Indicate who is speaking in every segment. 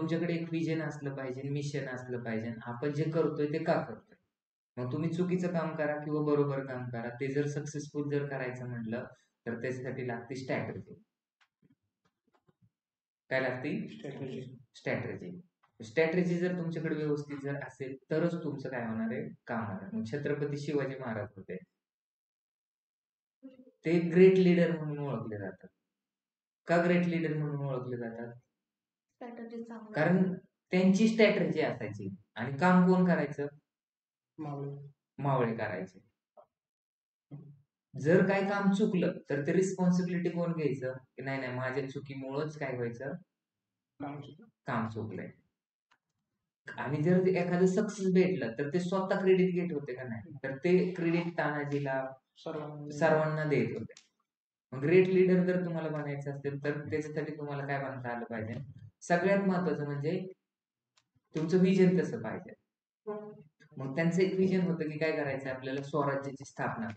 Speaker 1: तुमच्याकडे एक विजन असलं पाहिजे, मिशन असलं पाहिजे. आपण जे करतोय ते का करतोय? मग तुम्ही चुकीचं काम करा किंवा बरोबर काम करा. ते जर सक्सेसफुल जर करायचं म्हटलं, तर त्याच्यासाठी लागते स्ट्रॅटेजी. काय लागते?
Speaker 2: स्ट्रॅटेजी.
Speaker 1: स्ट्रॅटेजी. स्ट्रॅटेजी जर तुमच्याकडे व्यवस्थित जर असेल, तरच तुमचं काय होणार आहे? काम होणार. मग छत्रपती शिवाजी महाराज होते. ते ग्रेट लीडर म्हणून ओळखले जातात. का ग्रेट लीडर म्हणून ओळखले जातात?
Speaker 3: स्ट्रॅटेजी चांगली.
Speaker 1: कारण त्यांची स्ट्रॅटेजी असायची. आणि काम कोण करायचं? मावळे करायचे. जर काय काम चुकलं तर ते रिस्पॉन्सिबिलिटी कोण घ्यायचं? की नाही नाही, माझ्या चुकीमुळेच काय व्हायचं? काम चुकलंय. आणि जर एखादं सक्सेस भेटलं तर ते स्वतः क्रेडिट घेत होते का नाही? तर ते क्रेडिट तानाजीला सर्वांना देत होते. ग्रेट लीडर जर तुम्हाला बनायचं असेल तर त्याच्यासाठी तुम्हाला काय बनता आलं पाहिजे? सगळ्यात महत्वाचं म्हणजे तुमचं विजन कसं पाहिजे. मग त्यांचं एक विजन होतं की काय करायचं आपल्याला? स्वराज्याची स्थापना.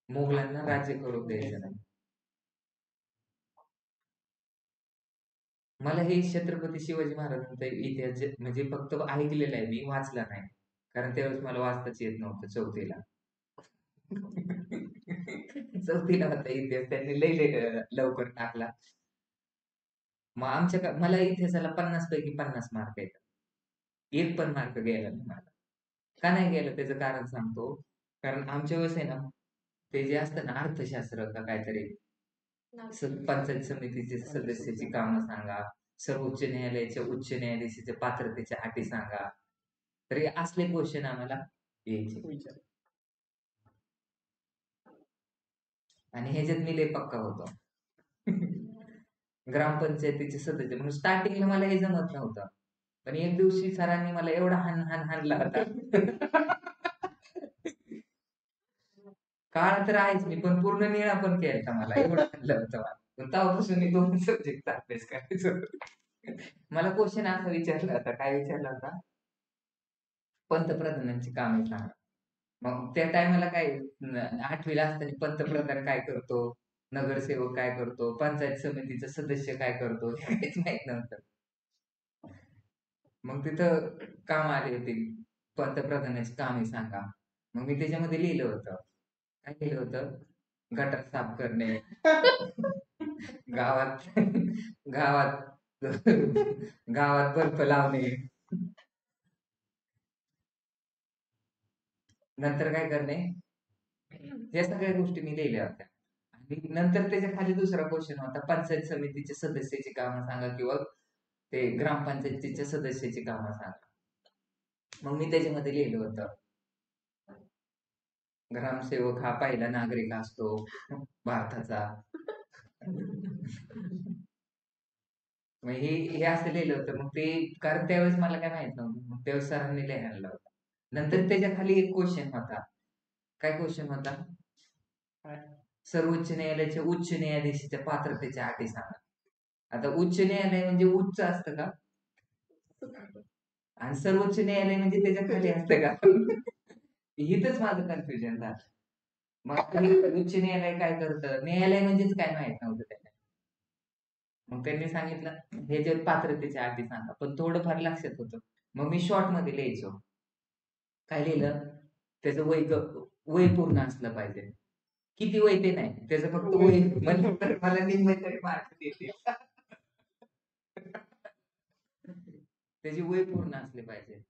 Speaker 1: मोगलांना राज्य करू द्यायचं नाही. मला हे छत्रपती शिवाजी महाराजांचा इतिहास म्हणजे फक्त ऐकलेला आहे, मी वाचला नाही. कारण त्यावेळेस मला वाचताच येत नव्हतं चौथीला. चौथीला होता इतिहास, त्यांनी लय लवकर टाकला. मग मला इतिहासाला 50 पैकी 50 मार्क आहेत. एक पण मार्क गेला नाही मला. का नाही गेलं त्याचं कारण सांगतो. कारण आमच्या वेळेस आहे ना, ते जे असतं ना अर्थशास्त्र का काहीतरी, पंचायत समितीचे सदस्याची कामं सांगा, सर्वोच्च न्यायालयाच्या उच्च न्यायाधीशाच्या पात्रतेच्या अटी सांगा. तर हे असले क्वेश्चन आम्हाला यायचे. आणि ह्याच्यात मी लय पक्का होतो. ग्रामपंचायतीचे सदस्य म्हणून स्टार्टिंगला मला हे जमत नव्हतं. पण एक दिवशी सरांनी मला एवढा हाणला होता. काळ तर आहेच मी, पण पूर्ण निळा पण केला मला, एवढं हाणलं होतं मला. तेव्हापासून मी 2 सब्जेक्टचा अभ्यास करायचो. मला क्वेश्चन असा विचारला होता. काय विचारला होता? पंतप्रधानांची कामे सांगा. मग त्या टायमाला काय 8वीला असताना पंतप्रधान काय करतो, नगरसेवक काय करतो, पंचायत समितीचा सदस्य काय करतो, हे काहीच माहित नव्हतं. मग तिथं काम आली होती, पंतप्रधानाची कामे सांगा. मग मी त्याच्यामध्ये लिहिलं होतं. काय लिहिलं होतं? गटर साफ करणे, गावात गावात गावात बर्फ लावणे, नंतर काय करणे, या सगळ्या गोष्टी मी लिहिल्या होत्या. आणि नंतर त्याच्या खाली दुसरा क्वेश्चन होता, पंचायत समितीच्या सदस्याची कामं सांगा किंवा ते ग्रामपंचायतीच्या सदस्याची कामं सांगा. मग मी त्याच्यामध्ये लिहिलं होतं, ग्रामसेवक हा पहिला नागरिक असतो भारताचा. मग हे असं लिहिलं होतं. मग ते कारण त्यावेळेस मला काय माहित नव्हतं. मग त्यावेळेस सरांनी लिहायला होता. नंतर त्याच्या खाली एक क्वेश्चन होता. काय क्वेश्चन होता? सर्वोच्च न्यायालयाच्या उच्च न्यायाधीशाच्या पात्रतेच्या अटी सांगा. आता उच्च न्यायालय म्हणजे उच्च असतं का? आणि सर्वोच्च न्यायालय म्हणजे त्याच्या खाली असतं का? इथंच माझं कन्फ्युजन झालं. मग उच्च न्यायालय काय करतं? न्यायालय म्हणजेच काय माहित नव्हतं त्याला. मग त्यांनी सांगितलं हे जे पात्रतेच्या अटी सांगा, पण थोडंफार लक्षात होतं. मग मी शॉर्ट मध्ये लिहायचो. काय लिहिलं? त्याचं वय पूर्ण असलं पाहिजे. किती वय ते नाही, त्याचं फक्त वय म्हणलं तर मला निम्मे तरी मार्क देते. त्याची वय पूर्ण असले पाहिजे.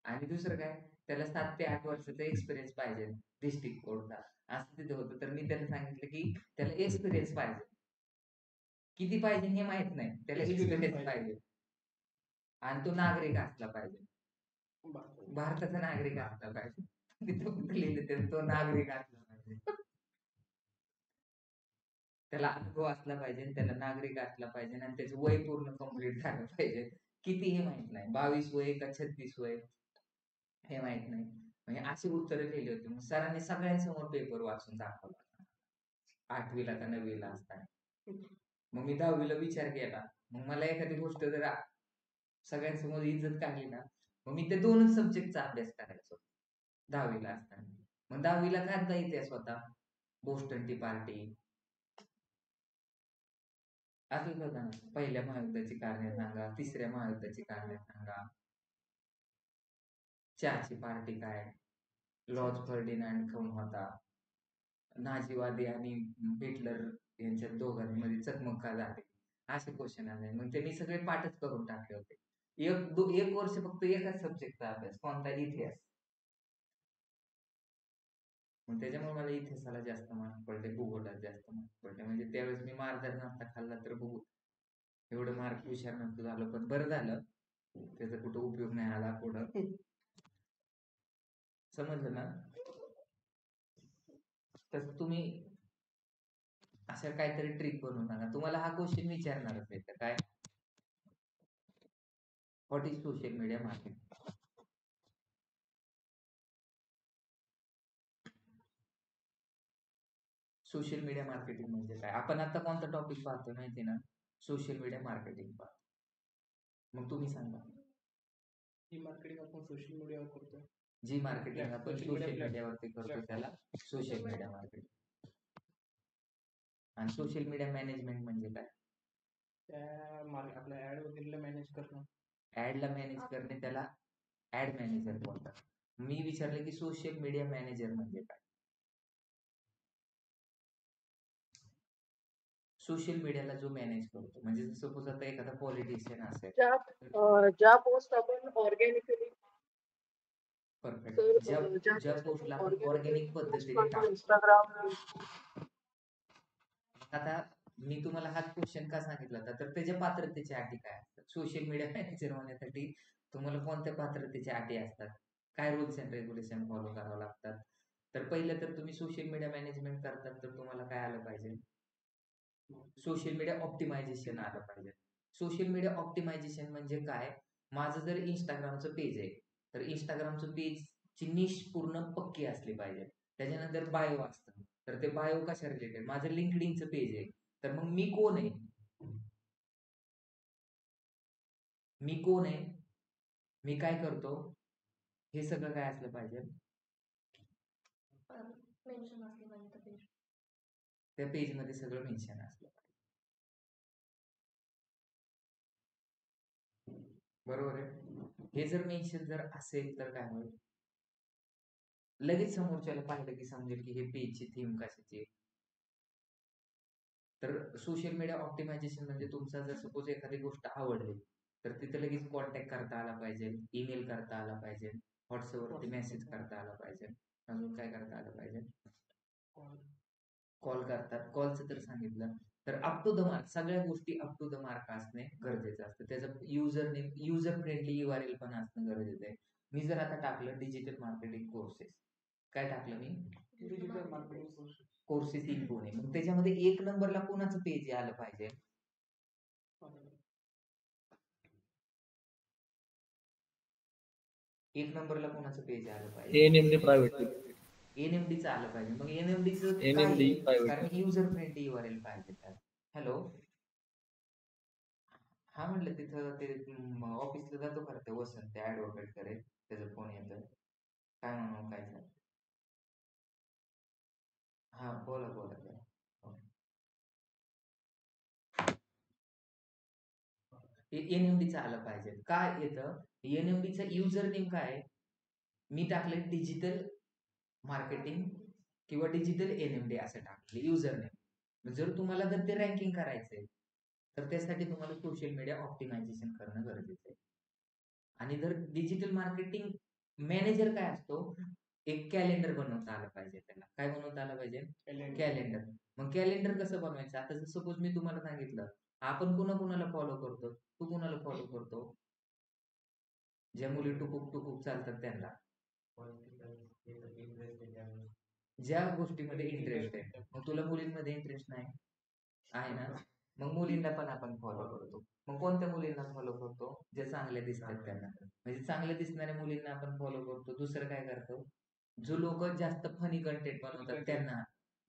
Speaker 1: आणि दुसरं काय, त्याला 7 ते 8 वर्षाचा एक्सपिरियन्स पाहिजे डिस्ट्रिक्ट कोर्टचा, असं तिथे होतं. तर मी त्याला सांगितलं की त्याला एक्सपिरियन्स पाहिजे. किती पाहिजे हे माहित नाही, त्याला एक्सपिरियन्स पाहिजे. आणि तो नागरिक असला पाहिजे, भारताचा नागरिक असला पाहिजे. तिथं कुठे लिहिलं तो नागरिक असला पाहिजे. त्याला अनुभव असला पाहिजे, त्याला नागरिक असला पाहिजे, आणि त्याचं वय पूर्ण कम्प्लीट झालं पाहिजे. किती हे माहित नाही, 22 वय का 36 वय हे माहित नाही. म्हणजे अशी उत्तरं लिहिली होती. मग सरांनी सगळ्यांसमोर पेपर वाचून दाखवला, 8वीला का 9वीला असताना. मग मी 10वीला विचार केला. मग मला एखादी गोष्ट जर सगळ्यांसमोर इज्जत काढली ना, मग मी ते 2च सब्जेक्टचा अभ्यास करायचो 10वीला असताना. मग 10वीला काय इतिहास होता? बोस्टन टी पार्टी, असंच बघा ना, पहिल्या महायुद्धाची कारणे सांगा, तिसऱ्या महायुद्धाची कारणे सांगा, चहाची पार्टी काय, लॉर्ड फर्डिनांड कोण होता, नाझीवादी आणि हिटलर यांच्या दोघांमध्ये चकमक का झाली, असे क्वेश्चन आले. मग त्यांनी सगळे पाठच करून टाकले होते. एक वर्ष फक्त एकाच सब्जेक्टचा अभ्यास, कोणता? इतिहास. मग त्याच्यामुळे मला इतिहासाला जास्त मार्क पडले, भूगोलात जास्त मार्क पडले. म्हणजे त्यावेळेस मी मारधार नसता खाल्ला तर भूगोल एवढं मार्क हुशार नव्हतं झालं, पण बरं झालं, त्याचा कुठं उपयोग नाही आला पुढं. समजलं ना? तर तुम्ही अशा काहीतरी ट्रिक बनवू नका. तुम्हाला हा क्वेश्चन विचारणारच आहे का काय? What is social media marketing? Social media marketing म्हणजे काय? आपण आता कोणता टॉपिक पाहतो माहिती ना? सोशल मीडिया मार्केटिंग पाहतो. मग तुम्ही सांगा.
Speaker 2: ही मार्केटिंग आपण सोशल मीडियावर करतो.
Speaker 1: जी मार्केटिंग आपण
Speaker 2: social
Speaker 1: सोशल
Speaker 2: media
Speaker 1: मीडियावरती करतो
Speaker 2: platform.
Speaker 1: त्याला सोशल मीडिया मार्केटिंग. आणि सोशल मीडिया मॅनेजमेंट म्हणजे काय?
Speaker 2: आपल्या ऍड वगैरेला मॅनेज करणं.
Speaker 1: ऍडला मॅनेज करणे त्याला ऍड मॅनेजर बोलतात. मी विचारलं की सोशल मीडिया मॅनेजर म्हणजे काय? सोशल मीडियाला जो मॅनेज करतो, म्हणजे सपोज आता एखादा पॉलिटिशियन असेल,
Speaker 4: ज्या पोस्ट आपण ऑर्गॅनिकली
Speaker 1: परफेक्ट, ज्या पोस्टला आपण ऑर्गॅनिक पद्धतीने टाकतो.
Speaker 4: इंस्टाग्राम.
Speaker 1: आता मी तुम्हाला हा क्वेश्चन का सांगितला होता, तर त्याच्या पात्रतेच्या अटी काय असतात? सोशल मीडिया मॅनेजर होण्यासाठी तुम्हाला कोणत्या पात्रतेच्या अटी असतात, काय रूल्स अँड रेग्युलेशन फॉलो करावं लागतात? तर पहिलं तर तुम्ही सोशल मीडिया मॅनेजमेंट करतात तर तुम्हाला काय आलं पाहिजे? सोशल मीडिया ऑप्टिमायझेशन आलं पाहिजे. सोशल मीडिया ऑप्टिमायझेशन म्हणजे काय? माझं जर इंस्टाग्रामचं पेज आहे तर इंस्टाग्रामचं पेजची निश पूर्ण पक्की असली पाहिजे. त्याच्यानंतर बायो असतं, तर ते बायो कशा रिलेटेड? माझं लिंक्डइनचं पेज आहे तर मग मी कोण आहे, मी कोण आहे, मी काय करतो, हे सगळं काय असलं पाहिजे?
Speaker 3: मेन्शन असले पाहिजे त्या page.
Speaker 1: त्या पेजमध्ये सगळं मेन्शन असलं पाहिजे. बरोबर आहे? हे जर मेन्शन जर असेल तर काय होईल? लगेच समोरच्याला पाहिलं की समजेल की हे पेजची थीम कशाची आहे. तर सोशल मीडिया ऑप्टिमायझेशन म्हणजे तुमचा जर सपोज एखादी गोष्ट आवडली तर तिथे लगेच कॉन्टॅक्ट करता आला पाहिजे, ईमेल करता आला पाहिजे, व्हॉट्सअपवरती मेसेज करता आला पाहिजे, अजून काय करता आलं पाहिजे? कॉल करतात. कॉलचं तर सांगितलं. तर अप टू द मार्क सगळ्या गोष्टी अप टू द मार्क असणे गरजेचं असतं. त्याचं युजर फ्रेंडली URL पण असणं गरजेचं आहे. मी जर आता टाकलं डिजिटल मार्केटिंग कोर्सेस, काय टाकलं मी?
Speaker 2: Digital marketing
Speaker 1: courses in Pune. मग त्याच्यामध्ये एक नंबरला कोणाचं पेज आलं पाहिजे? एक नंबरला कोणाचं पेज आलं पाहिजे?
Speaker 5: एनएमडी प्रायव्हेट
Speaker 1: एनएमडीचं आलं पाहिजे. मग एनएमडीचं काय?
Speaker 5: एनएमडी प्रायव्हेट
Speaker 1: कारण युजर फ्रेंडली URL पाहिजे त्याला. हॅलो, हा म्हटलं तिथं ते ऑफिसला जातो का ते वसंत, ते ऍडव्होकेट करे, त्याचा फोन येतोय. काय म्हणू काय झालं? हा बोला बोला बोला. एनएमडीचं आलं पाहिजे. काय येतं? एनएमडीचं युजर नेम काय आहे? मी टाकले डिजिटल मार्केटिंग किंवा डिजिटल एनएमडी असं टाकले युजर नेम. जर तुम्हाला जर ते रँकिंग करायचंय तर त्यासाठी तुम्हाला सोशल मीडिया ऑप्टिमायझेशन करणं गरजेचं आहे. आणि जर डिजिटल मार्केटिंग मॅनेजर काय असतो? एक कॅलेंडर बनवता आलं पाहिजे त्याला. काय बनवता आलं पाहिजे? कॅलेंडर. मग कॅलेंडर कसं बनवायचं? आता जर सपोज मी तुम्हाला सांगितलं, आपण कुणाला फॉलो करतो? तू कुणाला फॉलो करतो? ज्या मुली टुकूक टुकूक चालतात त्यांना. ज्या गोष्टीमध्ये इंटरेस्ट आहे. मग तुला मुलींमध्ये इंटरेस्ट नाही आहे ना, मग मुलींना पण आपण फॉलो करतो. मग कोणत्या मुलींना फॉलो करतो? ज्या चांगल्या दिसतात त्यांना. म्हणजे चांगल्या दिसणाऱ्या मुलींना आपण फॉलो करतो. दुसरं काय करतो? जो लोक जास्त फनी कंटेंट बनवतात त्यांना,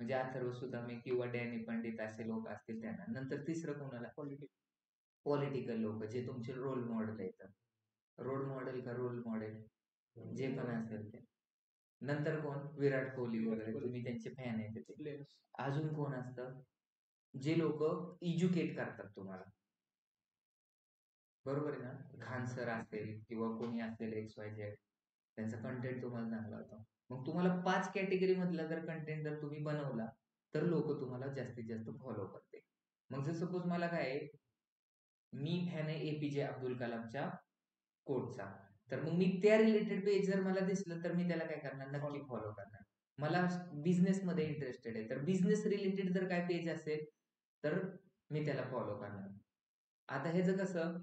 Speaker 1: म्हणजे अथर्व सुदामे किंवा डॅनी पंडित असे लोक असतील त्यांना. नंतर तिसरं कोणाला? पॉलिटिकल लोक, जे तुमचे रोल मॉडेल येतात. रोल मॉडेल का रोल मॉडेल जे पण असेल ते. नंतर कोण? विराट कोहली वगैरे, तुम्ही त्यांचे फॅन आहेत ते. अजून कोण असतं? जे लोक एज्युकेट करतात तुम्हाला. बरोबर आहे ना? खान सर असेल किंवा कोणी असेल XYZ, त्यांचा कंटेंट तुम्हाला चांगला होता. मग तुम्हाला 5 कॅटेगरी मधला जर कंटेंट जर तुम्ही बनवला तर लोक तुम्हाला जास्तीत जास्त फॉलो करते. मग जर सपोज मला काय आहे, मी फॅन आहे APJ अब्दुल कलामच्या कोटचा, तर मग मी त्या रिलेटेड पेज जर मला दिसलं तर मी त्याला काय करणार, नक्की फॉलो करणार. मला बिझनेस मध्ये इंटरेस्टेड आहे तर बिझनेस रिलेटेड जर काय पेज असेल तर मी त्याला फॉलो करणार. आता ह्याचं कसं,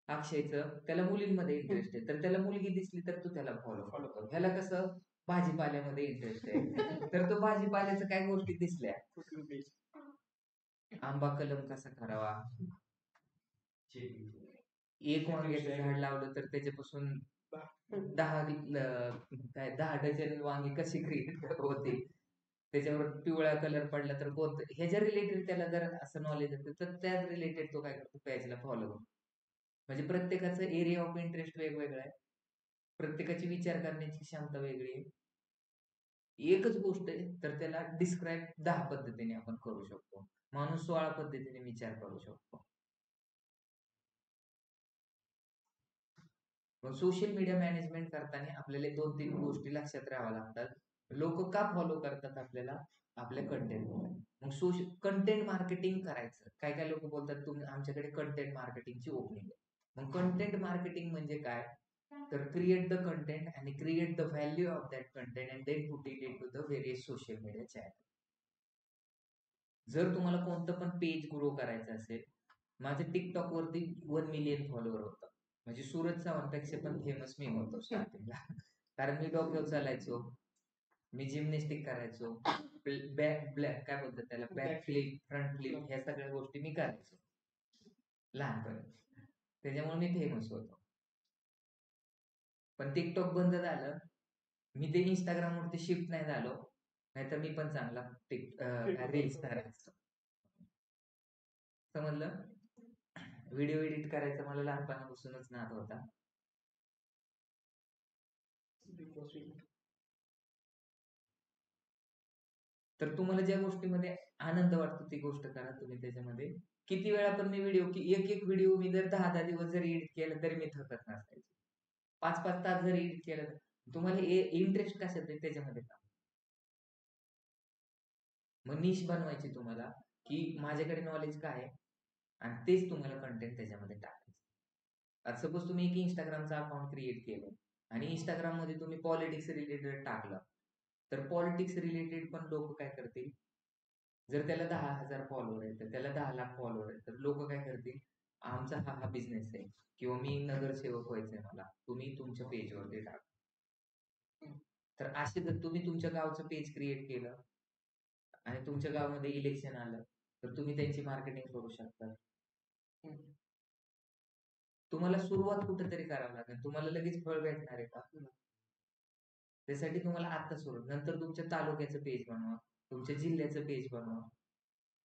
Speaker 1: अक्षयचं त्याला मुलींमध्ये इंटरेस्ट आहे तर त्याला मुलगी दिसली तर तू त्याला फॉलो करतो. ह्याला कसं भाजीपाल्यामध्ये इंटरेस्ट आहे तर तो भाजीपाल्याच्या काय गोष्टी दिसल्या, आंबा कलम कसा करावा, एक वांग्याचं झाड लावलं तर त्याच्यापासून 10 डझन वांगी कशी क्रिएट होते, त्याच्यावर पिवळा कलर पडला तर कोणतं, ह्याच्या रिलेटेड त्याला जर असं नॉलेज असेल तर त्या रिलेटेड तो काय करतो, पेजला फॉलो करतो. म्हणजे प्रत्येकाचं एरिया ऑफ इंटरेस्ट वेगवेगळा आहे, प्रत्येकाची विचार करण्याची क्षमता वेगळी आहे. एकच गोष्ट आहे तर त्याला डिस्क्राईब 10 पद्धतीने आपण करू शकतो, माणूस 16 पद्धतीने विचार करू शकतो. मग सोशल मीडिया मॅनेजमेंट करताना आपल्याला 2-3 गोष्टी लक्षात राहाव्या लागतात. लोक का फॉलो करतात आपल्याला, आपल्या कंटेंटमुळे. मग कंटेंट मार्केटिंग करायचं, काय काय लोक बोलतात तुम्ही आमच्याकडे कंटेंट मार्केटिंगची ओपनिंग आहे. मग कंटेंट मार्केटिंग म्हणजे काय, तर क्रिएट द कंटेंट आणि create the value of that content and then put it into the various social media channel. जर तुम्हाला कोणतं पण पेज ग्रो करायचं असेल, माझं टिकटॉक वरती 1 मिलियन फॉलोअर होतं, म्हणजे सूरज चव्हाणपेक्षा पण फेमस मी होतो स्टार्टिंगला. कारण मी डोक्यावर चालायचो, मी जिमनेस्टिक करायचो, ब्लॅक काय बोलतात त्याला, बॅक फ्लिप, फ्रंट फ्लिप, ह्या सगळ्या गोष्टी मी करायचो लहानपणी, त्याच्यामुळे मी फेमस होतो. पण टिकटॉक बंद झालं, मी ते इंस्टाग्राम वरती शिफ्ट नाही झालो, नाहीतर मी पण चांगला रील स्टार असतो. समजलं? व्हिडिओ एडिट करायचा मला लहानपणापासूनच नाद होता. तर तुम्हाला ज्या गोष्टीमध्ये आनंद वाटतो ती गोष्ट करा तुम्ही त्याच्यामध्ये. किती वेळा पण मी व्हिडिओ, की एक व्हिडिओ मी जर 10 दिवस जरी एडिट केला तरी मी थकत नसायचो. 5 तास जरी एडिट केलं, तुम्हाला इंटरेस्ट कशात आहे त्याच्यामध्ये का. मग निश बनवायची तुम्हाला, की माझ्याकडे नॉलेज काय आहे आणि तेच तुम्हाला कंटेंट त्याच्यामध्ये टाकायचं. आता सपोज तुम्ही एक इंस्टाग्रामचं अकाउंट क्रिएट केलं आणि इंस्टाग्राम मध्ये तुम्ही पॉलिटिक्स रिलेटेड टाकलं, तर पॉलिटिक्स रिलेटेड पण लोक काय करतील, जर त्याला 10,000 फॉलोअर आहे तर त्याला 10 लाख फॉलोअर आहे, तर लोक काय करतील, आमचा हा बिझनेस आहे किंवा मी नगरसेवक व्हायचंय मला, तुम्ही तुमच्या पेजवरती टाका. तर असे जर तुम्ही तुमच्या गावचं पेज क्रिएट केलं आणि तुमच्या गावामध्ये इलेक्शन आलं तर तुम्ही त्यांची मार्केटिंग करू शकता. तुम्हाला सुरुवात कुठेतरी करावं लागेल, तुम्हाला लगेच फळ भेटणार आहे का, त्यासाठी तुम्हाला आता सुरू, नंतर तुमच्या तालुक्याचं पेज बनवा, तुमच्या जिल्ह्याचं पेज बनवा,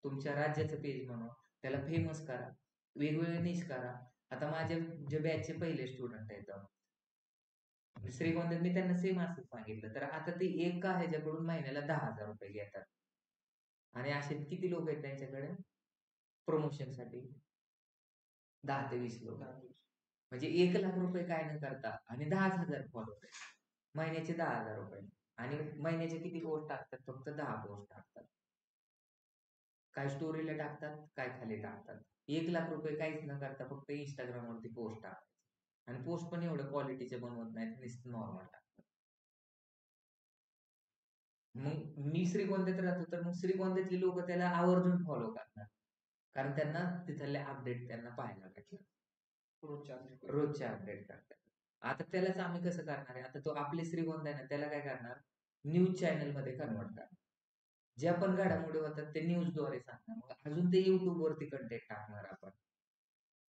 Speaker 1: तुमच्या राज्याचं पेज बनवा, त्याला फेमस करा, वेगवेगळे निश करा. आता माझ्या जे बॅचचे पहिले स्टुडंट आहेत श्रीगोंद्यात, मी त्यांना सेम असंच सांगितलं, तर आता ते एका ह्याच्याकडून महिन्याला 10,000 रुपये घेतात. आणि असे किती लोक आहेत त्यांच्याकडे प्रमोशनसाठी, 10 ते 20 लोक, म्हणजे 1 लाख रुपये काय न करता आणि 10,000 फॉलोअर, महिन्याचे 10,000 रुपये, आणि महिन्याचे किती पोस्ट टाकतात, फक्त 10 पोस्ट टाकतात, काय स्टोरीला टाकतात, काय खाली टाकतात. 1 लाख रुपये काहीच न करता फक्त इंस्टाग्राम वरती पोस्ट टाकतात, आणि पोस्ट पण एवढं क्वालिटीचे बनवत नाहीत, नुसतं नॉर्मल टाकतात. मग मी श्रीगोंद्यात राहतो तर मग श्रीगोंद्यातली लोक त्याला आवर्जून फॉलो करतात, कारण त्यांना तिथले अपडेट त्यांना पाहायला भेटतात, रोजच्या अपडेट करतात. आता त्यालाच आम्ही कसं करणार आहे, आता तो आपले श्रीगोंदा आहे ना, त्याला काय करणार, न्यूज चॅनल मध्ये कन्वर्ट करणार, ज्या पण घडामोडी होतात ते न्यूजद्वारे सांगणार, मग अजून ते युट्यूब वरती कंटेंट टाकणार आपण,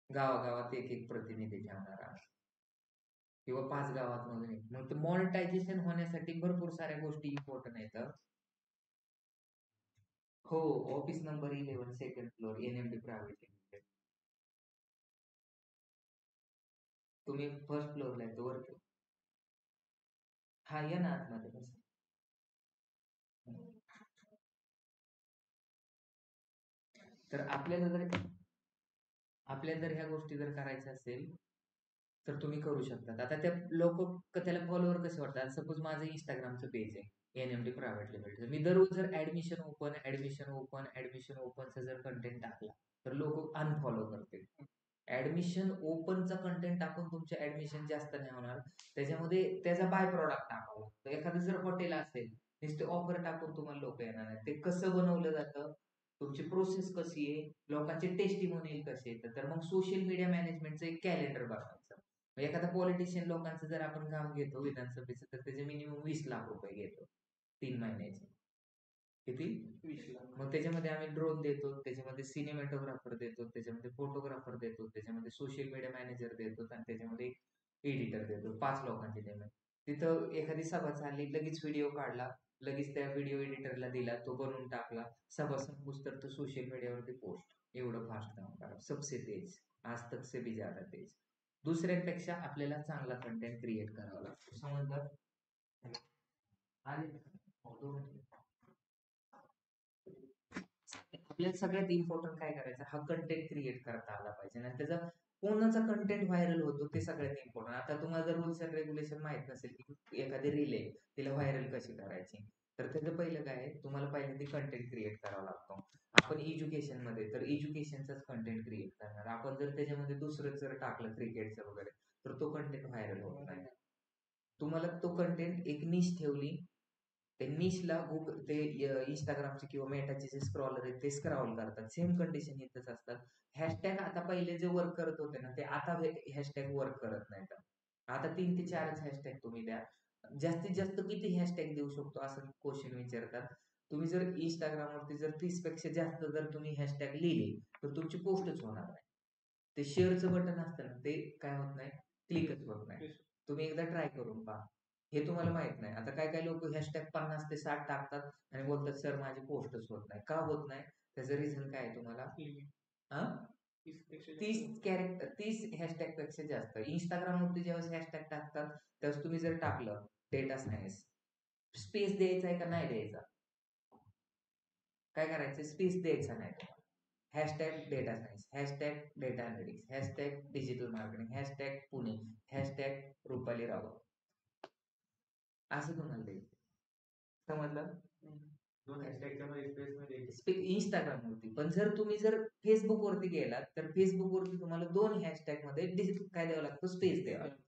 Speaker 1: गावागावात एक प्रतिनिधी ठेवणार आहात किंवा 5 गावात मधून एक. मग मॉनिटायझेशन होण्यासाठी भरपूर साऱ्या गोष्टी इम्पॉर्टंट आहेत. हो, office number 11, second floor, NMD private limited. तुम्ही फर्स्ट फ्लोअरला आहे, वरती. हा, या ना आतमध्ये बस. तर आपल्याला जर ह्या गोष्टी जर करायच्या असेल तर तुम्ही करू शकता. आता त्या लोक त्याला फॉलोअर कसे वाटतात. सपोज माझं इंस्टाग्रामचं पेज आहे NMD प्रायव्हेट लिमिटेड. मी दररोज जर ऍडमिशन ओपनचा जर कंटेंट टाकला तर लोक अनफॉलो करतील. ऍडमिशन ओपनचा कंटेंट टाकून तुमचे ऍडमिशन जास्त नाही होणार. त्याच्यामध्ये त्याचा बाय प्रॉडक्ट टाकावा लागतो. एखादं जर हॉटेल असेल नुसते ऑफर टाकून तुम्हाला लोक येणार नाही. ते कसं बनवलं जातं, तुमची प्रोसेस कशी आहे, लोकांचे टेस्टिमोनियल कसे येतात. तर मग सोशल मीडिया मॅनेजमेंटचं एक कॅलेंडर बनवायचं. एखादा पॉलिटिशियन लोकांचं जर आपण काम घेतो विधानसभेचं तर त्याचे मिनिमम 20 लाख रुपये घेतो 3 महिन्याचे. किती?
Speaker 2: 20 लाख.
Speaker 1: मग त्याच्यामध्ये आम्ही ड्रोन देतो, त्याच्यामध्ये सिनेमॅटोग्राफर देतो, त्याच्यामध्ये फोटोग्राफर देतो, त्याच्यामध्ये सोशल मीडिया मॅनेजर देतो आणि त्याच्यामध्ये एडिटर देतो. 5 लोकांची टीम आहे. तिथं एखादी सभा चालली, लगेच व्हिडिओ काढला, लगेच त्या व्हिडिओ एडिटरला दिला, तो बनवून टाकला, सभा संपूस तर तो सोशल मीडियावरती पोस्ट. एवढं फास्ट काम करा. सबसे तेज, आज तक से भी ज्यादा तेज. दुसऱ्यांपेक्षा आपल्याला चांगला कंटेंट क्रिएट करावा लागतो. समजलं? आणि आपल्याला सगळ्यात इम्पॉर्टंट काय करायचं, हा कंटेंट क्रिएट करता आला पाहिजे आणि त्याचा कोणाचा कंटेंट व्हायरल होतो ते सगळ्यात इम्पॉर्टंट. आता तुम्हाला जर रूल्स अँड रेग्युलेशन माहित नसेल की एखादी रील आहे तिला व्हायरल कशी करायची, तर त्याचं पहिलं काय आहे, तुम्हाला पहिल्यांदा कंटेंट क्रिएट करावा लागतो. आपण एज्युकेशन मध्ये तर एज्युकेशनचाच कंटेंट क्रिएट करणार. आपण जर त्याच्यामध्ये दुसरं जर टाकलं क्रिकेटचं वगैरे तर तो कंटेंट व्हायरल होत नाही. तुम्हाला तो कंटेंट एक निश ठेवली, ते निशला ते इंस्टाग्रामचे किंवा मेटाचे जे स्क्रॉलर आहेत ते स्क्रॉल करतात. सेम कंडिशन इथंच असतात. हॅशटॅग आता पहिले जे वर्क करत होते ना ते आता हॅशटॅग वर्क करत नाहीत. आता 3 ते 4च हॅशटॅग तुम्ही द्या. जास्तीत जास्त किती हॅशटॅग देऊ शकतो असं क्वेश्चन विचारतात. तुम्ही जर इंस्टाग्रामवरती जर 30 पेक्षा जास्त जर तुम्ही हॅशटॅग लिहिले तर तुमची पोस्टच होणार नाही. ते शेअरचं बटन असतं ना ते काय होत नाही, क्लिकच होत नाही. तुम्ही एकदा ट्राय करून पहा. हे तुम्हाला माहित नाही. आता काय लोक हॅशटॅग 50 ते 60 टाकतात आणि बोलतात सर माझी पोस्टच होत नाही. का होत नाही? त्याचं रिझन काय आहे तुम्हाला? हा 30 हॅशटॅग पेक्षा जास्त इंस्टाग्रामवरती जेव्हा हॅशटॅग टाकतात त्यावेळेस तुम्ही जर टाकलं डेटा सायन्स, स्पेस द्यायचा आहे का नाही द्यायचा? काय करायचं? स्पेस द्यायचा नाही. Hashtag data science, hashtag data analytics, hashtag digital marketing, hashtag Pune, hashtag Rupali Rao, असं तुम्हाला द्यायचं. समजलं? इंस्टाग्राम वरती. पण जर तुम्ही जर फेसबुक वरती गेलात तर फेसबुक वरती तुम्हाला 2 हॅशटॅग मध्ये काय द्यावं लागतं, स्पेस द्यावं लागतं.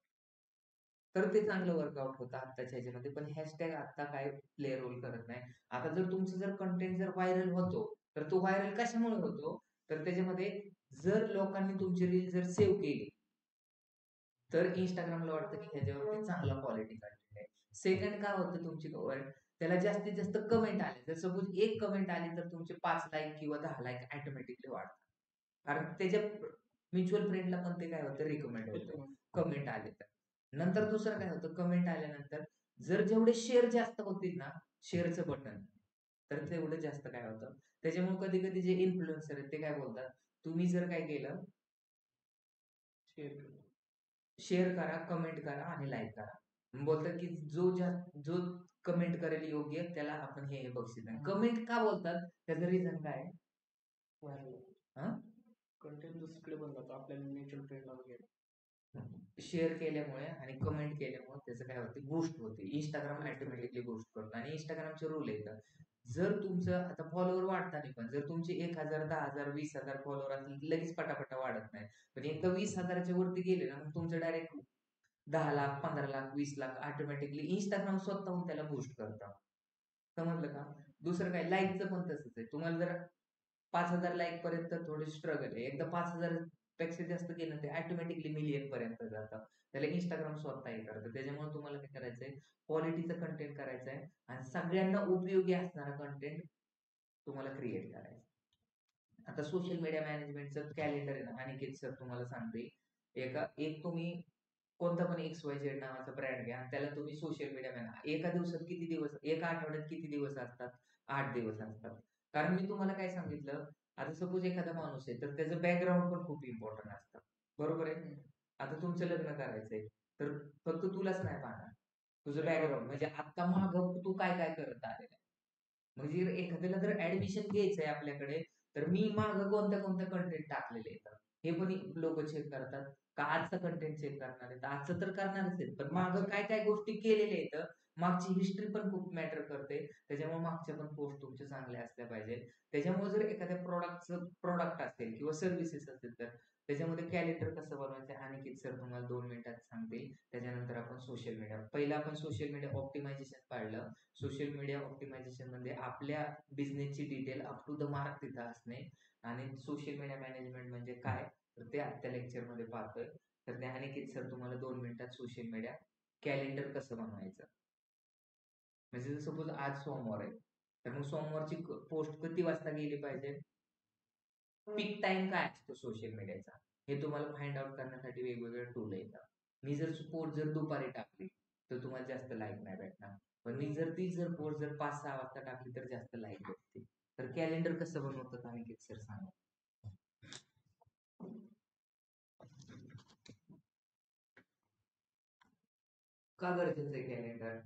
Speaker 1: तर ते चांगलं वर्कआउट होतं आत्ताच्या ह्याच्यामध्ये. पण हॅशटॅग आता काय प्ले रोल करत नाही. आता जर तुमचं जर कंटेंट जर व्हायरल होतो तर तो व्हायरल कशामुळे होतो, तर त्याच्यामध्ये जर लोकांनी तुमची रील जर सेव्ह केली तर इंस्टाग्रामला वाटतं की ह्याच्यावरती चांगला क्वालिटी कंटेंट आहे. सेकंड काय होतं तुमची त्याला जास्तीत जास्त कमेंट आले. जर सपोज एक कमेंट आली तर तुमचे 5 लाईक किंवा 10 लाईक ऑटोमॅटिकली वाढतात. कारण त्याच्या म्युच्युअल फ्रेंडला पण ते काय होतं, रिकमेंड होतं कमेंट आले तर. नंतर दुसरं काय होतं, कमेंट आल्यानंतर जर जेवढे शेअर जास्त होतील ना, शेअरचं बटन, तर तेवढं जास्त काय होतं. त्याच्यामुळे कधी कधी जे इन्फ्लुएन्सर आहेत ते काय बोलतात, तुम्ही जर काय केलं, शेअर करा, कमेंट करा आणि लाईक करा. बोलतात की जो कमेंट करेल योग्य त्याला आपण हे बक्षीस देणार. कमेंट का बोलतात, त्याचं रिझन काय आहे?
Speaker 2: कंटेंट दुसरीकडे बनवतो आपल्याला म्युच्युअल फ्रेंडला वगैरे.
Speaker 1: शेअर केल्यामुळे आणि कमेंट केल्यामुळे त्याचं काय होते, बूस्ट होते. इंस्टाग्राम ऑटोमॅटिकली बूस्ट करतो. आणि इंस्टाग्रामचे रूल येतात, जर तुमचं आता फॉलोअर वाढताना पण जर तुमचे 1000, 10,000, 20,000 फॉलोअर असतील लगेच पटापटा वाढत नाही. पण एकदा 20,000च्या वरती गेले ना मग तुमचं direct 10 lakh, 15 lakh, 20 lakh automatically Instagram स्वतःहून त्याला बूस्ट करतं. समजलं का? दुसरं काय, लाईकचं पण तसंच आहे. तुम्हाला जर 5,000 लाईक पर्यंत थोडी स्ट्रगल आहे. एकदा 5,000 पेक्षा जास्त गेलं ते ऑटोमॅटिकली मिलियन पर्यंत जातं. त्याला इंस्टाग्राम स्वतः हे करतं. त्याच्यामुळे तुम्हाला काय करायचंय, क्वालिटीचं कंटेंट करायचं आहे आणि सगळ्यांना उपयोगी असणारा कंटेंट तुम्हाला क्रिएट करायचं. आता सोशल मीडिया मॅनेजमेंटचं कॅलेंडर आहे ना, अनिकेत सर तुम्हाला सांगते. एक तुम्ही कोणता पण XYZ नावाचा ब्रँड घ्या आणि त्याला तुम्ही सोशल मीडिया एका दिवसात किती दिवस, एका आठवड्यात किती दिवस असतात? 8 दिवस असतात. कारण मी तुम्हाला काय सांगितलं, आता सपोज एखादा माणूस आहे तर त्याचं बॅकग्राऊंड पण खूप इम्पॉर्टंट असतं. बरोबर आहे? आता तुमचं लग्न करायचंय तर फक्त तुलाच नाही पाहणार, तुझं बॅकग्राऊंड म्हणजे आता मागं तू काय काय करत आलेलं आहे. म्हणजे एखाद्याला जर ऍडमिशन घ्यायचंय आपल्याकडे तर मी मागं कोणत्या कोणत्या कंटेंट टाकलेले आहेत हे पण लोक चेक करतात. का आजचा कंटेंट चेक करणार आहेत, आजचं तर करणारच आहेत, पण मागं काय काय गोष्टी केलेल्या आहेत, मागची हिस्ट्री पण खूप मॅटर करते. त्याच्यामुळे मागच्या पण पोस्ट तुमच्या चांगल्या असल्या पाहिजे. त्याच्यामुळे जर एखाद्या प्रोडक्ट असेल किंवा सर्व्हिसेस असेल तर त्याच्यामध्ये कॅलेंडर कसं बनवायचं अनिकेत सर तुम्हाला 2 मिनिटात सांगतील. त्याच्यानंतर आपण सोशल मीडिया, पहिला आपण सोशल मीडिया ऑप्टिमायझेशन पाहिलं. सोशल मीडिया ऑप्टिमायझेशन मध्ये आपल्या बिझनेसची detail up to the mark तिथं असणे आणि सोशल मीडिया मॅनेजमेंट म्हणजे काय तर ते आजच्या लेक्चर मध्ये पाहतोय. तर ते अनिकेत सर तुम्हाला 2 मिनिटात सोशल मीडिया कॅलेंडर कसं बनवायचं, म्हणजे सपोज आज सोमवार आहे तर मग सोमवारची पोस्ट किती वाजता गेली पाहिजे, पीक टाइम काय असतो सोशल मीडियाचा हे तुम्हाला फाइंड आउट करण्यासाठी वेगवेगळे टूल येतात. मी जर सपोज जर दुपारी टाकली तर तुम्हाला जास्त लाईक नाही भेटणार, पण मी जर पोस्ट जर 5-6 वाजता टाकली तर जास्त लाईक भेटते. तर कॅलेंडर कसं बनवतात अनिकेत सर सांगा. का गरजेचं आहे कॅलेंडर?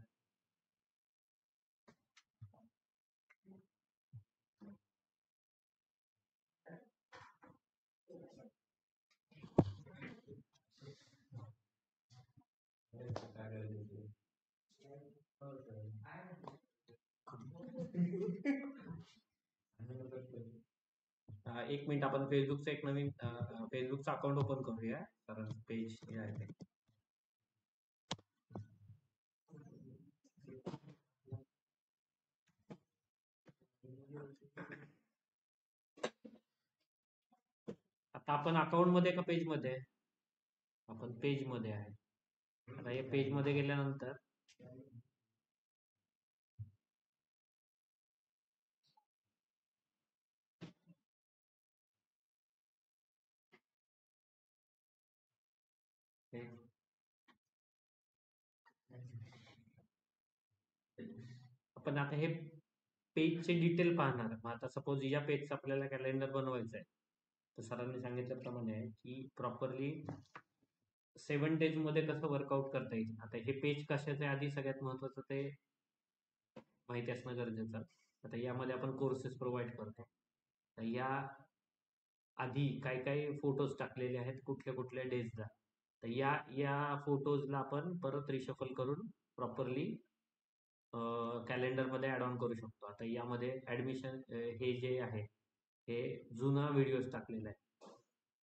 Speaker 5: एक मिनिट, आपण फेसबुकचं एक नवीन फेसबुकचं अकाउंट ओपन करूया. कारण पेज हे आहे ते. आता आपण अकाउंट मध्ये का पेज मध्ये आहे? आपण पेज मध्ये आहे. आता हे पेज मध्ये गेल्यानंतर आपण आता हे पेजचे डिटेल पाहणार. मग आता सपोज या पेजचं आपल्याला कॅलेंडर बनवायचं आहे तर सरांनी सांगितल्याप्रमाणे आहे की प्रॉपरली 7 डेज मध्ये कसं वर्कआउट करता येईल. आता हे पेज कशाचं आहे आधी सगळ्यात महत्वाचं ते माहिती असणं गरजेचं. आता यामध्ये आपण कोर्सेस प्रोव्हाइड करतो. तर या आधी काय काय फोटोज टाकलेले आहेत कुठल्या कुठल्या डेजला, तर या या फोटोजला आपण परत रिशफल करून प्रॉपरली कॅलेंडरमध्ये ॲड ऑन करू शकतो. आता यामध्ये ॲडमिशन हे जे आहे हे जुना व्हिडिओज टाकलेला आहे.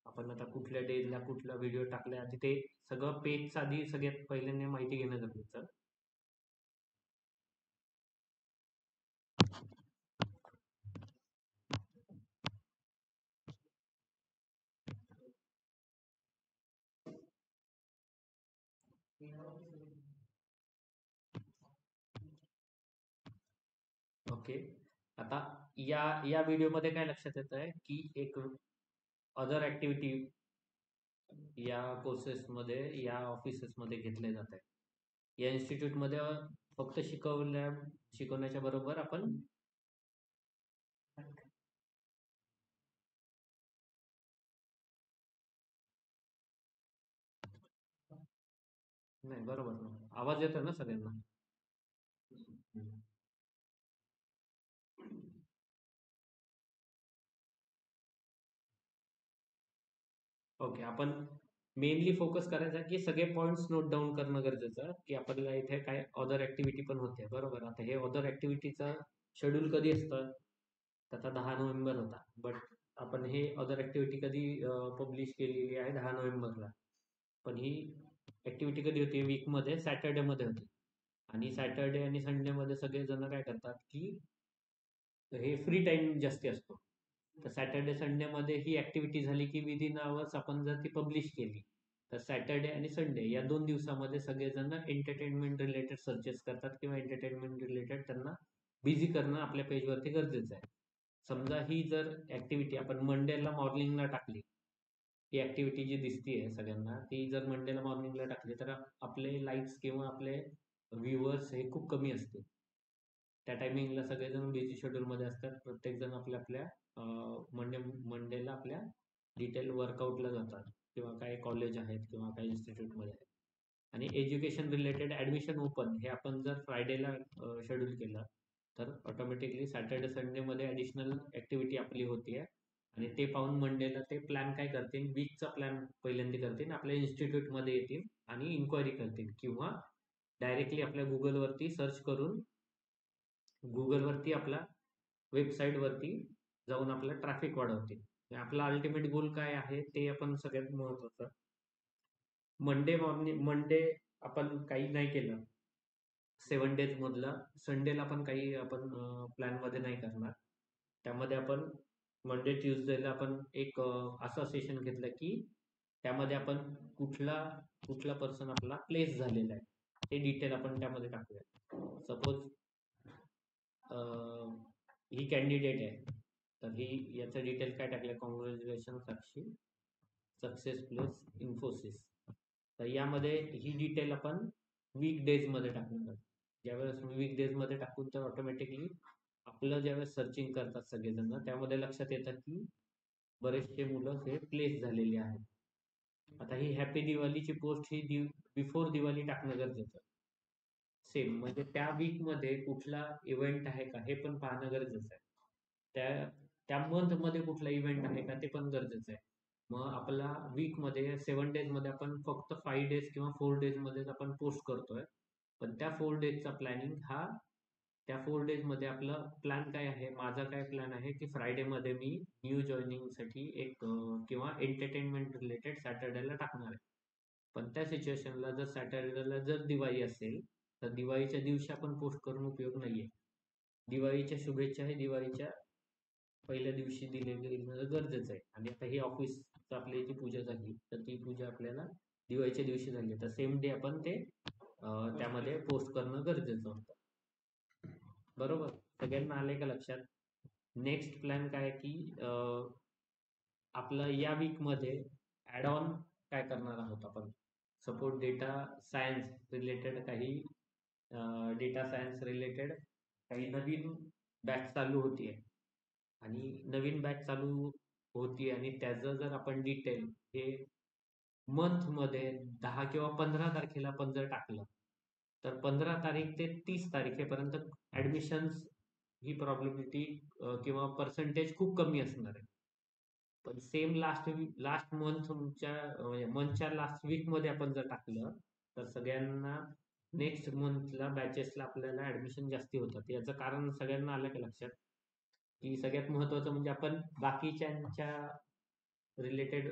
Speaker 5: आपण आता कुठल्या डेजला कुठला व्हिडिओ टाकला आधी ते सगळं पेजचं आधी सगळ्यात पहिल्यांदा माहिती घेणं गरजेचं. ओके, आता या या व्हिडिओमध्ये काय लक्षात येत आहे की एक अदर ऍक्टिव्हिटी या कोर्सेसमध्ये या ऑफिसेसमध्ये घेतले जात आहे. या इन्स्टिट्यूटमध्ये फक्त शिकवण्याच्या बरोबर आपण नाही बरोबर ना, आवाज येतो ना सगळ्यांना. ओके, आपण मेनली फोकस करायचा की सगळे पॉइंट्स नोट डाऊन करणं गरजेचं की आपल्याला इथे काय अदर ऍक्टिव्हिटी पण होते. बरोबर, आता हे अदर ऍक्टिव्हिटीचा शेड्यूल कधी असतं, त्याचा 10 नोव्हेंबर होता. बट आपण हे अदर ऍक्टिव्हिटी कधी पब्लिश केलेली आहे 10 नोव्हेंबरला. पण ही ऍक्टिव्हिटी कधी होती, वीकमध्ये सॅटर्डेमध्ये होती. आणि सॅटर्डे आणि संडेमध्ये सगळेजण काय करतात की हे फ्री टाइम जास्ती असतो. तर सॅटर्डे संडेमध्ये ही ऍक्टिव्हिटी झाली की विदिन आवर्स आपण जर ती पब्लिश केली तर सॅटर्डे आणि संडे या 2 दिवसामध्ये सगळेजण एंटरटेनमेंट रिलेटेड सर्चेस करतात किंवा एंटरटेनमेंट रिलेटेड त्यांना बिझी करणं आपल्या पेजवरती गरजेचं आहे. समजा ही जर ऍक्टिव्हिटी आपण मंडेला मॉर्निंगला टाकली, ही ऍक्टिव्हिटी जी दिसतीये सगळ्यांना ती जर मंडेला मॉर्निंगला टाकली तर आपले लाईक्स किंवा आपले व्ह्युअर्स हे खूप कमी असतील. त्या टायमिंगला सगळेजण बिझी शेड्यूलमध्ये असतात. प्रत्येकजण आपल्या आपल्या मंडेला आपल्या डिटेल वर्कआउटला जातात किंवा काही कॉलेज आहेत किंवा काही इन्स्टिट्यूटमध्ये आहेत. आणि एज्युकेशन रिलेटेड ॲडमिशन ओपन हे आपण जर फ्रायडेला शेड्यूल केलं तर ऑटोमॅटिकली सॅटर्डे संडे मध्ये ऍडिशनल ऍक्टिव्हिटी आपली होतीये आणि ते पाहून मंडेला ते प्लॅन काय करतील, वीकचा प्लॅन पहिल्यांदा करतील, आपल्या इन्स्टिट्यूट मध्ये येतील आणि इन्क्वायरी करतील किंवा डायरेक्टली आपल्या गुगलवरती सर्च करून गुगलवरती आपला वेबसाईट वरती जाऊन आपलं ट्रॅफिक वाढवतील. आपला अल्टिमेट गोल काय आहे ते आपण सगळ्यात महत्वाचं. मंडे आपण काही नाही केलं 7 डेज मधला, संडेला आपण काही आपण प्लॅन मध्ये नाही करणार. त्यामध्ये आपण मंडे ट्युजडेला आपण एक असं सेशन घेतलं की त्यामध्ये आपण कुठला पर्सन आपला प्लेस झालेला आहे ते डिटेल आपण त्यामध्ये टाकूया. सपोज ही कॅन्डिडेट आहे तर ही याचं डिटेल काय टाकलं, कॉंग्रॅच्युलेशन साक्षी, सक्सेस प्लस इन्फोसिस. तर यामध्ये ही डिटेल आपण वीक डेज मध्ये टाकणार. ज्यावेळेस वीक डेज मध्ये टाकून तर ऑटोमॅटिकली आपलं ज्यावेळेस सर्चिंग करतात सगळेजण त्यामध्ये लक्षात येतं की बरेचसे मुलं हे प्लेस झालेले आहेत. आता ही हॅपी दिवाळीची पोस्ट ही बिफोर दिवाळी टाकणं गरजेचं. सेम म्हणजे त्या वीक मध्ये कुठला इव्हेंट आहे का हे पण पाहणं गरजेचं आहे. त्या मंथ मध्ये कुठला इव्हेंट आहे का ते पण गरजेचं आहे. मग आपला वीक मध्ये 7 डेज मध्ये आपण फक्त 5 डेज किंवा 4 डेज मध्येच आपण पोस्ट करतोय. पण त्या 4 डेजचा प्लॅनिंग हा त्या 4 डेज मध्ये आपला प्लॅन काय आहे, माझा काय प्लॅन आहे की फ्रायडे मध्ये मी न्यू जॉईनिंग साठी एक किंवा एंटरटेनमेंट रिलेटेड सॅटर्डेला टाकणार आहे. पण त्या सिच्युएशनला जर सॅटर्डेला जर दिवाळी असेल तर दिवाळीच्या दिवशी आपण पोस्ट करून उपयोग नाहीये. दिवाळीच्या शुभेच्छा हे दिवाळीच्या पहिल्या दिवशी दिले गेलं गरजेचं आहे. आणि आता ही ऑफिस आपली जी पूजा झाली तर ती पूजा आपल्याला दिवाळीच्या दिवशी झाली तर सेम डे आपण ते त्यामध्ये पोस्ट करणं गरजेचं होतं. बरोबर, सगळ्यांना आले का लक्षात? नेक्स्ट प्लॅन काय की आपलं या वीक मध्ये ऍड ऑन काय करणार आहोत आपण. सपोज डेटा सायन्स रिलेटेड काही नवीन बॅच चालू होतीये आणि नवीन बॅच चालू होती आणि त्याचं जर आपण डिटेल हे मंथ मध्ये 10 किंवा 15 तारखेला आपण जर टाकलं तर 15 तारीख ते 30 तारखेपर्यंत ऍडमिशन्स ही प्रॉबिलिटी किंवा पर्सेंटेज खूप कमी असणार आहे. पण सेम लास्ट मंथच्या लास्ट वीक मध्ये आपण जर टाकलं तर सगळ्यांना नेक्स्ट मंथला बॅचेसला आपल्याला ऍडमिशन जास्ती होतात. याचं कारण सगळ्यांना आलं का लक्षात की सगळ्यात महत्वाचं म्हणजे आपण बाकीच्यांच्या रिलेटेड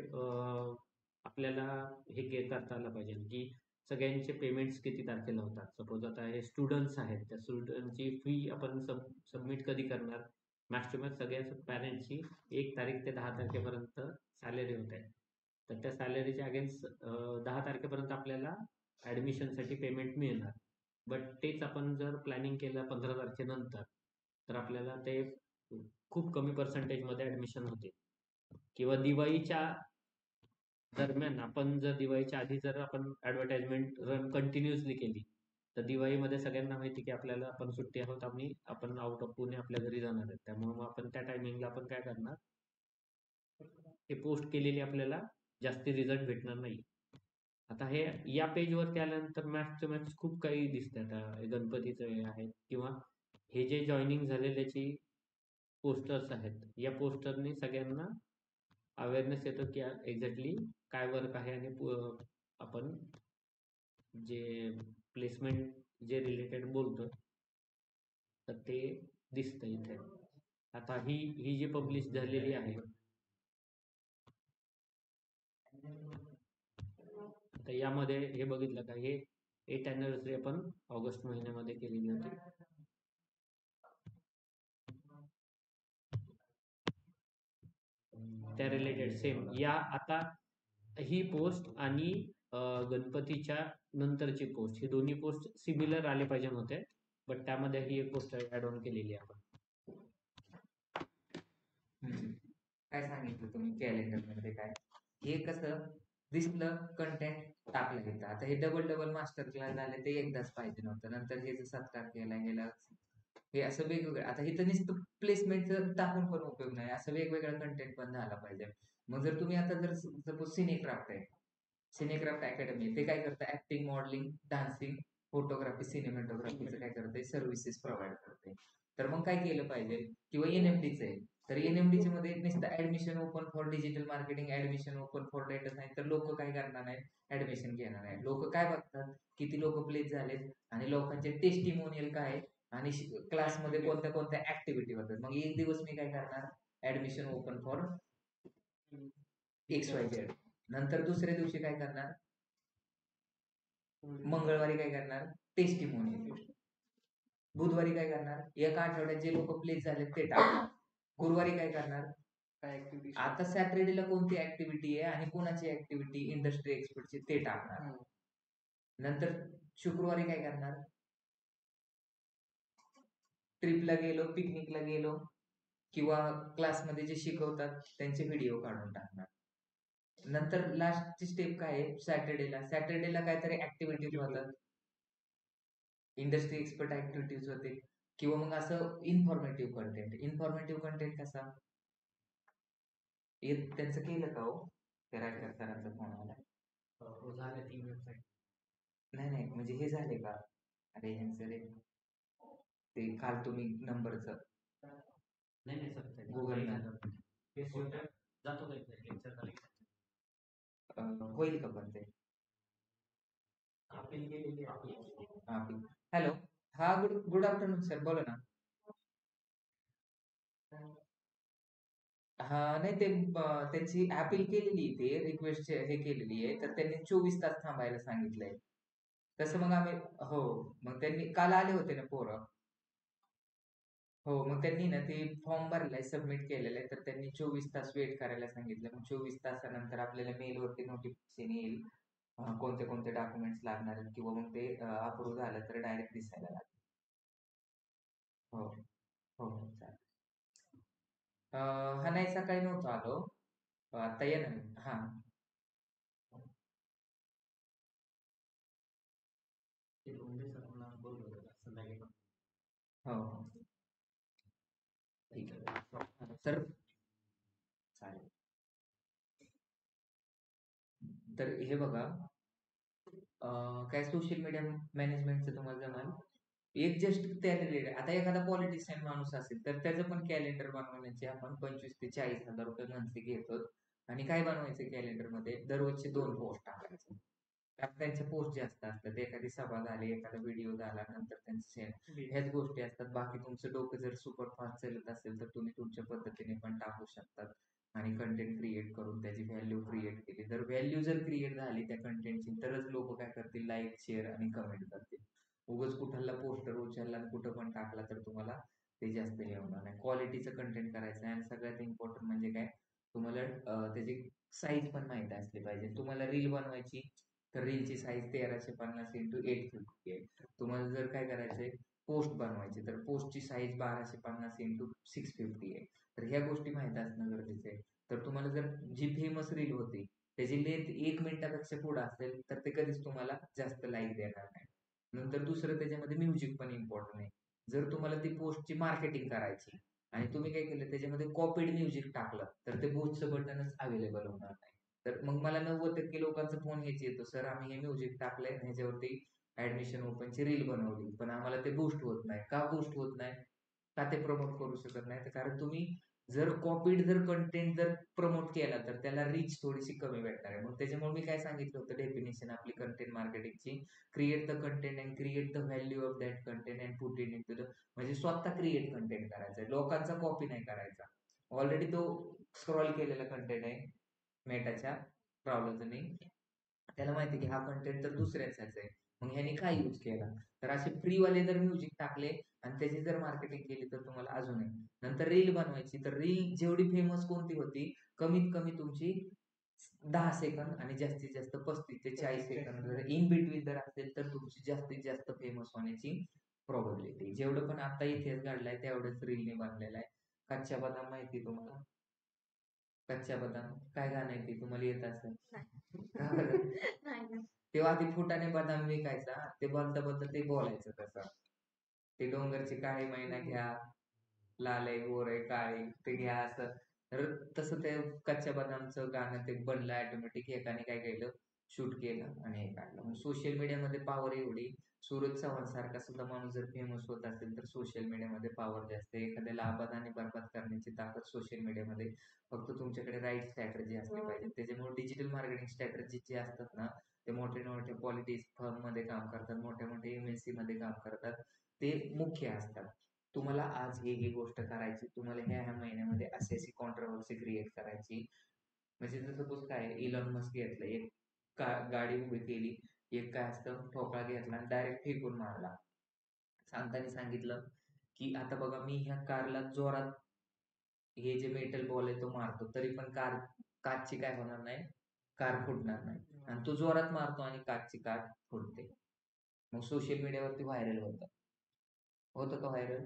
Speaker 5: आपल्याला हे करता आलं पाहिजे की सगळ्यांचे पेमेंट्स किती तारखेला होतात. सपोज आता हे स्टुडंट्स आहेत त्या स्टुडंटची फी आपण सबमिट कधी करणार. मॅक्स टू मॅक्स सगळ्या पॅरेंट्सची 1 तारीख ते 10 तारखेपर्यंत सॅलरी होत आहे. तर त्या सॅलरीच्या अगेन्स्ट 10 तारखेपर्यंत आपल्याला ऍडमिशनसाठी पेमेंट मिळणार. बट तेच आपण जर प्लॅनिंग केलं 15 तारखेनंतर तर आपल्याला ते खूप कमी पर्सेंटेज मध्ये ऍडमिशन होते. किंवा दिवाळीच्या दरम्यान आपण जर दिवाळीच्या आधी जर आपण ऍडव्हर्टाइजमेंट रन कंटिन्युअसली केली तर दिवाळीमध्ये सगळ्यांना माहिती की आपल्याला आपण सुट्टी आहोत आणि आपण आउट ऑफ पुणे आपल्या घरी जाणार आहे. त्यामुळे मग आपण त्या टायमिंगला आपण काय करणार, हे पोस्ट केलेली आपल्याला जास्ती रिझल्ट भेटणार नाही. आता हे या पेजवरती आल्यानंतर मॅक्स टू मॅक्स खूप काही दिसतात. गणपतीचं हे आहे किंवा हे जे जॉईनिंग झालेल्याची पोस्टर्स आहेत या पोस्टरने सगळ्यांना अवेअरनेस येतो की एक्झॅक्टली काय वर्क आहे आणि आपण जे प्लेसमेंट जे रिलेटेड बोलतो तर ते दिसतं इथे. आता ही जी पब्लिश झालेली आहे तर यामध्ये हे बघितलं का, हे 8th anniversary आपण ऑगस्ट महिन्यामध्ये केलेली होती. त्या रिलेटेड सेम या आता ही पोस्ट आणि गणपतीच्या नंतरची पोस्ट ही दोन्ही पोस्ट सिमिलर आले पाहिजे होते. बट त्यामध्ये ही एक पोस्ट ऍड ऑन केलेली आहे आपण.
Speaker 1: काय सांगितलं तुम्ही कॅलेंडर मध्ये काय हे कसं दिसलं कंटेंट टाकलं घेतं. आता हे डबल मास्टर क्लास झाले ते एकदाच पाहिजे नव्हतं. नंतर हे जर 7 तारखेला गेला हे असं वेगवेगळं. आता इथं नुसतं प्लेसमेंटचं टाकून पण उपयोग नाही. असं वेगवेगळं कंटेंट पण झाला पाहिजे. मग जर तुम्ही आता जर सपोज सिनेक्राफ्ट आहे, सिनेक्राफ्ट अकॅडमी ते काय करतं, ऍक्टिंग, मॉडेलिंग, डान्सिंग, फोटोग्राफी, सिनेमॅटोग्राफीचं काय करते, सर्व्हिसेस प्रोव्हाइड करते. तर मग काय केलं पाहिजे? किंवा एनएमडीचं आहे, तर एनएमडीचे मध्ये नुसतं admission open for digital marketing, admission open for data science, तर लोक काय करणार नाही, ऍडमिशन घेणार आहे. लोक काय बघतात, किती लोक प्लेस झालेत आणि लोकांचे टेस्टिमोनियल काय आहे, आणि क्लासमध्ये कोणत्या कोणत्या ऍक्टिव्हिटी होतात. मग एक दिवस मी काय करणार, ऍडमिशन ओपन फॉर XYZ. नंतर दुसऱ्या दिवशी काय करणार, मंगळवारी काय करणार, टेस्टिमोनियल. बुधवारी काय करणार, एका आठवड्यात जे लोक प्लेस झाले ते टाकणार. गुरुवारी काय करणार,
Speaker 2: काय ऍक्टिव्हिटी
Speaker 1: आता सॅटर्डेला कोणती ऍक्टिव्हिटी आहे आणि कोणाची ऍक्टिव्हिटी इंडस्ट्री एक्सपर्टची ते टाकणार. नंतर शुक्रवारी काय करणार, ट्रिपला गेलो, पिकनिकला गेलो, किंवा क्लासमध्ये जे शिकवतात त्यांचे व्हिडिओ काढून टाकणार. नंतर लास्टची स्टेप काय आहे, सॅटर्डेला काहीतरी ऍक्टिव्हिटीज होतात, इंडस्ट्री एक्सपर्ट ऍक्टिव्हिटीज होते, किंवा मग असं इन्फॉर्मेटिव्ह कंटेंट कसा त्यांचं केलं का हो, त्या रायकर सरांचा फोन आला?
Speaker 5: झालं ती वेबसाईट.
Speaker 1: नाही म्हणजे हे झाले का, अरे ह्यांचं रे ते काल तुम्ही नंबरचं
Speaker 5: नाही सर,
Speaker 1: Google
Speaker 5: झालं. जातो का लेक्चर
Speaker 1: होईल का पण ते?
Speaker 5: अपील केलेली
Speaker 1: हॅलो, हा गुड आफ्टरनून सर, बोला ना. हा नाही ते त्यांची अपील केलेली, ते रिक्वेस्ट हे केलेली आहे, तर त्यांनी 24 तास थांबायला सांगितलंय. तसं मग आम्ही, हो, मग त्यांनी काल आले होते ना पोरं, हो, मग त्यांनी ना ते फॉर्म भरलाय, सबमिट केलेला आहे, तर त्यांनी 24 तास वेट करायला सांगितलं. मग 24 तासानंतर आपल्याला मेलवरती नोटिफिकेशन येईल कोणते कोणते डॉक्युमेंट्स लागणार आहेत, किंवा मग ते अप्रूव्ह झालं तर डायरेक्ट दिसायला लागेल. हो हो हो, चालेल. हा नाही, सकाळी नव्हतो आलो, आता ये ना. हा
Speaker 5: ते लोंढे सरांना बोलवलं संध्याकाळी.
Speaker 1: हो ठीक आहे सर, चालेल. तर हे बघा, काय सोशल मीडिया मॅनेजमेंटचं तुम्हाला जमाल. एक जस्ट कॅलेंडर, आता एखादा पॉलिटिशियन माणूस असेल तर त्याचं पण कॅलेंडर बनवण्याचे आपण 25 ते 40 हजार रुपये मंथली घेतो. आणि काय बनवायचं कॅलेंडर मध्ये, दररोजचे 2 पोस्ट टाकायचे. कारण त्यांच्या पोस्ट जास्त असतात, एखादी सभा झाली, एखादा व्हिडिओ झाला, नंतर त्यांचे ह्याच गोष्टी असतात. बाकी तुमचं डोकं जर सुपरफास्ट चालत असेल तर तुम्ही तुमच्या पद्धतीने पण टाकू शकतात, आणि कंटेंट क्रिएट करून त्याची व्हॅल्यू क्रिएट केली. जर व्हॅल्यू जर क्रिएट झाली त्या कंटेंटची, तरच लोक काय करतील, लाईक, शेअर आणि कमेंट करतील. उगाच कुठला पोस्टर उचलला आणि कुठं पण टाकला तर तुम्हाला ते जास्त हे होणार नाही. क्वालिटीचं कंटेंट करायचं आहे, आणि सगळ्यात इम्पॉर्टंट म्हणजे काय, तुम्हाला त्याची साईज पण माहिती असली पाहिजे. तुम्हाला रील बनवायची, तर रीलची साईज 1350 x 850 आहे. तुम्हाला जर काय करायचंय, पोस्ट बनवायची, तर पोस्टची साईज 1250 x 650 आहे. तर ह्या गोष्टी माहिती असणं गरजेचं आहे. तर तुम्हाला जर जी फेमस रील होती त्याची लेंथ 1 मिनिटापेक्षा पुढे असेल तर ते कधीच तुम्हाला जास्त लाईक देणार नाही. नंतर दुसरं त्याच्यामध्ये म्युझिक पण इम्पॉर्टंट आहे. जर तुम्हाला ती पोस्टची मार्केटिंग करायची आणि तुम्ही काय केलं, त्याच्यामध्ये कॉपीड म्युझिक टाकलं, तर ते बूस्टचं बटनच अवेलेबल होणार नाही. तर मग मला 90% लोकांचा फोन हेच येतो, सर आम्ही हे म्युझिक टाकलंय, ह्याच्यावरती ऍडमिशन ओपनची रील बनवली, पण आम्हाला ते बूस्ट होत नाही. का बूस्ट होत नाही, का ते प्रमोट करू शकत नाही? तर कारण तुम्ही जर कॉपीड जर कंटेंट जर प्रमोट केला तर त्याला रीच थोडीशी कमी भेटणार आहे. मग त्याच्यामुळे मी काय सांगितलं होतं, डेफिनेशन आपली कंटेंट मार्केटिंगची, create the content and create the value of that content and put it into the, म्हणजे स्वतः क्रिएट कंटेंट करायचं, लोकांचा कॉपी नाही करायचा. ऑलरेडी तो स्क्रॉल केलेला कंटेंट आहे मेटाच्या ब्राउझरने, त्याला माहिती की हा कंटेंट तर दुसऱ्याच आहे, मग ह्याने काय यूज केला. तर असे फ्रीवाले जर म्युझिक टाकले आणि त्याची जर मार्केटिंग केली तर तुम्हाला अजूनही. नंतर रील बनवायची, तर रील जेवढी फेमस कोणती होती, कमीत कमी तुमची 10 सेकंद आणि जास्तीत जास्त 35 ते 40 सेकंद जर इन बिटवीन जर असेल तर तुमची जास्तीत जास्त फेमस होण्याची प्रोबॅबिलिटी. जेवढं पण आता इतिहास घडलाय तेवढंच रीलने बनलेला आहे. कच्च्या बदाम माहिती तुम्हाला? कच्च्या बदाम काय गाणं आहे ते, तुम्हाला येत असेल? का बरं?
Speaker 3: नाही.
Speaker 1: तेव्हा आधी फुटाने बदाम विकायचा, ते बोलता बोलता ते बोलायचं तसं, ते डोंगरची काळी मैना घ्या, लाल आहे गोर आहे काळी ते घ्या, असं. तर तसं ते कच्च्या बदामचं गाणं ते बनलं ऑटोमॅटिक. एकाने काय केलं, शूट केलं आणि हे काढलं. मग सोशल मीडियामध्ये पॉवर एवढी, सूरज चव्हाण सारखा सुद्धा माणूस जर फेमस होत असेल तर सोशल मीडियामध्ये पॉवर जास्त आहे. एखाद्याला आबाद आणि बरबाद करण्याची ताकद सोशल मीडियामध्ये, फक्त तुमच्याकडे राईट स्ट्रॅटर्जी असली पाहिजे. त्याच्यामुळे डिजिटल मार्केटिंग स्ट्रॅटर्जी जे असतात ना, ते मोठे मोठे पॉलिटिक्स फर्म मध्ये काम करतात, मोठे मोठे MNC मध्ये काम करतात, ते मुख्य असतात. तुम्हाला आज ही गोष्ट करायची, तुम्हाला ह्या महिन्यामध्ये अशी कॉन्ट्रोवर्सी क्रिएट करायची. म्हणजे जसं सपोज काय इलॉन मस्क घेतलं, एक गाडी उभी केली, एक काय असतं ठोकळा घेतला आणि डायरेक्ट फेकून मारला. सांगताना सांगितलं की आता बघा मी ह्या कारला जोरात हे जे मेटल बॉल आहे तो मारतो, तरी पण काचची काय होणार नाही, कार फुटणार नाही. आणि तो जोरात मारतो आणि काचची कार फुटते. मग सोशल मीडियावरती व्हायरल होतं का व्हायरल?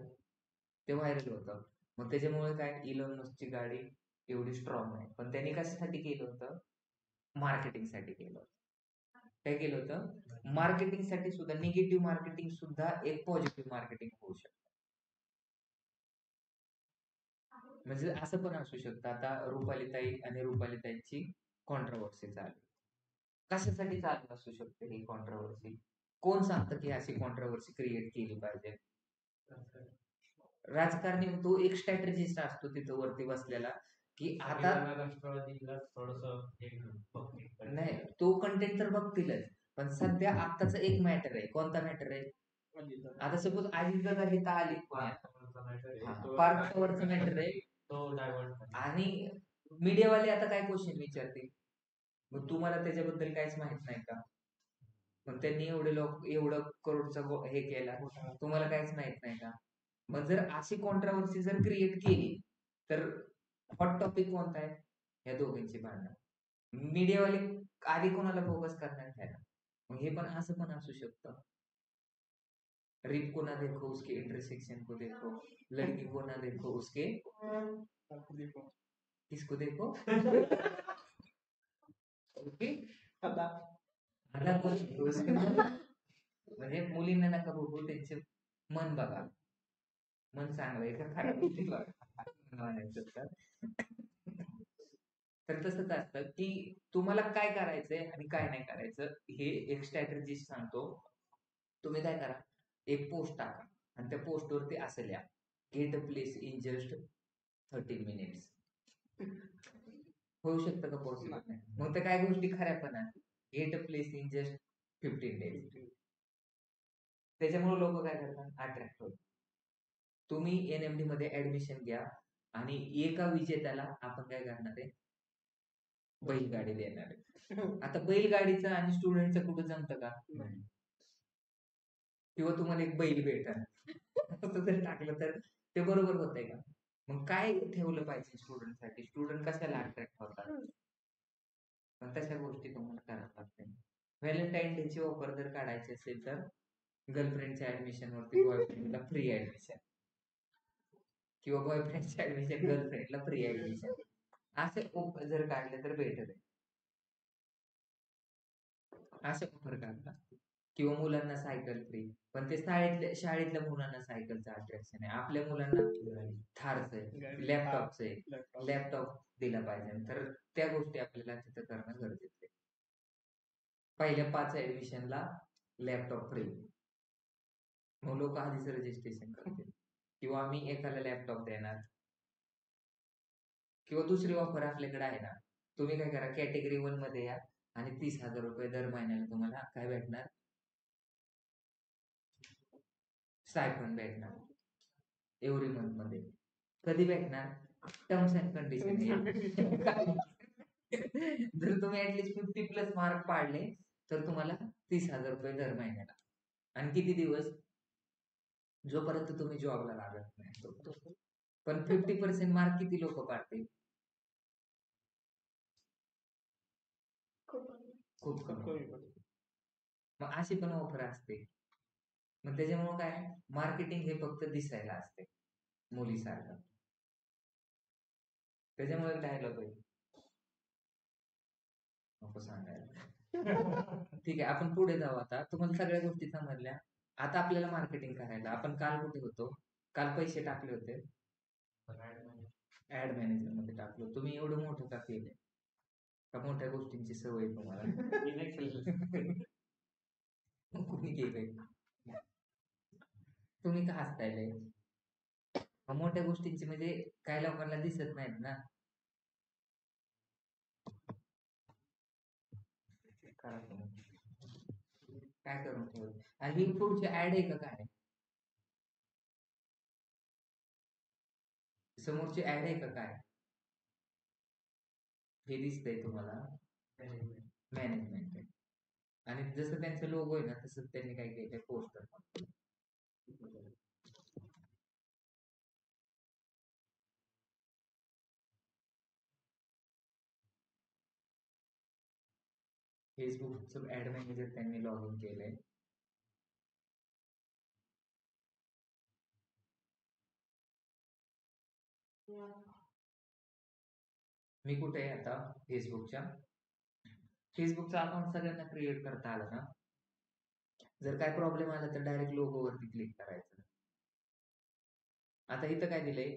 Speaker 1: ते व्हायरल होतं. मग त्याच्यामुळे काय इलॉन मस्कची गाडी एवढी स्ट्रॉंग आहे, पण त्यांनी कशासाठी केलं होतं? मार्केटिंगसाठी केलं होतं. काय केलं होतं? मार्केटिंगसाठी सुद्धा. निगेटिव्ह मार्केटिंग सुद्धा एक पॉझिटिव्ह मार्केटिंग होऊ शकतं. म्हणजे असं पण असू शकतं. आता रुपालीताई आणि रुपालीताईंची कॉन्ट्रोवर्सी चालू. कशासाठी चालू असू शकते ही कॉन्ट्रोवर्सी? कोण सांगतं की अशी कॉन्ट्रोवर्सी क्रिएट केली पाहिजे? राजकारणी. तो एक स्ट्रॅटेजिस्ट असतो तिथं वरती बसलेला, की आता
Speaker 5: राष्ट्रवादीला
Speaker 1: नाही, तो कंटेंट तर बघतीलच, पण सध्या आत्ताचा एक मॅटर आहे. कोणता मॅटर आहे? आता सपोज अजितदादा इथं आले, पार्थवरचं मॅटर आहे, आणि मीडियावाले आता काय क्वेश्चन विचारतील, मग तुम्हाला त्याच्याबद्दल काहीच माहित नाही का? मग त्यांनी एवढं करोडचा हे केला, तुम्हाला काहीच माहित नाही का? मग जर अशी कॉन्ट्रोवर्सी जर क्रिएट केली तर हॉट टॉपिक कोणता आहे? या दोघांची भांडणं. मीडियावाले आधी कोणाला फोकस करणार त्याला. मग हे पण असं पण असू शकतं. रिप को ना देखो उसके इंटरसेक्शन को देखो, लड़की को ना देखो उसके किसको देखो ओके म्हणजे मुलींना नका बघू, त्यांचे मन बघा. मन चांगलं आहे का खराब म्हणायचं तर तसंच असतं की तुम्हाला काय करायचंय आणि काय नाही करायचं हे एक स्ट्रॅटेजी सांगतो. तुम्ही काय करा, एक पोस्ट टाका आणि त्या पोस्टवरती असं लिहा, get a place in just 13 minutes. होऊ शकतं का पॉसिबल? नाही. मग त्या काय गोष्टी खऱ्या पण आहेत. Get a place in just 15 days. त्याच्यामुळे लोक काय करतात, अट्रॅक्ट होतात. तुम्ही NMD मध्ये ऍडमिशन घ्या आणि एका विजेत्याला आपण काय करणार आहे, बैलगाडी देणार आहे. आता बैलगाडीचं आणि स्टुडंटचं कुठं जमतं का? किंवा तुम्हाला एक बैल भेटल असं जर टाकलं तर ते बरोबर होतंय का? मग काय ठेवलं पाहिजे स्टुडंटसाठी? स्टुडंट कशाला अट्रॅक्ट होतात? पण तशा गोष्टी तुम्हाला करायला लागतील. व्हॅलेंटाईन डेची ऑफर जर काढायची असेल तर गर्लफ्रेंडच्या ऍडमिशन वरती बॉयफ्रेंडला फ्री ऍडमिशन, किंवा बॉयफ्रेंडच्या ऍडमिशन गर्लफ्रेंडला फ्री ऍडमिशन, असे ऑफर जर काढले तर बेटर आहे. असे ऑफर काढला. किंवा मुलांना सायकल फ्री, पण ते शाळेतल्या मुलांना सायकलचं अट्रॅक्शन आहे. आपल्या मुलांना थारचं आहे, लॅपटॉपचं आहे, लॅपटॉप दिला पाहिजे. तर त्या गोष्टी आपल्याला तिथं करणं गरजेचं आहे. पहिल्या 5 ऍडमिशनला लॅपटॉप फ्री, मग लोक आधीच रजिस्ट्रेशन करतील. किंवा आम्ही एकाला लॅपटॉप देणार. किंवा दुसरी ऑफर आपल्याकडे आहे ना, तुम्ही काय करा, कॅटेगरी 1 मध्ये या आणि 30,000 रुपये दर महिन्याला तुम्हाला काय भेटणार, स्टायफंड भेटणार एव्हरी मंथ मध्ये. कधी भेटणार? Terms and condition. जर तुम्ही ऍटलीस्ट 50+ मार्क पाडले तर तुम्हाला 30,000 रुपये दर महिन्याला. आणि किती दिवस? जोपर्यंत तुम्ही जॉबला लागत नाही. पण 50% मार्क किती लोक पाडतील? खूप कमी. मग अशी पण ऑफर असते. मग त्याच्यामुळे काय, मार्केटिंग हे फक्त दिसायला असते मुलीसारखं. त्याच्यामुळे डायलॉग आहे नको सांगायला. ठीक आहे, आपण पुढे जाऊ. आता तुम्हाला सगळ्या गोष्टी समजल्या. आता आपल्याला मार्केटिंग करायला. आपण काल कुठे होतो? काल पैसे टाकले होते ऍड मॅनेजर मध्ये टाकलो. तुम्ही एवढं मोठं का केले? का मोठ्या गोष्टींची सवय आहे तुम्हाला?
Speaker 5: मी नाही केलेलं.
Speaker 1: मग कुणी केलंय? तुम्ही का हसताय? मोठ्या गोष्टींची म्हणजे काही लोकांना दिसत नाहीत ना. करा तुम्ही. काय करून ठेवलं? आणि ही पुढची ऍड आहे का काय? समोरची ऍड आहे का काय? हे दिसतंय तुम्हाला मॅनेजमेंट आहे. आणि जसं त्यांचं लोगो आहे ना तसंच त्यांनी काय केलंय पोस्टर. फेसबुकचं ऍड मॅनेजर त्यांनी लॉग इन केलंय. मी कुठे आहे आता फेसबुकच्या? फेसबुकचा अकाउंट सगळ्यांना क्रिएट करता आलं ना. जर काय प्रॉब्लेम आला तर डायरेक्ट लोगोवरती क्लिक करायचं. आता इथं काय दिलंय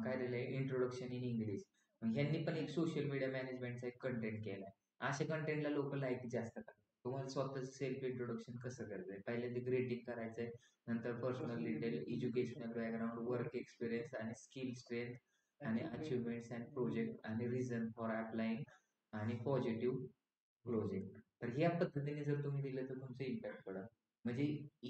Speaker 1: काय दिलंय इंट्रोडक्शन इन इंग्लिश. ह्यांनी पण एक सोशल मीडिया मॅनेजमेंटचा एक कंटेंट केलाय. अशा कंटेंटला लोक लाईक जास्त करतात. तुम्हाला स्वतःचं सेल्फ इंट्रोडक्शन कसं करायचंय? पहिले ते ग्रेटिंग करायचंय, नंतर personal detail, educational background, work experience आणि स्किल स्ट्रेंथ आणि अचिव्हमेंट्स अँड प्रोजेक्ट आणि रिझन फॉर अप्लाइंग आणि पॉझिटिव्ह प्रोजेक्ट. तर ह्या पद्धतीने जर तुम्ही दिलं तर तुमचं इम्पॅक्ट पडेल. म्हणजे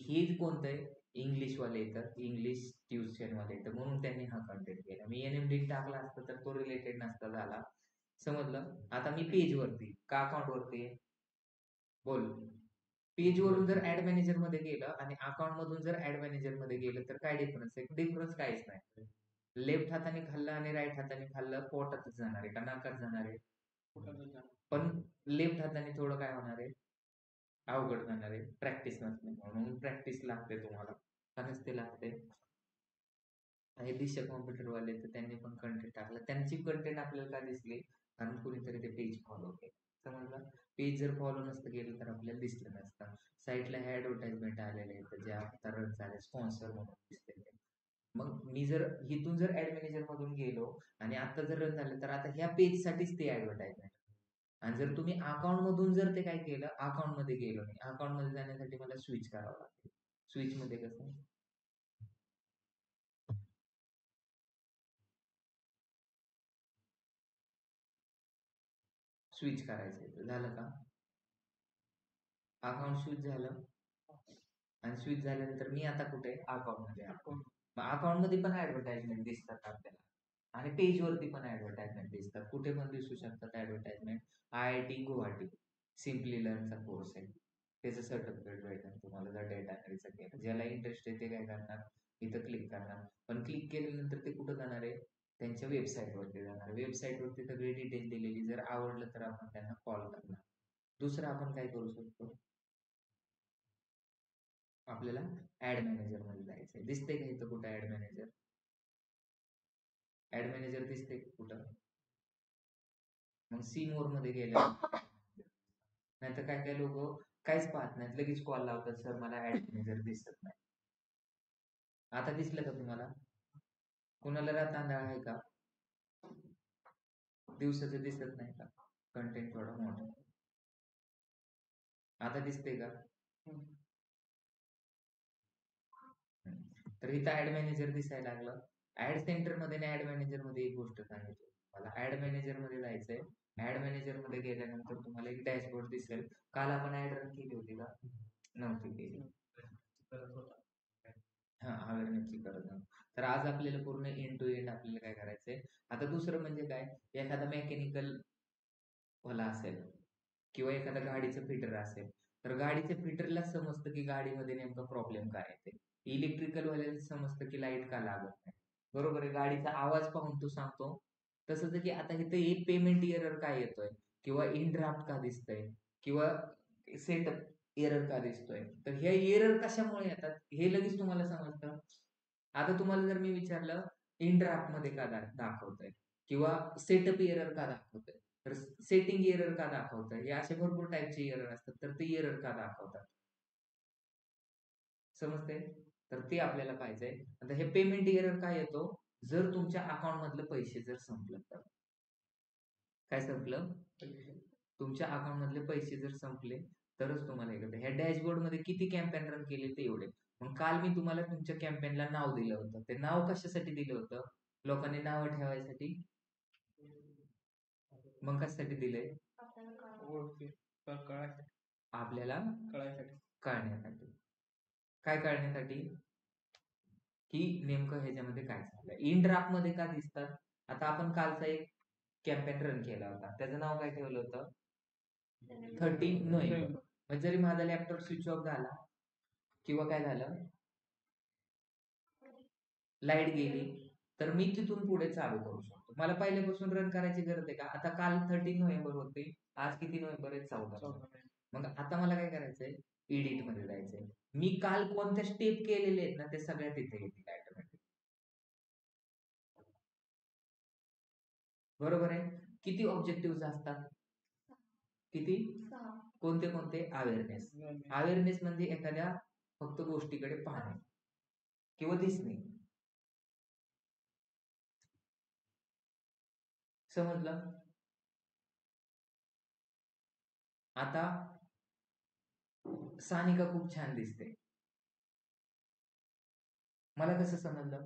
Speaker 1: हे कोणतं आहे? इंग्लिशवाले येतात, इंग्लिश ट्युशनवाले येतात, म्हणून त्यांनी हा कंटेंट केला. मी NMD टाकला असता तर तो रिलेटेड नसता झाला. समजलं? आता मी पेज वरती का अकाउंट वरती बोल. पेज वरून जर ऍड मॅनेजर मध्ये गेलं आणि अकाउंट मधून जर ऍड मॅनेजर मध्ये गेलं तर काय डिफरन्स आहे? डिफरन्स काहीच नाही. लेफ्ट हाताने खाल्लं आणि राईट हाताने खाल्लं पोटातच जाणार आहे का नाकात जाणार आहे? पण लेफ्ट हाताने थोडं काय होणार आहे? अवघड जाणार आहे, प्रॅक्टिस नसल्यामुळे. म्हणून प्रॅक्टिस लागते तुम्हाला. खरंच ते लागते. हे दिशा कॉम्प्युटरवाले तर त्यांनी पण कंटेंट टाकलं. त्यांची कंटेंट आपल्याला का दिसली? कारण कोणीतरी ते पेज फॉलो केलं. समजलं? पेज जर फॉलो नसतं केलं तर आपल्याला दिसलं नसतं. साईटला ऍडव्हर्टाइजमेंट आलेले आहेत ज्या आता रन झाले, स्पॉन्सर म्हणून दिसते. मग मी जर इथून जर ऍड मॅनेजर मधून गेलो आणि आता जर रन झालं तर आता ह्या पेज साठीच ते ऍडव्हर्टाइजमेंट. आणि जर तुम्ही अकाउंट मधून जर ते काय केलं, अकाउंट मध्ये गेलो नाही, अकाउंट मध्ये जाण्यासाठी मला स्विच करावं लागेल. स्विच मध्ये कसं? स्विच करायचं झालं का? अकाउंट स्विच झालं आणि स्विच झाल्यानंतर मी आता कुठे? अकाउंट मध्ये. अकाउंट मध्ये पण ऍडव्हर्टाइजमेंट दिसतात आपल्याला आणि पेज वरती पण ऍडव्हर्टाइजमेंट दिसतात. कुठे पण दिसू शकतात ऍडव्हर्टाइजमेंट. IIT गुवाहाटी सिम्पली लर्नचा कोर्स आहे, त्याचं सर्टिफिकेट भेटेल तुम्हाला जर डेटा एंट्रीचा केलं. ज्याला इंटरेस्ट आहे ते काय करणार, इथं क्लिक करणार. पण क्लिक केल्यानंतर ते कुठं जाणार आहे? त्यांच्या वेबसाईटवरती जाणार. वेबसाईटवरती सगळी डिटेल दिलेली. जर आवडलं तर आपण त्यांना कॉल करणार. दुसरं आपण काय करू शकतो? आपल्याला ऍड मॅनेजर मध्ये जायचंय. दिसतंय का इथं कुठं ऍड मॅनेजर? ऍड मॅनेजर दिसतंय का कुठं? मग सी मोर मध्ये गेलं नाहीतर काय काय लोक काहीच पाहत नाहीत, लगेच कॉल लावतात, सर मला ऍड मॅनेजर दिसत नाही. आता दिसलं का तुम्हाला? कुणाला रात आंधळा आहे का? दिवसाचं दिसत नाही का? कंटेंट थोडा मोठा. आता दिसतंय का? तर इथं ऍड मॅनेजर दिसायला लागलं. ऍड सेंटर मध्ये आणि ऍड मॅनेजर मध्ये एक गोष्ट सांगितली मला. ऍड मॅनेजर मध्ये जायचंय. ऍड मॅनेजर मध्ये गेल्यानंतर तुम्हाला एक डॅशबोर्ड दिसेल. काल आपण ऍड रन केली होती का? नव्हती केली. हा, अवेअरनेसची गरज नाही. तर आज आपल्याला पूर्ण एंड टू एंड आपल्याला काय करायचंय. आता दुसरं म्हणजे काय, एखादा मेकॅनिकल वाला असेल किंवा एखादा गाडीचं फिटर असेल तर गाडीच्या फिटरला समजतं की गाडीमध्ये नेमका प्रॉब्लेम काय आहे. इलेक्ट्रिकल वाल्याला समजतं की लाईट का लागत नाही. बरोबर आहे. गाडीचा आवाज पाहून तो सांगतो. तसंच की आता इथे एक पेमेंट एरर काय येतोय किंवा इन ड्राफ्ट का दिसतंय किंवा सेटअप एरर का दिसतोय, तर ह्या एरर कशामुळे येतात हे लगेच तुम्हाला समजतं. आता तुम्हाला जर मी विचारलं इन ड्राफ्ट मध्ये का दाखवतंय किंवा सेटअप एरर का दाखवतंय, तर सेटिंग एरर का दाखवतंय, हे असे भरपूर टाईपचे एरर असतात, तर ते एरर का दाखवतात समजते. तर ते आपल्याला पाहिजे. आता हे पेमेंट एरर काय येतो, जर तुमच्या अकाउंट मधले पैसे जर संपलं तर. काय संपलं? तुमच्या अकाउंट मधले पैसे जर संपले तरच तुम्हाला हे करता. ह्या डॅशबोर्ड मध्ये किती कॅम्पेन रन केले ते एवढे. मग काल मी तुम्हाला तुमच्या कॅम्पेनला नाव दिलं होतं. ते नाव कशासाठी दिलं होतं? लोकांनी नावं ठेवायसाठी. मग कशासाठी दिलंय?
Speaker 3: आपल्याला कळावं.
Speaker 2: ओळखी कळायसाठी
Speaker 1: आपल्याला
Speaker 2: कळायसाठी
Speaker 1: कळण्यासाठी. काय कळण्यासाठी? की नेमकं ह्याच्यामध्ये काय झालंय. इन ड्राफ्ट मध्ये का दिसतात? आता आपण कालचा एक कॅम्पेन रन केला होता. त्याचं नाव काय ठेवलं होतं? 13 नोव्हेंबर. म्हणजे जरी माझा लॅपटॉप स्विच ऑफ झाला किंवा काय झालं, लाईट गेली, तर मी तिथून पुढे चालू करू शकतो. मला पहिल्यापासून रन करायची गरज आहे का? आता काल 13 नोव्हेंबर होते, आज किती नोव्हेंबर आहे? 14. मग आता मला काय करायचंय? एडिट मध्ये जायचंय. मी काल कोणत्या स्टेप केलेले आहेत ना ते सगळ्या तिथे येतील ऑटोमॅटिक. बरोबर आहे. किती ऑब्जेक्टिव्ह असतात? किती?
Speaker 3: 6.
Speaker 1: कोणते कोणते? अवेअरनेस. अवेअरनेस म्हणजे एखाद्या फक्त गोष्टीकडे पाहणे किंवा दिसणे. समजलं? आता सानिका खूप छान दिसते. मला कसं समजलं?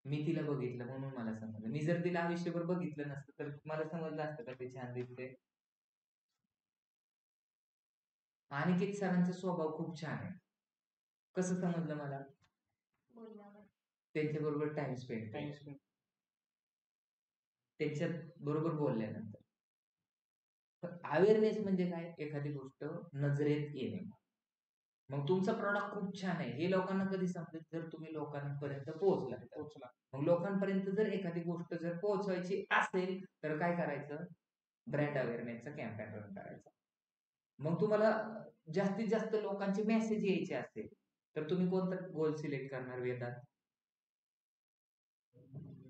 Speaker 1: मी तिला बघितलं म्हणून मला समजलं. मी जर तिला आयुष्यभर बघितलं नसतं तर मला समजलं असतं का ती छान दिसते? अनिकेत सरांचा स्वभाव खूप छान आहे. कसं समजलं मला?
Speaker 3: बोलल्यावर.
Speaker 1: त्यांच्या बरोबर टाइम स्पेंड त्यांच्या बरोबर बोलल्यानंतर. अवेअरनेस म्हणजे काय? एखादी गोष्ट नजरेत येणे. मग तुमचा प्रॉडक्ट खूप छान आहे हे लोकांना कधी समजेल? जर तुम्ही लोकांपर्यंत पोहोचला. मग लोकांपर्यंत जर एखादी गोष्ट जर पोहोचवायची असेल तर काय करायचं? ब्रँड अवेअरनेसचा कॅम्पेन रन करायचा. मग तुम्हाला जास्तीत जास्त लोकांचे मेसेज यायचे असतील तर तुम्ही कोणता गोल सिलेक्ट करणार? वेदांत,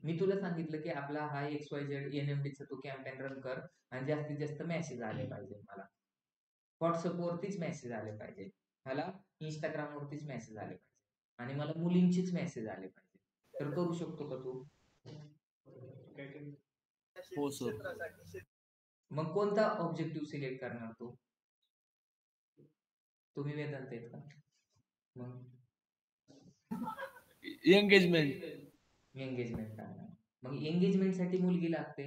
Speaker 1: मी तुला सांगितलं की आपला हा XYZ NMDचा तू कॅम्पेन रन कर आणि जास्तीत जास्त मेसेज आले पाहिजे. मला व्हॉट्सअप वरतीच मेसेज आले पाहिजे, मला इंस्टाग्राम वरतीच मेसेज आले पाहिजे आणि मला मुलींचीच मेसेज आले पाहिजे. तर करू शकतो का तू?
Speaker 6: हो सर.
Speaker 1: मग कोणता ऑब्जेक्टिव्ह सिलेक्ट करणार तू? तुम्ही वेदांत आहेत का? मग
Speaker 6: एंगेजमेंट.
Speaker 1: एंगेजमेंट करणार. मग एंगेजमेंट साठी मुलगी लागते.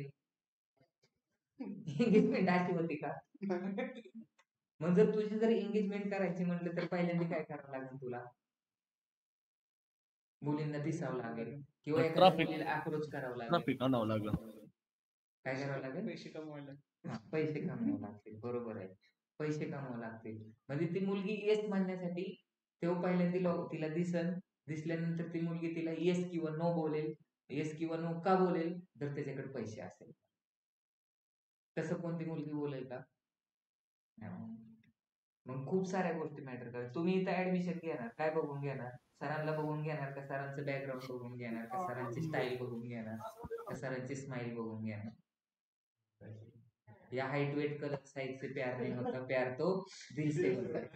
Speaker 1: एंगेजमेंट अशी होती का? मग जर तुझी जर एंगेजमेंट करायची म्हटलं तर पहिल्यांदा काय करावं लागेल तुला? मुलींना दिसावं लागेल किंवा एखाद्या मुलीला अप्रोच करावं लागेल.
Speaker 6: ट्रॅफिक आणावं लागेल.
Speaker 1: काय करावं लागेल?
Speaker 2: पैसे कमवायला.
Speaker 1: पैसे कमवावे लागतील. बरोबर आहे. पैसे कमवावे लागतील. म्हणजे ती मुलगी येस म्हणण्यासाठी तेव्हा पहिल्यांदा तिला दिसल्यानंतर ती मुलगी तिला येस किंवा नो बोलेल. येस किंवा नो का बोलेल? जर त्याच्याकडे पैसे असेल. तसं कोणती मुलगी बोलेल का? मग खूप साऱ्या गोष्टी मॅटर करतात. तुम्ही इथं ऍडमिशन घेणार, काय बघून घेणार? सरांना बघून घेणार का सरांचं बॅकग्राऊंड बघून घेणार का सरांची स्टाईल बघून घेणार का सरांची स्माइल बघून घेणार? या हाइट वेट कलर साइज से प्यार नहीं होता, प्यार तो दिल से होता है.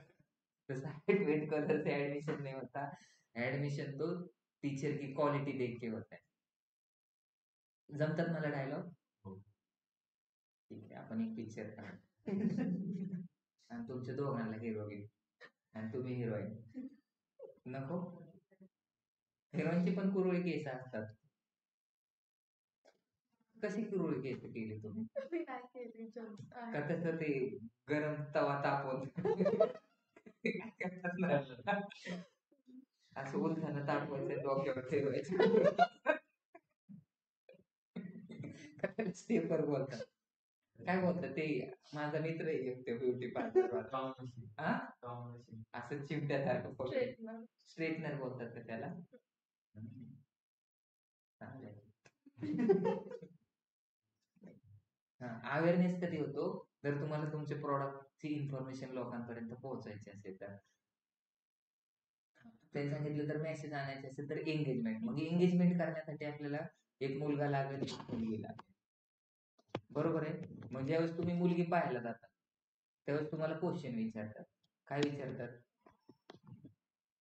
Speaker 1: तसं हाइट वेट कलर से एडमिशन नहीं होता, एडमिशन तो टीचर की क्वालिटी देख के होता है. जमतात मला डायलॉग? ठीक आहे, आपण एक पिक्चर काढू आणि तुमच्या दोघांना हिरोईन आणि तुम्ही हिरोईन. नको? हिरोईनची पण कुरळी केस असतात. कशी कुरळी केस केली तुम्ही?
Speaker 3: मी काय केली जमत
Speaker 1: का तसं ते गरम तवा तापवून असं उलथानं तापवायचं डोक्यावर ठेवायचं. स्टेपर बोलतात. काय बोलतात ते? माझा मित्र आहे एक ते ब्युटी पार्लर. असं चिमट्यासारखं स्ट्रेटनर बोलतात का त्याला? चांगलंय. अवेअरनेस कधी होतो? जर तुम्हाला तुमच्या प्रॉडक्टची इन्फॉर्मेशन लोकांपर्यंत पोहोचायची असेल तर. ते सांगितलं तर मेसेज आणायचे असेल तर एंगेजमेंट. मग एंगेजमेंट करण्यासाठी आपल्याला एक मुलगा लागेल, एक मुलगी लागेल. बरोबर आहे. मग ज्यावेळेस तुम्ही मुलगी पाहायला जाता त्यावेळेस तुम्हाला क्वेश्चन विचारतात. काय विचारतात?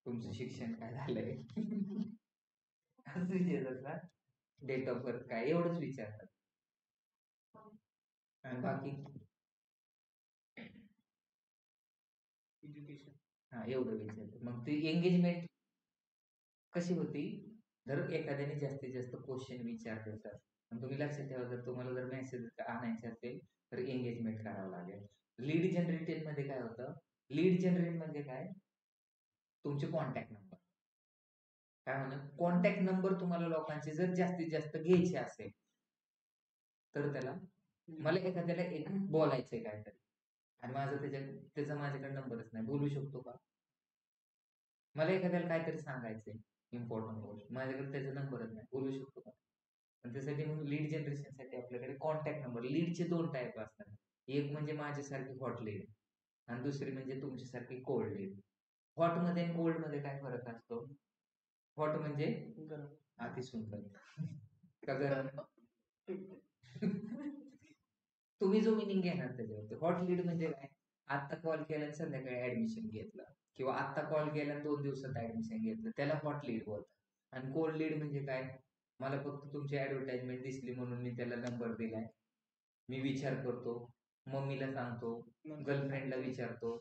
Speaker 1: तुमचं शिक्षण काय झालंय? असं विचारतात ना. डेट ऑफ बर्थ काय? एवढंच विचारतात. आणि बाकी
Speaker 2: एज्युकेशन.
Speaker 1: हा एवढं विचारलं. मग ती एंगेजमेंट कशी होती? जर एखाद्याने जास्तीत जास्त क्वेश्चन विचारले तर आणि तुम्ही लक्षात ठेवा, जर तुम्हाला जर मेसेज आणायचे असेल तर एंगेजमेंट करावं लागेल. लीड जनरेटेड मध्ये काय होतं? लीड जनरेट म्हणजे काय? तुमचे कॉन्टॅक्ट नंबर. काय म्हणा, कॉन्टॅक्ट नंबर तुम्हाला लोकांचे जर जास्तीत जास्त घ्यायचे असेल तर त्याला मला एखाद्याला एक बोलायचंय काहीतरी आणि माझं त्याचा माझ्याकडे नंबरच नाही, बोलू शकतो का? मला एखाद्याला काहीतरी सांगायचंय इम्पॉर्टंट गोष्ट, माझ्याकडे त्याचा नंबरच नाही, बोलू शकतो का? पण त्यासाठी मग लीड जनरेशनसाठी आपल्याकडे कॉन्टॅक्ट नंबर. लीडचे 2 टाईप असतात. एक म्हणजे माझ्यासारखी हॉट लीड आणि दुसरी म्हणजे तुमच्यासारखी कोल्ड लीड. हॉट मध्ये आणि कोल्ड मध्ये काय फरक असतो? हॉट म्हणजे
Speaker 2: गरम.
Speaker 1: अति सुंदर का गरम? तुम्ही जो मिनिंग घेणार त्याच्यावरती. हॉट लीड म्हणजे काय? आत्ता कॉल केला आणि संध्याकाळी ऍडमिशन घेतलं, किंवा आत्ता कॉल केला आणि 2 दिवसात ऍडमिशन घेतलं, त्याला हॉट लीड बोलतात. आणि कोल्ड लीड म्हणजे काय? मला फक्त तुमची ऍडव्हर्टाइजमेंट दिसली म्हणून मी त्याला नंबर दिलाय, मी विचार करतो, मम्मीला सांगतो, गर्लफ्रेंडला विचारतो,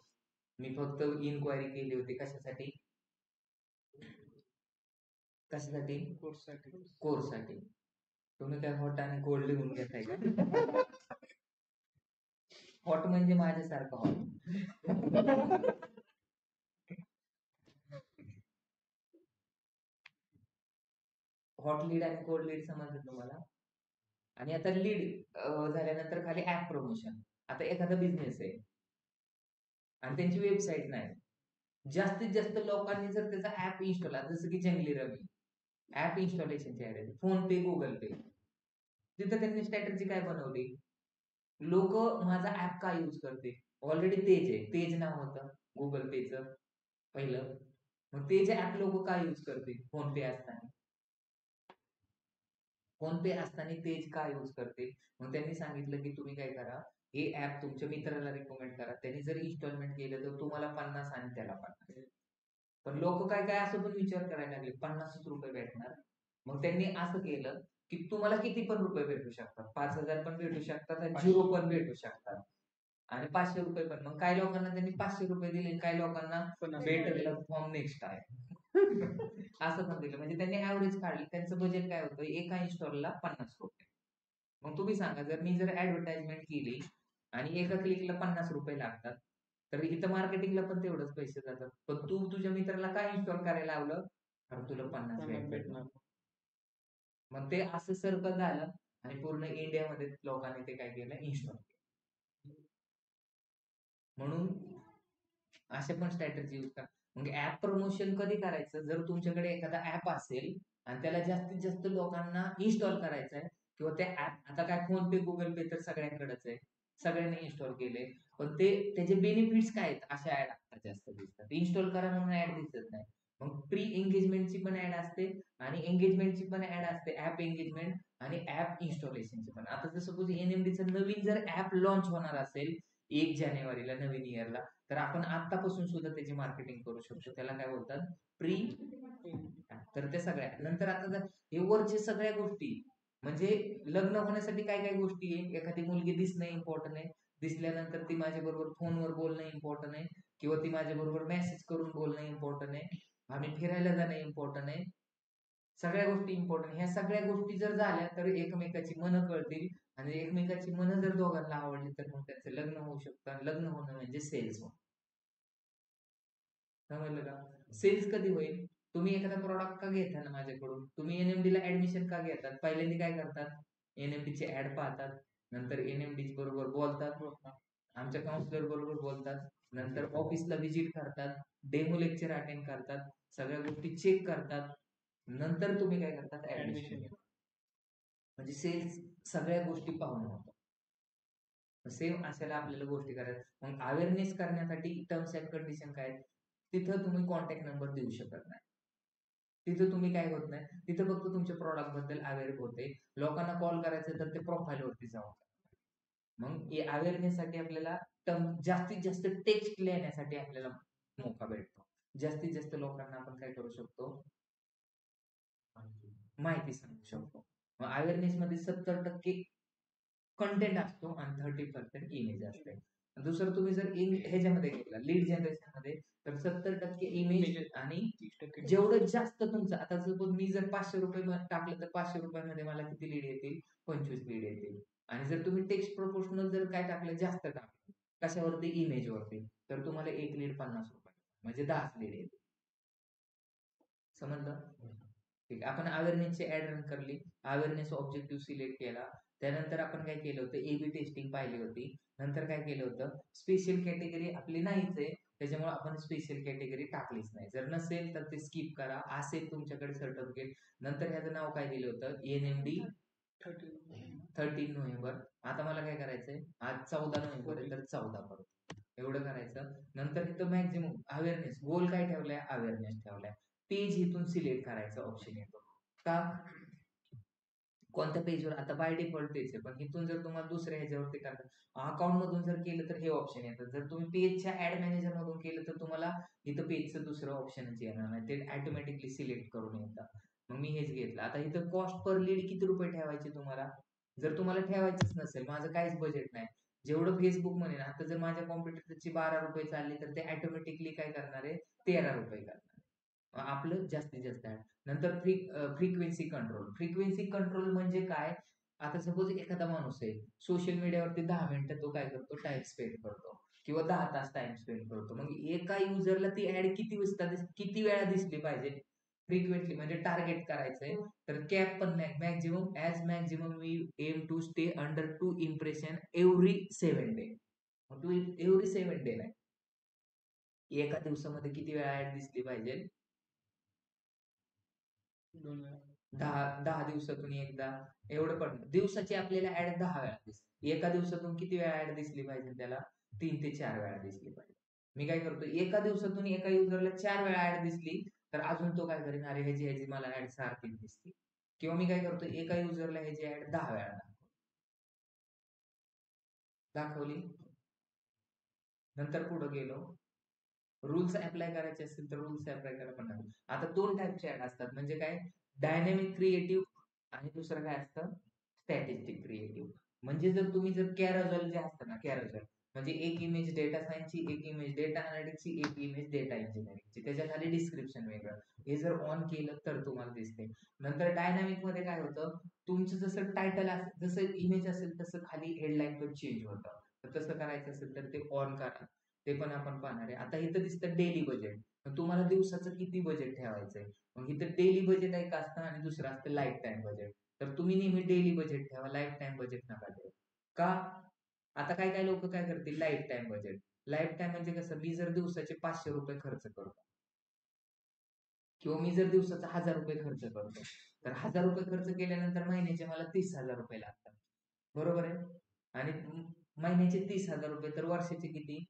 Speaker 1: मी फक्त इन्क्वायरी केली होती कशासाठी? कशासाठी?
Speaker 2: कोर्ससाठी.
Speaker 1: कोर्ससाठी. तुम्ही काय हॉट आणि कोल्ड लिहून घेताय का? हॉट म्हणजे माझ्यासारखं हॉट. हॉट लीड आणि कोल्ड लीड समजलं तुम्हाला? आणि आता लीड झाल्यानंतर खाली ऍप प्रमोशन. आता एखादा बिझनेस आहे आणि त्यांची वेबसाईट नाही, जास्तीत जास्त लोकांनी जर त्याचा ऍप इन्स्टॉल, जसं की जंगली रवी ऍप इन्स्टॉलेशनची ऍड आहे, फोन पे, गुगल पे, तिथं त्यांनी स्ट्रॅटेजी काय बनवली? लोक माझा ऍप का यूज करते? ऑलरेडी तेज आहे, तेज नाव होतं गुगल पेचं पहिलं. मग तेज ऍप लोक का यूज करते? फोन पे असताना. फोन पे असताना तेज का यूज करते? मग त्यांनी सांगितलं की तुम्ही काय करा, हे ऍप तुमच्या मित्राला रिकमेंड करा, त्यांनी जर इन्स्टॉलमेंट केलं तर तुम्हाला 50 आणि त्याला 50. पण लोक काय काय असं पण विचार करायला लागले, 50 रुपये भेटणार. मग त्यांनी असं केलं की तुम्हाला किती पण रुपये भेटू शकतात, 5,000 पण भेटू शकतात आणि 0 पण भेटू शकतात आणि 500 रुपये पण. मग काही लोकांना त्यांनी 500 रुपये दिले, काही लोकांना बेटर फॉर्म नेक्स्ट आहे असं पण दिलं. म्हणजे त्यांनी ऍव्हरेज काढली. त्यांचं बजेट काय होतं? एका इन्स्टॉलला 50 रुपये. मग तुम्ही सांगा, जर मी जर ऍडव्हर्टाइजमेंट केली आणि एका क्लिकला 50 रुपये लागतात, तर इथं मार्केटिंगला पण तेवढंच पैसे जातात. पण तू तुझ्या मित्राला काय इन्स्टॉल करायला लावलं? कारण तुला 50 भेटणार. मग ते असं सर्कल झालं आणि पूर्ण इंडियामध्ये लोकांनी ते काय केलं? इन्स्टॉल केलं. म्हणून अशा पण स्ट्रॅटेजी यूज करा. मग ऍप प्रमोशन कधी करायचं? जर तुमच्याकडे एखादा ऍप असेल आणि त्याला जास्तीत जास्त लोकांना इन्स्टॉल करायचं आहे, किंवा त्या ऍप, आता काय फोन पे, गुगल पे तर सगळ्यांकडेच आहे, सगळ्यांनी इन्स्टॉल केले, पण त्याचे बेनिफिट्स काय आहेत? अशा ऍड आता जास्त दिसतात. इन्स्टॉल करा म्हणून ऍड दिसत नाही. मग प्री एंगेजमेंटची पण ऍड असते आणि एंगेजमेंटची पण ऍड असते, ऍप एंगेजमेंट आणि ऍप इन्स्टॉलेशनची पण. आता जर सपोज एनएमडीचं नवीन जर ऍप लॉन्च होणार असेल 1 जानेवारीला नवीन इयरला, तर आपण आतापासून सुद्धा त्याची मार्केटिंग करू शकतो. त्याला काय बोलतात? प्री. तर ते सगळ्या नंतर आता हे वरचे सगळ्या गोष्टी, म्हणजे लग्न होण्यासाठी काय काय गोष्टी आहे? एखादी मुलगी दिसणं इम्पॉर्टंट आहे, दिसल्यानंतर ती माझ्या बरोबर फोनवर बोलणं इम्पॉर्टंट आहे, किंवा ती माझ्या बरोबर मेसेज करून बोलणं इम्पॉर्टंट आहे, आम्ही फिरायला जाणं इम्पॉर्टंट आहे. सगळ्या गोष्टी इम्पॉर्टंट. ह्या सगळ्या गोष्टी जर झाल्या तर एकमेकाची मनं कळतील आणि एकमेकाची मनं जर दोघांना आवडली तर मग त्याचं लग्न होऊ शकतं. आणि लग्न होणं म्हणजे सेल्स होणं. समजलं का? सेल्स कधी होईल? तुम्ही एखादा प्रॉडक्ट का घेता ना माझ्याकडून? तुम्ही एनएमडी ला ऍडमिशन का घेतात? पहिल्यांदा काय करतात? एनएमडी ची ऍड पाहतात, नंतर एनएमडी बरोबर बोलतात, आमच्या काउन्सिलर बरोबर बोलतात, नंतर ऑफिसला व्हिजिट करतात, डेमो लेक्चर अटेंड करतात, सगळ्या गोष्टी चेक करतात, नंतर तुम्ही काय करतात? ऍडमिशन. म्हणजे सेल्स सगळ्या गोष्टी पाहून होतो. सेम अशाला आपल्याला गोष्टी करायच्या. मग अवेअरनेस करण्यासाठी टर्म्स अँड कंडिशन काय? तिथं तुम्ही कॉन्टॅक्ट नंबर देऊ शकत नाही. तिथं तुम्ही काय होत नाही, तिथं फक्त तुमच्या प्रॉडक्ट बद्दल अवेअर होते. लोकांना कॉल करायचं तर ते प्रोफाईल वरती जावं. मग अवेअरनेस साठी आपल्याला जास्तीत जास्त टेक्स्ट लिहिण्यासाठी आपल्याला मौका भेटतो. जास्तीत जास्त लोकांना आपण काय करू शकतो? माहिती सांगू शकतो. मग अवेअरनेस मध्ये 70% कंटेंट असतो आणि 30% इमेज असते. दुसरं तुम्ही जर ह्याच्यामध्ये गेला लीड जनरेशन मध्ये तर 70% इमेज आणि
Speaker 2: 30%
Speaker 1: जेवढं जास्त तुमचं आता सपोज मी जर 500 रुपये टाकलं तर 500 रुपयामध्ये मला किती लीड येतील 25 लीड येतील. आणि जर तुम्ही टेक्स्ट प्रोपोर्शनल जर काय टाकलं जास्त टाकलं कशावरती इमेजवरती तर तुम्हाला एक लीड 50 रुपये म्हणजे 10 लीड येतील. समजलं? ठीक आहे. आपण अवेअरनेसची ऍड रन करली, अवेअरनेस ऑब्जेक्टिव्ह सिलेक्ट केला, त्यानंतर आपण काय केलं होतं एबी टेस्टिंग पाहिली होती. नंतर काय केलं होतं स्पेशल कॅटेगरी आपली नाहीच आहे त्याच्यामुळे आपण स्पेशल कॅटेगरी टाकलीच नाही. जर नसेल तर ते स्किप करा. असेल तुमच्याकडे सर्टिफिकेट नंतर ह्याचं नाव काय दिलं होतं एनएमडी 13 नोव्हेंबर. आता मला काय करायचंय आज 14 नोव्हेंबर आहे तर 14 परत एवढं करायचं. नंतर इथं मॅक्झिमम अवेअरनेस गोल काय ठेवलाय अवेअरनेस ठेवलाय. पेज इथून सिलेक्ट करायचा ऑप्शन येतो का कोणत्या पेजवर आता बाय डिफॉल्ट तेच आहे पण इथून जर तुम्हाला दुसऱ्या ह्याच्यावरती करता अकाउंट मधून जर केलं तर हे ऑप्शन येतं. जर तुम्ही पेजच्या ऍड मॅनेजर मधून केलं तर तुम्हाला इथं पेजचं दुसरं ऑप्शनच येणार नाही ते ऑटोमॅटिकली सिलेक्ट करून येतं. मग मी हेच घेतलं. आता इथं कॉस्ट पर लीड किती रुपये ठेवायचे तुम्हाला जर तुम्हाला ठेवायचंच नसेल माझं काहीच बजेट नाही जेवढं फेसबुक म्हणेन आता जर माझ्या कॉम्प्युटरची 12 रुपये चालली तर ते ऑटोमॅटिकली काय करणार आहे 13 रुपये करणार आपलं जास्तीत जास्त ऍड. नंतर फ्रिक्वेन्सी कंट्रोल म्हणजे काय आता सपोज एखादा माणूस आहे सोशल मीडियावरती 10 मिनिटं तो काय करतो टाइम स्पेंड करतो किंवा 10 तास टाइम स्पेंड करतो. मग एका युजरला ती ऍड किती वेळा दिसली पाहिजे फ्रिक्वेंटली म्हणजे टार्गेट करायचंय तर कॅप पण नाही maximum we aim to stay under 2 impression every 7 day. Every 7 day नाही एका दिवसामध्ये किती वेळा ऍड दिसली पाहिजे
Speaker 2: 2 वेळा
Speaker 1: 10 दिवसातून एकदा एवढं पण दिवसाची आपल्याला ऍड 10 वेळा दिसते. एका दिवसातून किती वेळा ऍड दिसली पाहिजे त्याला 3 ते 4 वेळा दिसली पाहिजे. मी काय करतो एका दिवसातून एका युजरला 4 वेळा ऍड दिसली तर अजून तो काय करेन अरे ह्याची मला ऍड सारखीच दिसते. किंवा मी काय करतो एका युजरला ह्याची ऍड 10 वेळा दाखवली. नंतर पुढे गेलो रूल्स अप्लाय करायचे असतील तर रूल्स अप्लाय करा पण नाही. आता 2 टाईपचे ऍड असतात म्हणजे काय डायनॅमिक क्रिएटिव्ह आणि दुसरं काय असतं स्टॅटिस्टिक क्रिएटिव्ह. म्हणजे जर तुम्ही जर कॅरोजल जे असतं ना कॅरोजल म्हणजे एक इमेज डेटा सायन्सची एक इमेज डेटा अनालिटिक्सची एक इमेज डेटा इंजिनिअरिंगची त्याच्या खाली डिस्क्रिप्शन वेगळं हे जर ऑन केलं तर तुम्हाला दिसते. नंतर डायनॅमिक मध्ये काय होतं तुमचं जसं टायटल असेल जसं इमेज असेल तसं खाली हेडलाईन पण चेंज होतं. तर तसं करायचं असेल तर ते ऑन करा ते पण आपण पाहणार आहे. आता इथं दिसतं डेली बजेट तुम्हाला दिवसाचं किती बजेट ठेवायचंय मग इथं डेली बजेट एक असतं आणि दुसरं असतं लाईफ टाइम बजेट. तर तुम्ही नेहमी डेली बजेट ठेवा लाईफ टाइम बजेट नका ठेवा का आता काय लोक काय करतील लाईफ टाइम म्हणजे कसं मी जर दिवसाचे 500 रुपये खर्च करतो किंवा मी जर दिवसाचा 1000 रुपये खर्च करतो तर 1000 रुपये खर्च केल्यानंतर महिन्याचे मला 30,000 रुपये लागतात बरोबर आहे. आणि महिन्याचे 30,000 रुपये तर वर्षाचे किती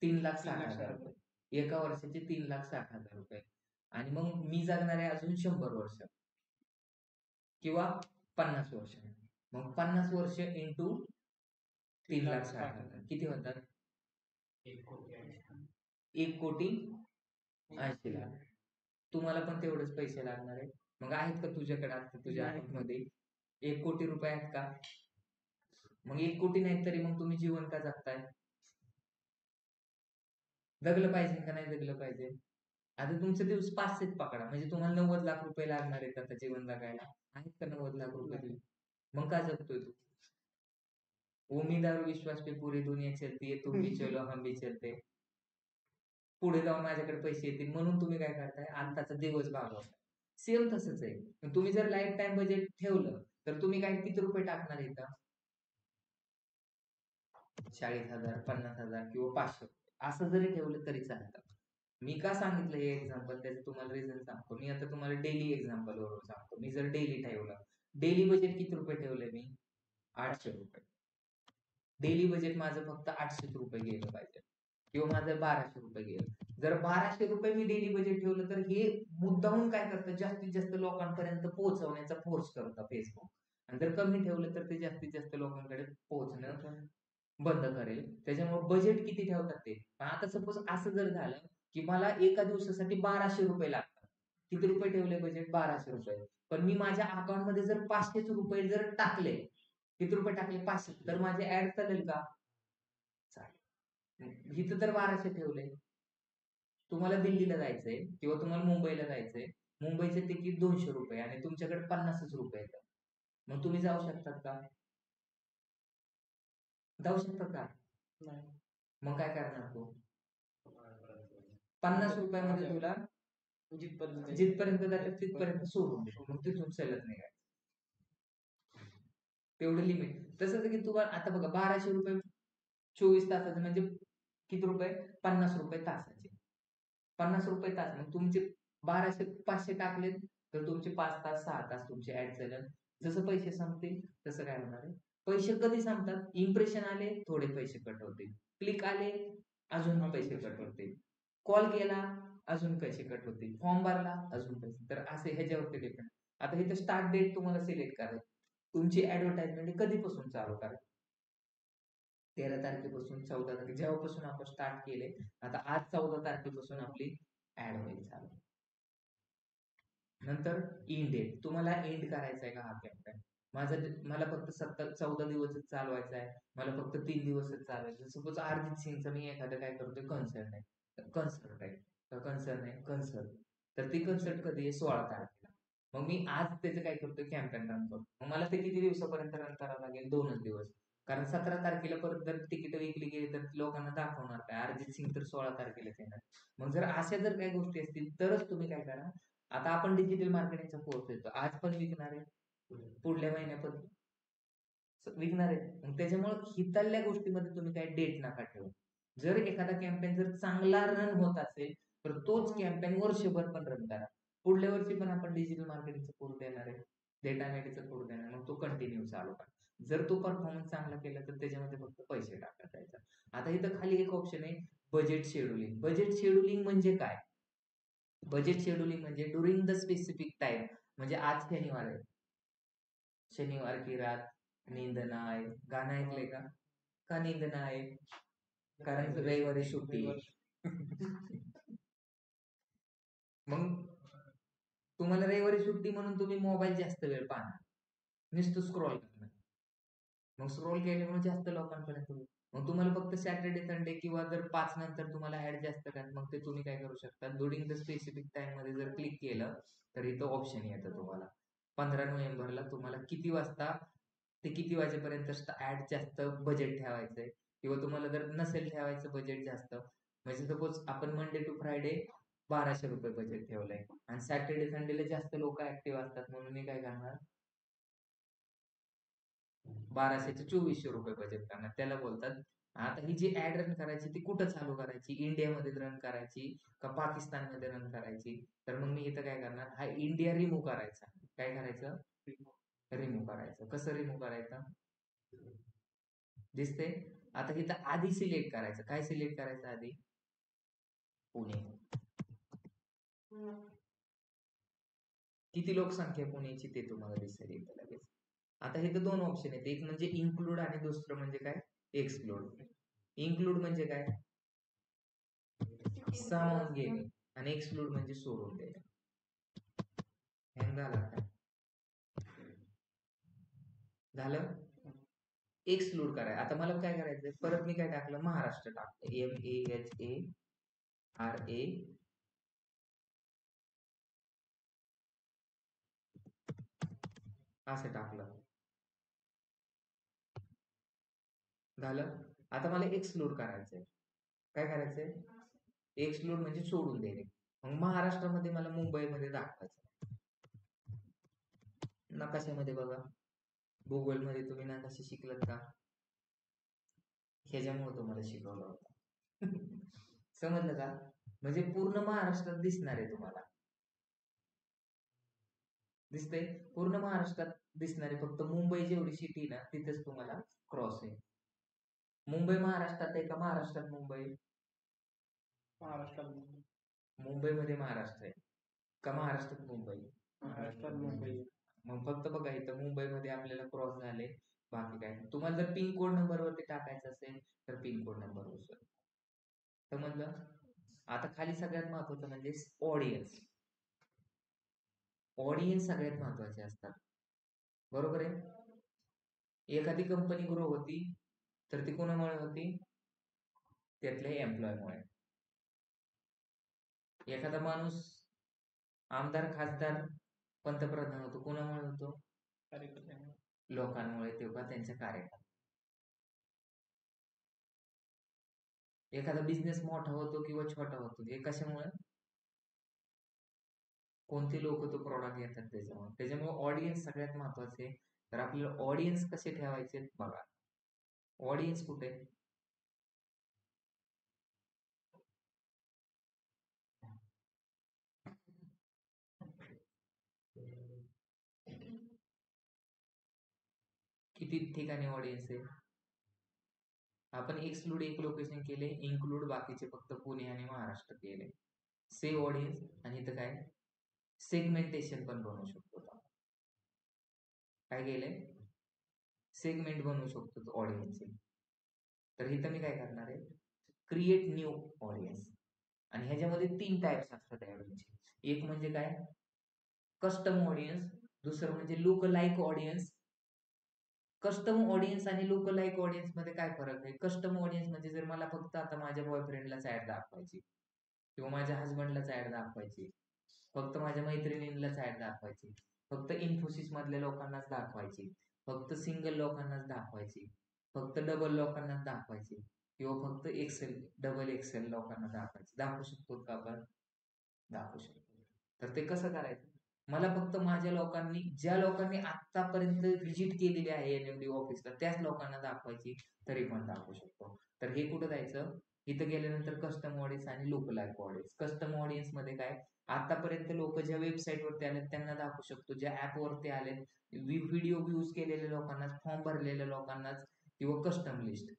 Speaker 1: 3,60,000 रुपये. एका वर्षाचे 3,60,000 रुपये आणि मग मी जगणार आहे अजून 100 वर्ष किंवा 50 वर्ष मग 50 वर्ष इंटू 3,60,000 किती होतात 1,80,80,00,000. तुम्हाला पण तेवढेच पैसे लागणार आहे. मग आहेत का तुझ्याकडे आता तुझ्या अकाउंट मध्ये 1 कोटी रुपये आहेत का मग 1 कोटी नाही तरी मग तुम्ही जीवन का जगताय जगलं पाहिजे का नाही जगलं पाहिजे. आता तुमचे दिवस 5 पकडा म्हणजे तुम्हाला 90 लाख रुपये लागणार आहेत आता जीवन जगायला आहेत का 90 लाख रुपये मग का जगतोय तू उम्मीद और विश्वास पे पूरी दुनिया चलती है तुम भी चलो हम भी चलते. पुढे जाऊन माझ्याकडे पैसे येतील म्हणून तुम्ही काय करताय आत्ताचा दिवस भागवताय. सेम तसंच आहे. तुम्ही जर लाईफ टाइम बजेट ठेवलं तर तुम्ही काय किती रुपये टाकणार इथं 40,000 50,000 किंवा 500 असं जरी ठेवलं तरी चालतं. मी का सांगितलं हे एक्झाम्पल त्याचं तुम्हाला रिझन सांगतो. मी आता तुम्हाला डेली एक्झाम्पल वरून सांगतो. मी जर डेली ठेवलं डेली बजेट किती रुपये ठेवलंय मी 800 रुपये. डेली बजेट माझं फक्त 800 रुपये गेलं पाहिजे किंवा माझं 1200 रुपये गेलं. जर 1200 रुपये मी डेली बजेट ठेवलं तर हे मुद्दाहून काय करतं जास्तीत जास्त लोकांपर्यंत पोहोचवण्याचा फोर्स करतं फेसबुक आणि जर कमी ठेवलं तर ते जास्तीत जास्त लोकांकडे पोहोचणं बंद करेल. त्याच्यामुळे बजेट किती ठेवतात ते आता सपोज असं जर झालं की मला एका दिवसासाठी 1200 रुपये लागतात किती रुपये ठेवले बजेट 1200 रुपये पण मी माझ्या अकाउंट मध्ये जर 500 रुपये जर टाकले किती रुपये टाकले? 500. तर माझे ऍड चालेल का? चालेल. इथं तर 1200 ठेवलंय. तुम्हाला दिल्लीला जायचंय किंवा तुम्हाला मुंबईला जायचंय, मुंबईचे तिकीट 200 रुपये आणि तुमच्याकडे 50 रुपये आहेत. मग तुम्ही जाऊ शकतात का? जाऊ शकतात का?
Speaker 2: नाही.
Speaker 1: मग काय करणार तू? 50 रुपयामध्ये तुला
Speaker 2: जिथपर्यंत
Speaker 1: जिथपर्यंत जायचं तिथपर्यंत सोडून दे. मग तिथून सलग नाही काय तेवढं लिमिट. तसंच की तुम्हाला आता बघा 1200 रुपये 24 तासाचे म्हणजे किती रुपये? 50 रुपये तासाचे. 50 रुपये तास. मग तुमचे 1200 500 टाकलेत तर तुमचे 5 तास 6 तास तुमचे ऍड चालेल. जसं पैसे संपतील तसं काय होणार आहे? पैसे कधी संपतात? इम्प्रेशन आले थोडे पैसे कट होतील. क्लिक आले अजून पैसे कट होतील. कॉल केला अजून पैसे कट होतील. फॉर्म भरला अजून पैसे. तर असे ह्याच्यावरती डिपेंड. आता इथे स्टार्ट डेट तुम्हाला सिलेक्ट करायची. तुमची ऍडव्हर्टाइजमेंट कधीपासून चालू करायची? 13 तारखेपासून 14 तारखे जेव्हापासून आपण स्टार्ट केले. आता आज 14 तारखेपासून आपली ऍड होईल चालू. नंतर एंड डेट. तुम्हाला एंड करायचा आहे का हा कॅम्पेन? मला फक्त 14 दिवसच चालवायचा आहे. मला फक्त 3 दिवसच चालवायचं. सपोज अर्जित सिंगचं मी एखादं काय करतोय कन्सर्ट आहे. कन्सर्ट. तर ती कन्सर्ट कधी आहे? 16 तारखेला. मग मी आज त्याचं काय करतोय कॅम्पेन रन करतो. मग मला ते किती दिवसापर्यंत रन करावं लागेल? 2च दिवस. कारण 17 तारखेला परत जर तिकीट विकली गेली तर लोकांना दाखवणार काय? अर्जित सिंग तर 16 तारखेलाच येणार. मग जर अशा जर काही गोष्टी असतील तरच तुम्ही काय करा. आता आपण डिजिटल मार्केटिंगचा कोर्स देतो. आज पण विकणार आहे, पुढल्या महिन्यात पण विकणार आहे. मग त्याच्यामुळे हिताल्या गोष्टीमध्ये तुम्ही काय डेट नका ठेवू. जर एखादा कॅम्पेन जर चांगला रन होत असेल तर तोच कॅम्पेन वर्षभर पण रन करा. पुढल्या वर्षी पण आपण डिजिटल मार्केटिंगचा कोर्स देणार आहे, डेटा अनालिटिक्सचा कोर्स देणार आहे. मग तो कंटिन्यू चालू करा. जर तो परफॉर्मन्स चांगला केला तर त्याच्यामध्ये फक्त पैसे टाकत जायचं. आता इथं खाली एक ऑप्शन आहे बजेट शेड्युलिंग. बजेट शेड्युलिंग म्हणजे काय? बजेट शेड्युलिंग म्हणजे ड्युरिंग द स्पेसिफिक टाइम. म्हणजे आज शनिवार आहे, शनिवार की रात नींद नाय. गाणं ऐकलंय का? का नींद नाय? कारण रविवारी सुट्टी. मग तुम्हाला रविवारी सुट्टी म्हणून तुम्ही मोबाईल जास्त वेळ पाहणार, नुसतं स्क्रोल करणार. मग स्क्रोल केल्यामुळे जास्त लोकांपर्यंत होईल. मग तुम्हाला फक्त सॅटर्डे संडे किंवा जर 5 नंतर तुम्हाला ऍड जास्त करायचं मग ते तुम्ही काय करू शकता ड्युरिंग द स्पेसिफिक टाइम मध्ये जर क्लिक केलं तर इथं ऑप्शन येतं तुम्हाला 15 नोव्हेंबरला तुम्हाला किती वाजता ते किती वाजेपर्यंत ऍड जास्त बजेट ठेवायचंय किंवा तुम्हाला जर नसेल ठेवायचं बजेट जास्त म्हणजे सपोज आपण मंडे टू फ्रायडे 1200 रुपये बजेट ठेवलंय आणि सॅटर्डे संडेला जास्त लोक ऍक्टिव्ह असतात म्हणून मी काय करणार 1200 ते 2400 रुपये बजेट करणार. त्याला बोलतात. आता ही जी ऍड रन करायची ती कुठं चालू करायची? इंडियामध्ये रन करायची का पाकिस्तानमध्ये रन करायची? तर मग मी इथं काय करणार हा इंडिया रिमूव्ह करायचा. काय करायचं? रिमूव्ह करायचं. कसं रिमूव्ह करायचं? दिसते. आता इथं आधी सिलेक्ट करायचं. काय सिलेक्ट करायचं आधी? पुणे. किती लोकसंख्या पुण्याची ते तुम्हाला दिसेल इथं लगेच. आता इथं 2 ऑप्शन आहेत. एक म्हणजे इन्क्लूड आणि दुसरं म्हणजे काय? एक्सक्लूड. इन्क्लूड म्हणजे काय? सामावून घेणे आणि एक्सक्लूड म्हणजे सोडून देणे. हँग झाला काय? झालं? एक्सक्लूड करायचं. आता मला काय करायचंय परत मी काय टाकलं महाराष्ट्र टाकलं MAHARA असं टाकलं. झालं. आता मला एक्सक्लूड करायचंय. काय करायचंय? एक्सक्लूड म्हणजे सोडून देणे. मग महाराष्ट्रामध्ये मला मुंबईमध्ये दाखवायचं. नकाशामध्ये बघा गुगल मध्ये तुम्ही नकाशे शिकलात का? ह्याच्यामुळे तुम्हाला शिकवलं होतं. समजलं का? म्हणजे पूर्ण महाराष्ट्रात दिसणार आहे तुम्हाला. दिसतंय? पूर्ण महाराष्ट्रात दिसणारे फक्त मुंबई जेवढी सिटी ना तिथेच तुम्हाला क्रॉस आहे. मुंबई महाराष्ट्रात आहे का महाराष्ट्रात मुंबई?
Speaker 2: महाराष्ट्रात
Speaker 1: मुंबईमध्ये महाराष्ट्र आहे का महाराष्ट्रात मुंबई?
Speaker 2: महाराष्ट्रात मुंबई.
Speaker 1: मग फक्त बघा इथं मुंबईमध्ये आपल्याला क्रॉस झाले बाकी काय नाही. तुम्हाला जर पिन कोड नंबर वरती टाकायचं असेल तर पिन कोड नंबर वर समजलं. आता खाली सगळ्यात महत्वाचं म्हणजे ऑडियन्स. ऑडियन्स सगळ्यात महत्वाचे असतात बरोबर आहे. एखादी कंपनी ग्रो होती तर ती कोणामुळे होती? त्यातल्या एम्प्लॉयमुळे. एखादा माणूस आमदार, खासदार, पंतप्रधान होतो कोणामुळे होतो?
Speaker 2: कार्यकर्त्यांना
Speaker 1: लोकांमुळे किंवा त्यांच्या कार्यक्रम. एखादा बिझनेस मोठा होतो किंवा छोटा होतो हे कशामुळे? कोणते लोक तो प्रॉडक्ट घेतात त्याच्यामुळे ऑडियन्स सगळ्यात महत्वाचे. तर आपल्याला ऑडियन्स कसे ठेवायचे बघा. ऑडियन्स कुठे? किती ठिकाणी ऑडियन्स आहे? आपण एक्सक्लूड एक लोकेशन केले, इन्क्लूड बाकीचे फक्त पुणे आणि महाराष्ट्र केले. सेव्ह ऑडियन्स आणि इथं काय सेगमेंटेशन पण बनवू शकतो आपण. काय केलंय? सेगमेंट बनवू शकतो ऑडियन्सचे. तर इथं मी काय करणार आहे? Create new audience. आणि ह्याच्यामध्ये 3 टाइप्स असतात ऑडियन्सचे. एक म्हणजे काय? Custom audience. दुसरं म्हणजे look like audience. Custom audience आणि लुक लाईक ऑडियन्स मध्ये काय फरक आहे? कस्टम ऑडियन्स म्हणजे जर मला फक्त आता माझ्या बॉयफ्रेंडलाच ऍड दाखवायची किंवा माझ्या हस्बंडलाच ऍड दाखवायची, फक्त माझ्या मैत्रिणींनाच ऍड दाखवायची, फक्त इन्फोसिस मधल्या लोकांनाच दाखवायची, फक्त सिंगल लोकांनाच दाखवायची, फक्त डबल लोकांनाच दाखवायची किंवा फक्त डबल एक्सेल लोकांना दाखवू शकतो का आपण? दाखवू शकतो. तर ते कसं करायचं? मला फक्त माझ्या लोकांनी, ज्या लोकांनी आतापर्यंत व्हिजिट केलेली आहे NMD ऑफिसला त्याच लोकांना दाखवायची, तरी पण दाखवू शकतो. तर हे कुठं जायचं? इथं गेल्यानंतर कस्टम ऑडियन्स आणि लोक लाईक ऑडियन्स. कस्टम ऑडियन्स मध्ये काय? आतापर्यंत लोक ज्या वेबसाईट वरती आले त्यांना दाखवू शकतो, ज्या ऍप वरती आले, व्हिडिओ व्ह्यूज केलेल्या लोकांनाच, फॉर्म भरलेल्या लोकांनाच किंवा कस्टम लिस्ट.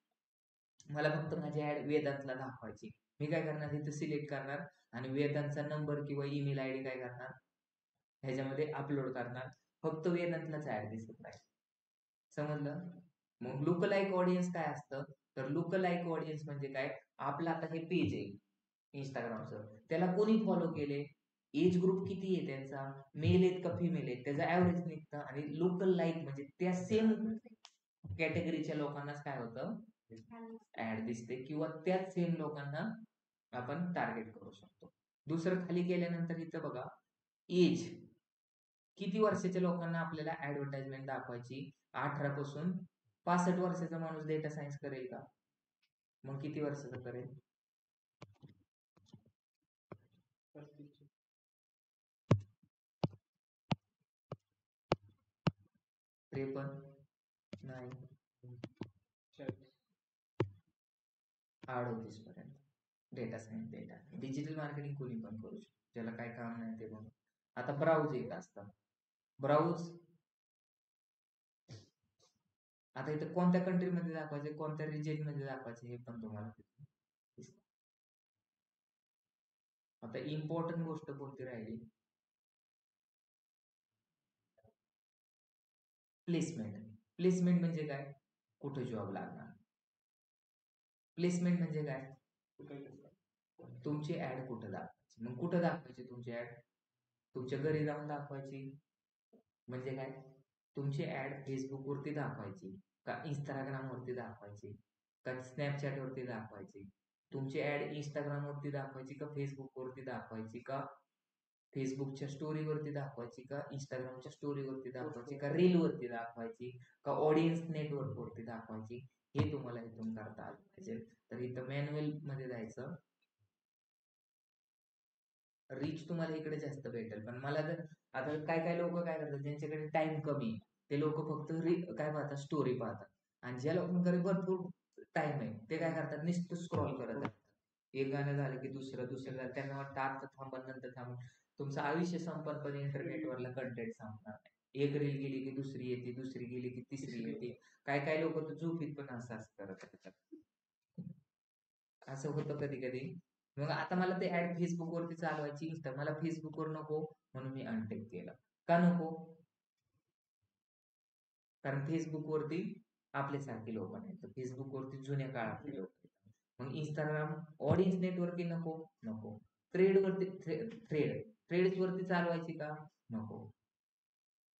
Speaker 1: मला फक्त माझी ऍड वेदांतला दाखवायची. मी काय करणार? इथं सिलेक्ट करणार आणि वेदांतचा नंबर किंवा ईमेल आयडी काय करणार? ह्याच्यामध्ये अपलोड करणार. फक्त वेदांतलाच ऍड दिसत नाही. समजलं? मग लुक लाईक ऑडियन्स काय असतं? तर लुक लाईक ऑडियन्स म्हणजे काय? आपलं आता हे पेज आहे इंस्टाग्रामचं, त्याला कोणी फॉलो केले, एज ग्रुप किती आहे त्यांचा, मेल आहेत का फिमेल आहेत, त्याचा ऍव्हरेज निघतं. आणि लोकल लाईक म्हणजे त्या सेम कॅटेगरीच्या लोकांनाच काय होतं? ऍड दिसते किंवा त्याच सेम लोकांना आपण टार्गेट करू शकतो. दुसरं खाली गेल्यानंतर इथं बघा, एज किती वर्षाच्या लोकांना आपल्याला ऍडव्हर्टाइजमेंट दाखवायची? 18 पासून 65 वर्षाचा माणूस डेटा सायन्स करेल का? मग किती वर्षाचा करेल?
Speaker 2: 35.
Speaker 1: 53 नाही,
Speaker 2: 40.
Speaker 1: 38 पर्यंत. Data science, data digital marketing कोणी पण करू शकतो, ज्याला काय काम नाही ते म्हणून. आता ब्राउज एक असतं. ब्राउज आता इथं कोणत्या कंट्रीमध्ये दाखवायचे, कोणत्या रिजन मध्ये दाखवायचे हे पण तुम्हाला दिसतं. आता इम्पॉर्टंट गोष्ट कोणती राहिली? प्लेसमेंट. प्लेसमेंट म्हणजे काय? कुठे जॉब लागणार. प्लेसमेंट म्हणजे काय? तुमची ऍड कुठं दाखवायची. मग कुठं दाखवायची तुमची ऍड? तुमच्या घरी जाऊन दाखवायची म्हणजे काय? तुमची ऍड फेसबुक वरती दाखवायची का इंस्टाग्राम वरती दाखवायची का स्नॅपचॅट वरती दाखवायची? तुमची ऍड इंस्टाग्राम वरती दाखवायची का फेसबुक वरती दाखवायची का फेसबुकच्या स्टोरी वरती दाखवायची का इंस्टाग्रामच्या स्टोरी वरती दाखवायची का रील वरती दाखवायची का ऑडियन्स नेटवर्क वरती दाखवायची? हे तुम्हाला इथून करता आलं पाहिजे. तर इथं मॅन्युअल मध्ये जायचं. रीच तुम्हाला इकडे जास्त भेटेल. पण मला तर आता काय काय लोक काय करतात, ज्यांच्याकडे टाइम कमी, ते लोक फक्त काय पाहतात? स्टोरी पाहतात. आणि ज्या लोकांकडे भरपूर टाइम आहे ते काय करतात? नुसतं स्क्रॉल करत राहतात. एक गाणं झालं की दुसरं झालं, त्यांना वाटतं आता थांबा नंतर थांबा. तुमचं आयुष्य संपत पण इंटरनेटवरला कंटेंट संपणार नाही. एक रील गेली की दुसरी येते, दुसरी गेली की तिसरी येते. काय काय लोक तर झोपीत पण असं करत राहतात. असं होतं कधी कधी. मग आता मला ते ऍड फेसबुक वरती चालवायची, मला फेसबुक वर नको म्हणून मी अनटेक केलं. का नको? कारण फेसबुक वरती आपल्यासारखी लोक नाहीत, फेसबुक वरती जुन्या काळातले लोक. मग इंस्टाग्राम ऑडियन्स नेटवर्किंग नको. थ्रेड वरती थ्रेड्स वरती चालवायची का? नको.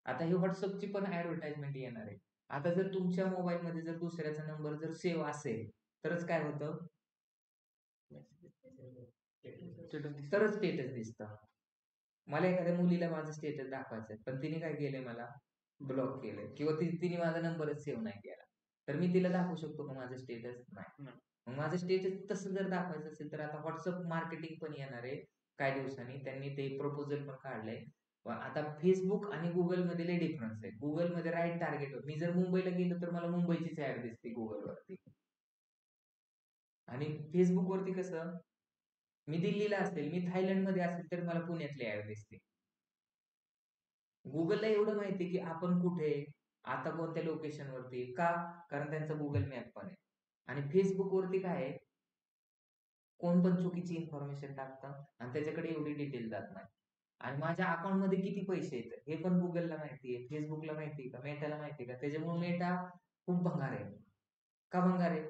Speaker 1: आता हे व्हॉट्सअपची पण ऍडव्हर्टाइजमेंट येणार आहे. आता जर तुमच्या मोबाईल मध्ये जर दुसऱ्याचा नंबर जर सेव्ह असेल तरच काय होतं, तरच स्टेटस दिसतं. मला एखाद्या मुलीला माझं स्टेटस दाखवायचं पण तिने काय केलंय, मला ब्लॉक केलंय किंवा तिने माझा नंबरच सेव्ह नाही केला, तर मी तिला दाखवू शकतो का माझं स्टेटस? नाही. मग माझं स्टेटस तसं जर दाखवायचं असेल तर आता व्हॉट्सअप मार्केटिंग पण येणार आहे काही दिवसांनी. त्यांनी ते प्रपोजल पण काढलंय. आता फेसबुक आणि गुगल मध्ये लय डिफरन्स आहे. गुगल मध्ये राईट टार्गेट, मी जर मुंबईला गेलो तर मला मुंबईचीच ऍड दिसते गुगल वरती. आणि फेसबुक वरती कसं, मी दिल्लीला असेल, मी थायलंड मध्ये असेल तर मला पुण्यातली ऍड दिसते. गुगलला एवढं माहिती की आपण कुठे आता कोणत्या लोकेशन वरती, का? कारण त्यांचा गुगल मॅप पण आहे. आणि फेसबुक वरती काय आहे, कोण पण चुकीची इन्फॉर्मेशन टाकतं आणि त्याच्याकडे एवढी डिटेल जात नाही. आणि माझ्या अकाउंट मध्ये किती पैसे येतात हे पण गुगलला माहिती आहे, फेसबुकला माहिती आहे का, मेटाला माहिती आहे का? त्याच्यामुळे मेटा खूप भंगार आहे. का भंगार आहे?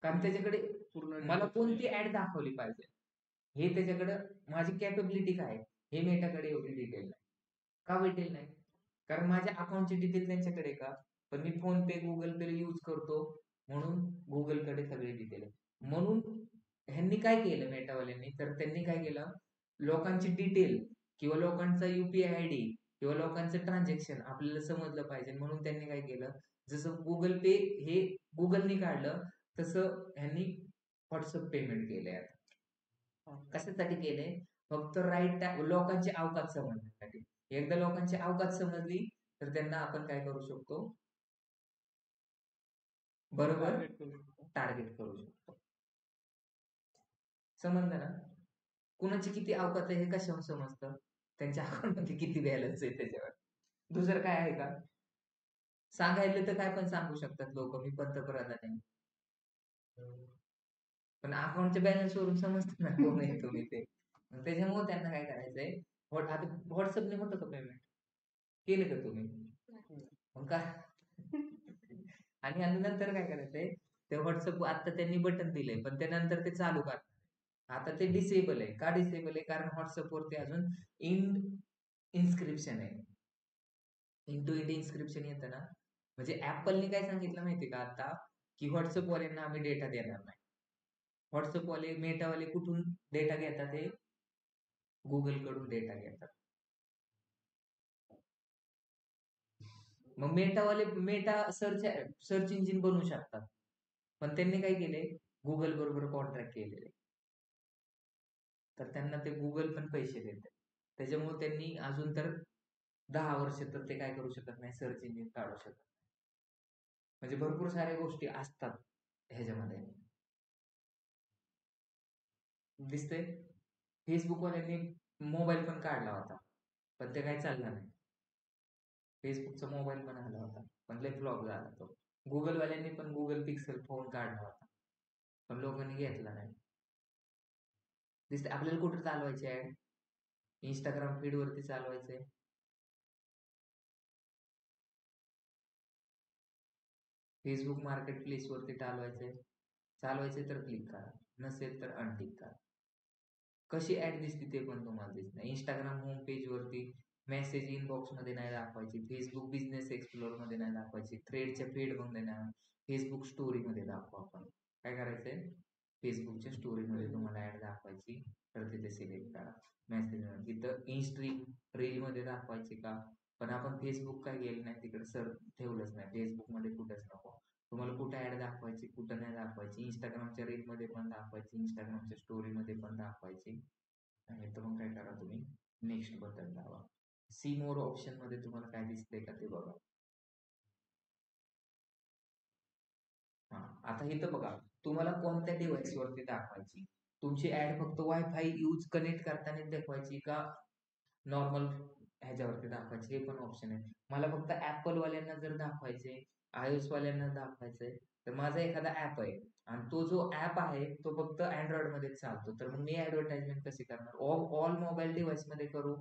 Speaker 1: कारण त्याच्याकडे मला कोणती ऍड दाखवली पाहिजे हे त्याच्याकडे, माझी कॅपेबिलिटी काय आहे हे मेटाकडे एवढी डिटेल नाही. का भेटेल नाही? कारण माझ्या अकाउंटची डिटेल त्यांच्याकडे का, पण मी फोन पे गुगल पे यूज करतो म्हणून गुगलकडे सगळी डिटेल आहे. म्हणून ह्यांनी काय केलं मेटावाल्यांनी, तर त्यांनी काय केलं, लोकांची डिटेल किंवा लोकांचा युपीआय आयडी किंवा लोकांचं ट्रान्झॅक्शन आपल्याला समजलं पाहिजे म्हणून त्यांनी काय केलं, जसं गुगल पे हे गुगलनी काढलं तसं ह्यांनी व्हॉट्सअप पेमेंट केलंय. आता कशासाठी केलंय, फक्त राईट लोकांची अवकात समजण्यासाठी. एकदा लोकांची अवकात समजली तर त्यांना आपण काय करू शकतो, बरोबर टार्गेट करू शकतो. समजलं ना? कुणाची किती अवकात आहे हे कशावर समजतं, त्यांच्या अकाउंट मध्ये किती बॅलन्स आहे त्याच्यावर. दुसरं काय आहे का? सांगायला तर काय पण सांगू शकतात लोक, मी पंतप्रधान आहे, पण अकाउंटच्या बॅलन्स वरून समजतं ना कोण आहे तुम्ही ते. त्याच्यामुळे त्यांना काय करायचंय, आता व्हॉट्सअपने होतं का पेमेंट, केलं का तुम्ही? मग काय आणि नंतर काय करायचंय, ते व्हॉट्सअप आता त्यांनी बटन दिलंय पण त्यानंतर ते चालू करणार. आता ते डिसेबल आहे. का डिसेबल आहे? कारण व्हॉट्सअप वरती अजून इन्स्क्रिप्शन आहे. इन टू इंड इन्स्क्रिप्शन येतं ना, म्हणजे ऍपलने काय सांगितलं माहिती का आता, की व्हॉट्सअप वाल्यांना आम्ही डेटा देणार नाही. व्हॉट्सअप वाले मेटावाले कुठून डेटा घेतात, हे गुगल कडून डेटा घेतात. मग मेटा सर्च इंजिन बनवू शकतात, पण त्यांनी काय केले, गुगल बरोबर कॉन्ट्रॅक्ट केलेले, तर त्यांना ते गुगल पण पैसे देते. त्याच्यामुळे त्यांनी अजून तर 10 वर्ष तर ते काय करू शकत नाही, सर्च इंजिन काढू शकत नाही. म्हणजे भरपूर साऱ्या गोष्टी असतात ह्याच्यामध्ये. दिसतंय, फेसबुक वाल्यांनी मोबाईल पण काढला होता पण ते काही चाललं नाही. फेसबुकचा मोबाईल पण आला होता पण लय फ्लॉप झाला तो. गुगल वाल्यांनी पण गुगल पिक्सल फोन काढला होता पण लोकांनी घेतला नाही. दिसते आपल्याला कुठे चालवायची ऍड, इंस्टाग्राम फीड वरती चालवायचंय, फेसबुक मार्केट प्लेस वरती चालवायचे तर क्लिक करा, नसेल तर अनटिक करा. कशी ऍड दिसते ते पण तुम्हाला दिसत नाही. इंस्टाग्राम होम पेज वरती मेसेज इनबॉक्स मध्ये नाही दाखवायची, फेसबुक बिझनेस एक्सप्लोर मध्ये नाही दाखवायची, थ्रेडच्या फीड मध्ये नाही, फेसबुक स्टोरी मध्ये दाखवा. आपण काय करायचंय, फेसबुकच्या स्टोरी मध्ये तुम्हाला ऍड दाखवायची तर तिथे सिलेक्ट करा. मेसेज तिथं इन्स्ट्रीम रील मध्ये दाखवायची का, पण आपण फेसबुक काय गेलं नाही तिकडे सर ठेवलंच नाही, फेसबुक मध्ये कुठेच नको. तुम्हाला कुठे ऍड दाखवायची कुठं नाही दाखवायची, इंस्टाग्रामच्या रील मध्ये पण दाखवायची, इंस्टाग्रामच्या स्टोरी मध्ये पण दाखवायची. आणि तर मग काय करा, तुम्ही नेक्स्ट बटन दाबा. सी मोर ऑप्शन मध्ये तुम्हाला काय दिसतंय का ते बघा. हा, आता इथं बघा तुम्हाला कोणत्या डिव्हाइस वरती दाखवायची, तुमची ऍड फक्त वायफाय यूज कनेक्ट करताना दाखवायची का नॉर्मल ह्याच्यावरती दाखवायची, हे पण ऑप्शन आहे. मला फक्त ऍपल वाल्यांना जर दाखवायचे, आयओएस वाल्यांना दाखवायचंय, तर माझा एखादा ऍप आहे आणि तो जो ऍप आहे तो फक्त अँड्रॉइड मध्ये चालतो, तर मग मी ऍडव्हर्टाइजमेंट कशी करणार, ऑल मोबाईल डिव्हाइस मध्ये करू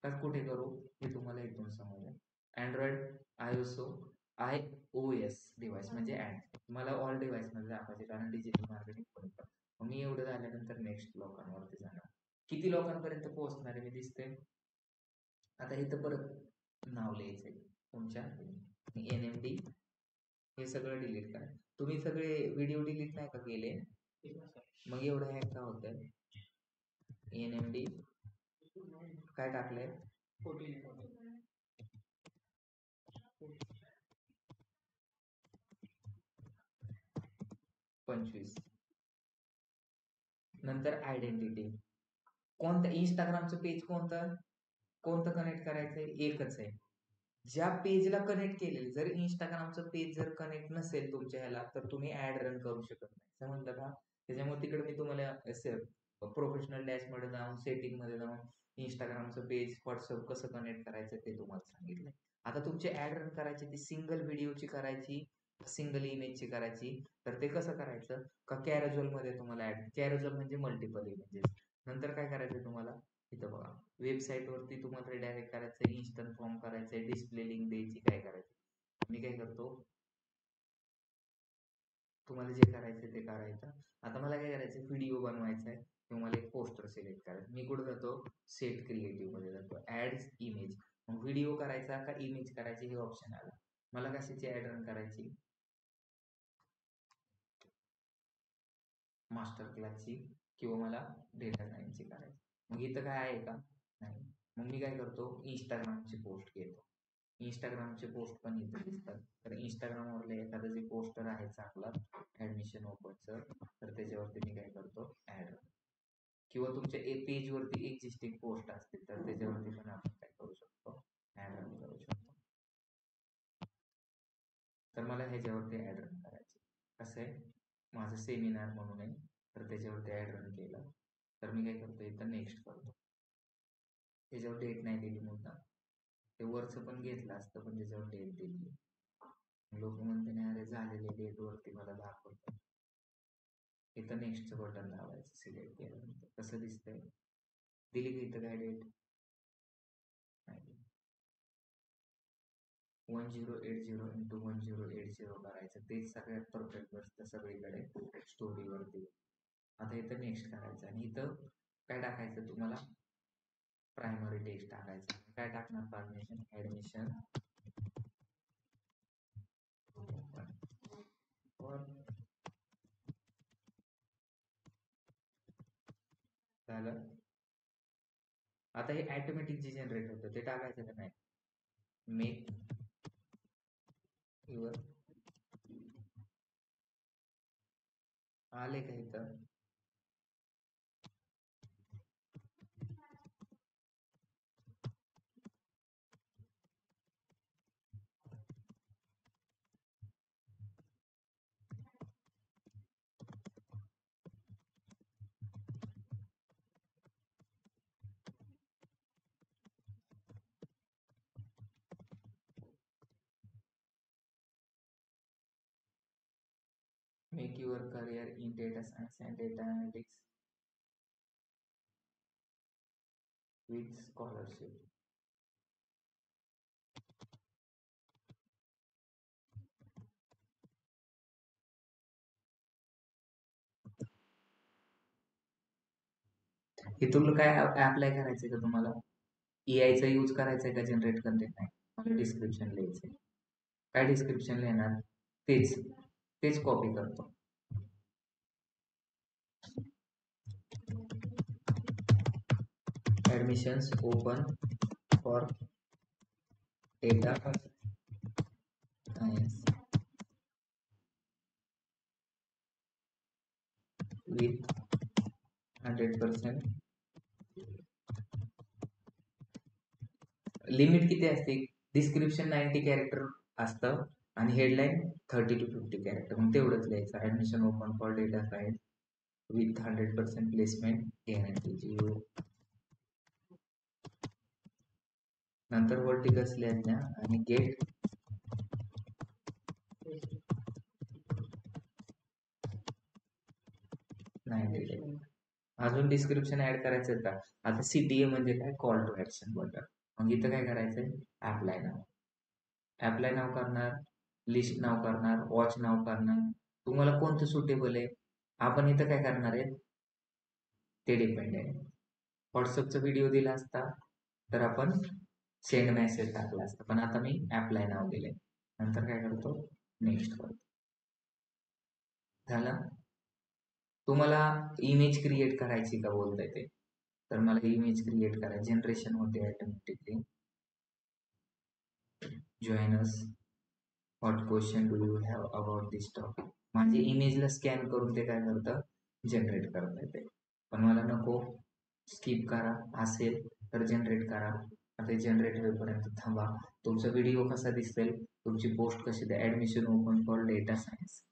Speaker 1: का कुठे करू हे तुम्हाला एकदम समजेल. अँड्रॉइड, iOS डिव्हाइस म्हणजे ऍड मला ऑल डिव्हाइस मध्ये दाखवायचे कारण डिजिटल मार्केटिंग करतो. मी एवढं झाल्यानंतर नेक्स्ट लोकांवरती जाणार. किती लोकांपर्यंत पोहोचणार आहे मी दिसते. आता इथं परत नाव लिहायचंय तुमच्या NMD हे सगळं डिलीट करा. तुम्ही सगळे व्हिडिओ डिलीट नाही का केले? मग एवढं हॅक का होत आहे? NMD काय टाकलंय? 25. नंतर आयडेंटिटी. कोणतं इंस्टाग्रामचं पेज कोणतं कनेक्ट करायचंय? एकच आहे. ज्या पेजला कनेक्ट केलेलं, जर इंस्टाग्रामचं पेज जर कनेक्ट नसेल तुमच्या ह्याला, तर तुम्ही ऍड रन करू शकत नाही. समजलं का? त्याच्यामुळे तिकडे मी तुम्हाला प्रोफेशनल डॅशमध्ये जाऊन सेटिंग मध्ये जाऊन इंस्टाग्रामचं पेज व्हॉट्सअप कसं कनेक्ट करायचं ते तुम्हाला सांगितलंय. आता तुमची ऍड रन करायची, ती सिंगल व्हिडिओची करायची, सिंगल इमेजची करायची, तर ते कसं करायचं? का कॅरोजल मध्ये तुम्हाला कॅरोजल म्हणजे मल्टिपल इमेजेस. नंतर काय करायचं तुम्हाला? इथं बघा, वेबसाईट वरती तुम्हाला रिडायरेक्ट करायचं, इन्स्टंट फॉर्म करायचंय, डिस्प्ले लिंक द्यायची, काय करायचं? मी काय करतो, तुम्हाला जे करायचं ते करायचं. आता मला काय करायचं? व्हिडिओ बनवायचा आहे किंवा मला एक पोस्टर सिलेक्ट करायचं. मी कुठं जातो? सेट क्रिएटिव्ह मध्ये जातो, ऍड्स इमेज. मग व्हिडिओ करायचा का इमेज करायची हे ऑप्शन आला. मला कशाची ऍड रन करायची? मास्टर क्लासची किंवा मला डेटा सायन्सची करायची. मग इथं काय आहे का? नाही. मग मी काय करतो? इंस्टाग्रामची पोस्ट घेतो. इंस्टाग्रामचे पोस्ट पण इथे दिसतात. तर इंस्टाग्रामवरले एखादं जे पोस्टर आहे चांगला ऍडमिशन ओपनचं, तर त्याच्यावरती मी काय करतो? ऍड. किंवा तुमच्या पेज वरती एक्झिस्टिंग पोस्ट असतील तर त्याच्यावरती पण आपण काय करू शकतो? ऍड रन करू शकतो. तर मला ह्याच्यावरती ऍड रन करायचे. कसं आहे? माझं सेमिनार म्हणून आहे, तर त्याच्यावरती ऍड रन केलं. तर मी काय करतो? इथं नेक्स्ट करतो. त्याच्यावर डेट नाही दिली मुद्दाम. ते वरचं पण घेतलं असतं, पण त्याच्यावर डेट दिली. लोक म्हणते नाही अरे झालेले डेट वरती मला दाखवतं. इथं नेक्स्टचं बटन दाबायचं सिलेक्ट केल्यानंतर. कसं दिसतंय? दिली की इथं काय डेट? 1080 इंटू 1080 करायचं. तेच सगळ्यात परफेक्ट बसतं सगळीकडे स्टोरीवरती. आता इथं नेक्स्ट करायचं आणि इथं काय टाकायचं तुम्हाला? प्रायमरी टेक्स्ट टाकायचं. काय टाकणार? परमिशन ऍडमिशन झालं. आता हे ऑटोमॅटिक जे जनरेट होतं ते टाकायचं का नाही? मेक युअर आले का इथं? Make your career in data science and data analytics with scholarship. इथून काय अप्लाय करायचंय का तुम्हाला? EI चा यूज करायचा आहे का जनरेट कंटेंट? नाही, मला डिस्क्रिप्शन लिहायचंय. काय डिस्क्रिप्शन लिहिणार? तेच कॉपी करतो. Admissions open for data science with 100%. Limit किती असते? डिस्क्रिप्शन 90 कॅरेक्टर असतं आणि हेडलाईन 30 to 50 कॅरेक्टर. मग तेवढंच लिहायचं. Admission open for data science with 100% placement guarantee. नंतर वर्टिकल्स लिहायच्या आणि गेट नाही. अजून डिस्क्रिप्शन ऍड करायचं का? आता CTA म्हणजे काय? Call to action button. मग इथं काय करायचंय? अप्लाय नाव. अप्लाय नाव करणार, लिस्ट नाव करणार, वॉच नाव करणार. तुम्हाला कोणतं सुटेबल आहे? आपण इथं काय करणार आहे? ते डिपेंड आहे. व्हॉट्सअपचा व्हिडिओ दिला असता तर आपण सेंड मेसेज टाकला असता, पण आता मी अप्लाय नाव दिलंय. नंतर काय करतो, नेक्स्ट करतो. झालं. तुम्हाला इमेज क्रिएट करायची का बोलताय ते, तर मला इमेज क्रिएट करायची, जनरेशन होते automatically. Join us, what question do you have about this topic. माझी इमेजला स्कॅन करून ते काय करतं, जनरेट करता येते. पण मला नको, स्किप करा, असेल तर जनरेट करा. आता जनरेट होईपर्यंत थांबा. तुमचा व्हिडिओ कसा दिसेल, तुमची पोस्ट कशी द्या, admission open for data science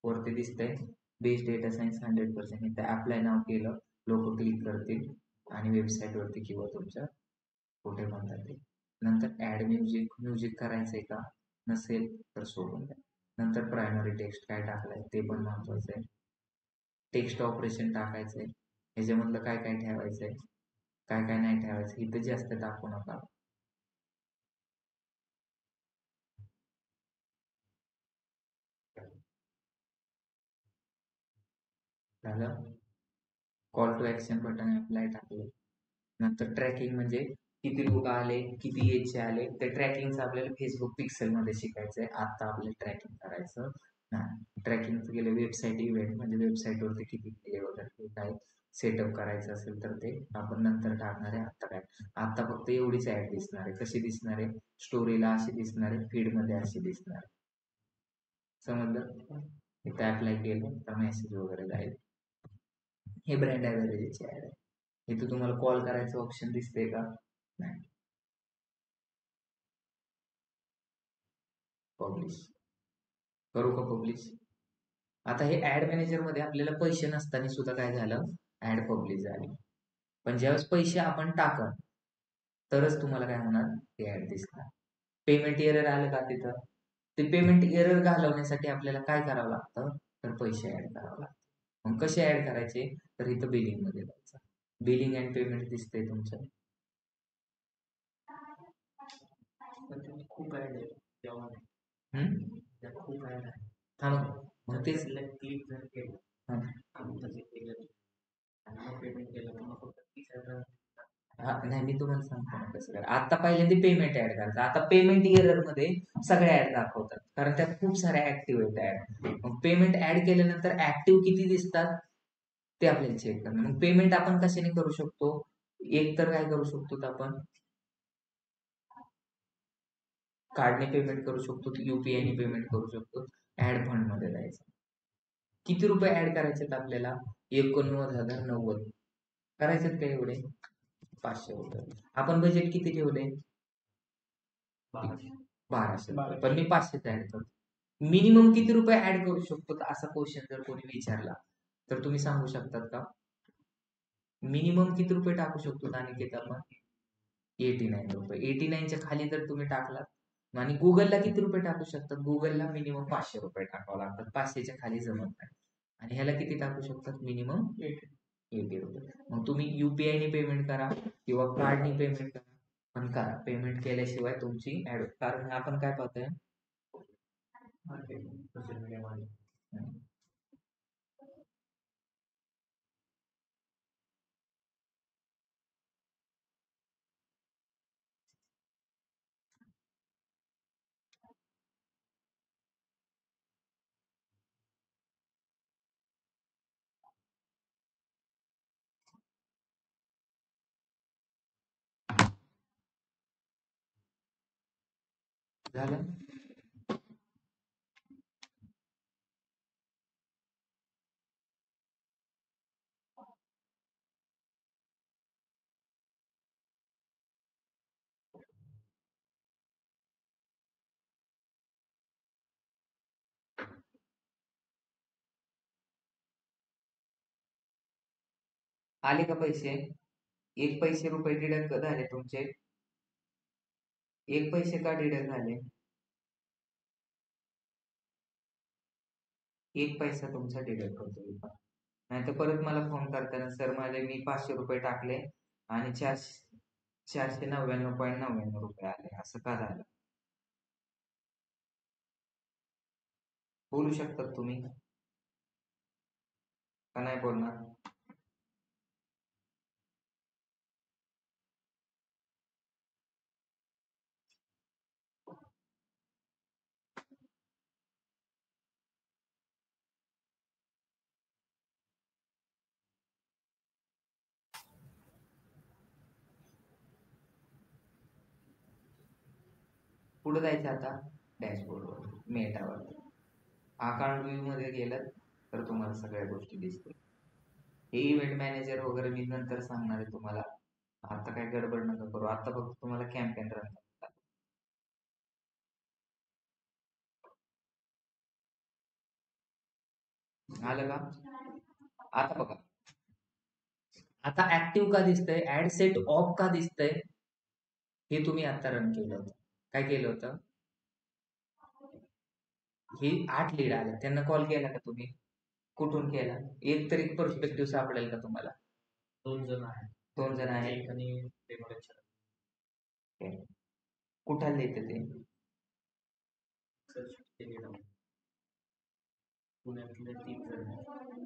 Speaker 1: वरती दिसतंय, बेस डेटा सायन्स 100%. इथे अप्लाय नाव केलं, लोक क्लिक करतील आणि वेबसाईट वरती किंवा तुमच्या कुठे म्हणतात ते. नंतर ऍड म्युझिक करायचंय का, नसेल तर सोडून द्या. नंतर प्रायमरी टेक्स्ट काय टाकलाय ते पण महत्वाचं आहे. टेक्स्ट ऑपरेशन टाकायचंय, ह्याच्यामधलं काय काय ठेवायचंय, काय काय नाही ठेवायचं, इथं जास्त टाकू नका. झालं. Call to action button apply टाकलं. नंतर ट्रॅकिंग म्हणजे किती लोक आले, किती एजचे आले, ते ट्रॅकिंगचं आपल्याला फेसबुक पिक्सल मध्ये शिकायचंय. आता आपल्याला ट्रॅकिंग करायचं नाही. ट्रॅकिंग गेलं वेबसाईट इव्हेंट, म्हणजे वेबसाईट वरती किती गेले वगैरे काय सेटअप करायचं असेल तर ते आपण नंतर टाकणार आहे. आता काय, आता फक्त एवढीच ऍड दिसणार आहे. कशी दिसणार आहे, स्टोरीला अशी दिसणार आहे, फीड मध्ये अशी दिसणार आहे. समजलं. इथे अप्लाय केलं तर मेसेज वगैरे जाईल. हे ब्रँड ऍव्हरेजची ऍड आहे. इथे तुम्हाला कॉल करायचं ऑप्शन दिसते का, नाही. पब्लिश करू का, पब्लिश. आता हे ऍड मॅनेजर मध्ये आपल्याला पैसे नसताना सुद्धा काय झालं, ऍड पब्लिश झाली. पण ज्यावेळेस पैसे आपण टाकन तरच तुम्हाला काय होणार, ते ऍड दिसणार. पेमेंट एरर आलं का तिथं, ते पेमेंट एरर घालवण्यासाठी आपल्याला काय करावं लागतं, तर पैसे ऍड करावं लागतं. मग कसे ऍड करायचे, तर इथं बिलिंग मध्ये जायचं. बिलिंग अँड पेमेंट दिसतंय तुमचं.
Speaker 2: खूप ऍड आहे तेव्हा, खूप ऍड आहे.
Speaker 1: हा मग तेच
Speaker 2: क्लिक जर केलं तसे केलं आणि पेमेंट केलं तर मग फक्त 30,000.
Speaker 1: नाही, मी तुम्हाला सांगतो ना कसं करा. आता पहिल्यांदा पेमेंट ऍड करायचं. आता पेमेंट एरर मध्ये सगळ्या ऍड दाखवतात, कारण त्यात खूप साऱ्या ऍक्टिव्ह आहेत ऍड. मग पेमेंट ऍड केल्यानंतर ऍक्टिव्ह किती दिसतात ते आपल्याला चेक करणं. मग पेमेंट आपण कशाने करू शकतो, एक तर काय करू शकतो आपण, कार्डने पेमेंट करू शकतो, UPI ने पेमेंट करू शकतो. ऍड फंड मध्ये जायचं. किती रुपये ऍड करायचे आपल्याला, 89,090 करायचे का एवढे, 500 रुपये. आपण बजेट किती ठेवले, 1200. पण मी 500 ऍड करतो. मिनिमम किती रुपये ऍड करू शकतो, असा क्वेश्चन जर कोणी विचारला तर तुम्ही सांगू शकतात का, मिनिमम किती रुपये टाकू शकतो अनिकेत आपण, 89 रुपये. 89च्या खाली जर तुम्ही टाकलात. आणि गुगलला किती रुपये टाकू शकतात, गुगलला मिनिमम 500 रुपये टाकावं लागतात, 500च्या खाली जमत नाही. आणि ह्याला किती टाकू शकतात, मिनिमम 80 रुपये. मग तुम्ही UPI ने पेमेंट करा किंवा कार्डने पेमेंट करा, पण करा. पेमेंट केल्याशिवाय तुमची ऍड, कारण आपण काय पाहतोय,
Speaker 2: सोशल मीडियामध्ये
Speaker 1: झालं. आले का पैसे, एक पैसे रुपये डिडक्ट झाले तुमचे, एक पैसे का डिडक्ट झाले, एक पैसा तुमचा डिडक्ट होतो. नाही तर परत मला फोन करताना, सर माझे मी 500 रुपये टाकले आणि 499.99 रुपये आले, असं का झालं. बोलू शकतात तुम्ही का नाही बोलणार. पुढे जायचं आता डॅशबोर्डवर, मेटावर. अकाउंट व्ह्यू मध्ये गेलं तर तुम्हाला सगळ्या गोष्टी दिसतील. हे इव्हेंट मॅनेजर वगैरे मी नंतर सांगणार आहे तुम्हाला. आता काय गडबड नका करू, आता फक्त तुम्हाला कॅम्पेन रन करता. आलं का? आता बघा, आता ऍक्टिव्ह का दिसतंय, ऍड सेट ऑफ का दिसतंय, हे तुम्ही आता रन केलं होतं. काय केलं होतं? हे 8 लीड आले, त्यांना कॉल केला का तुम्ही? कुठून केला? एक तरी पर्स्पेक्टिव्ह सापडेल का तुम्हाला?
Speaker 5: 2 जण आहेत.
Speaker 1: 2 जण आहेत.
Speaker 5: एक आणि डेमोरेशन.
Speaker 1: कुठाला येते ते?
Speaker 5: सर्च केलेलं आहे. पुण्यातले 3 जण आहेत.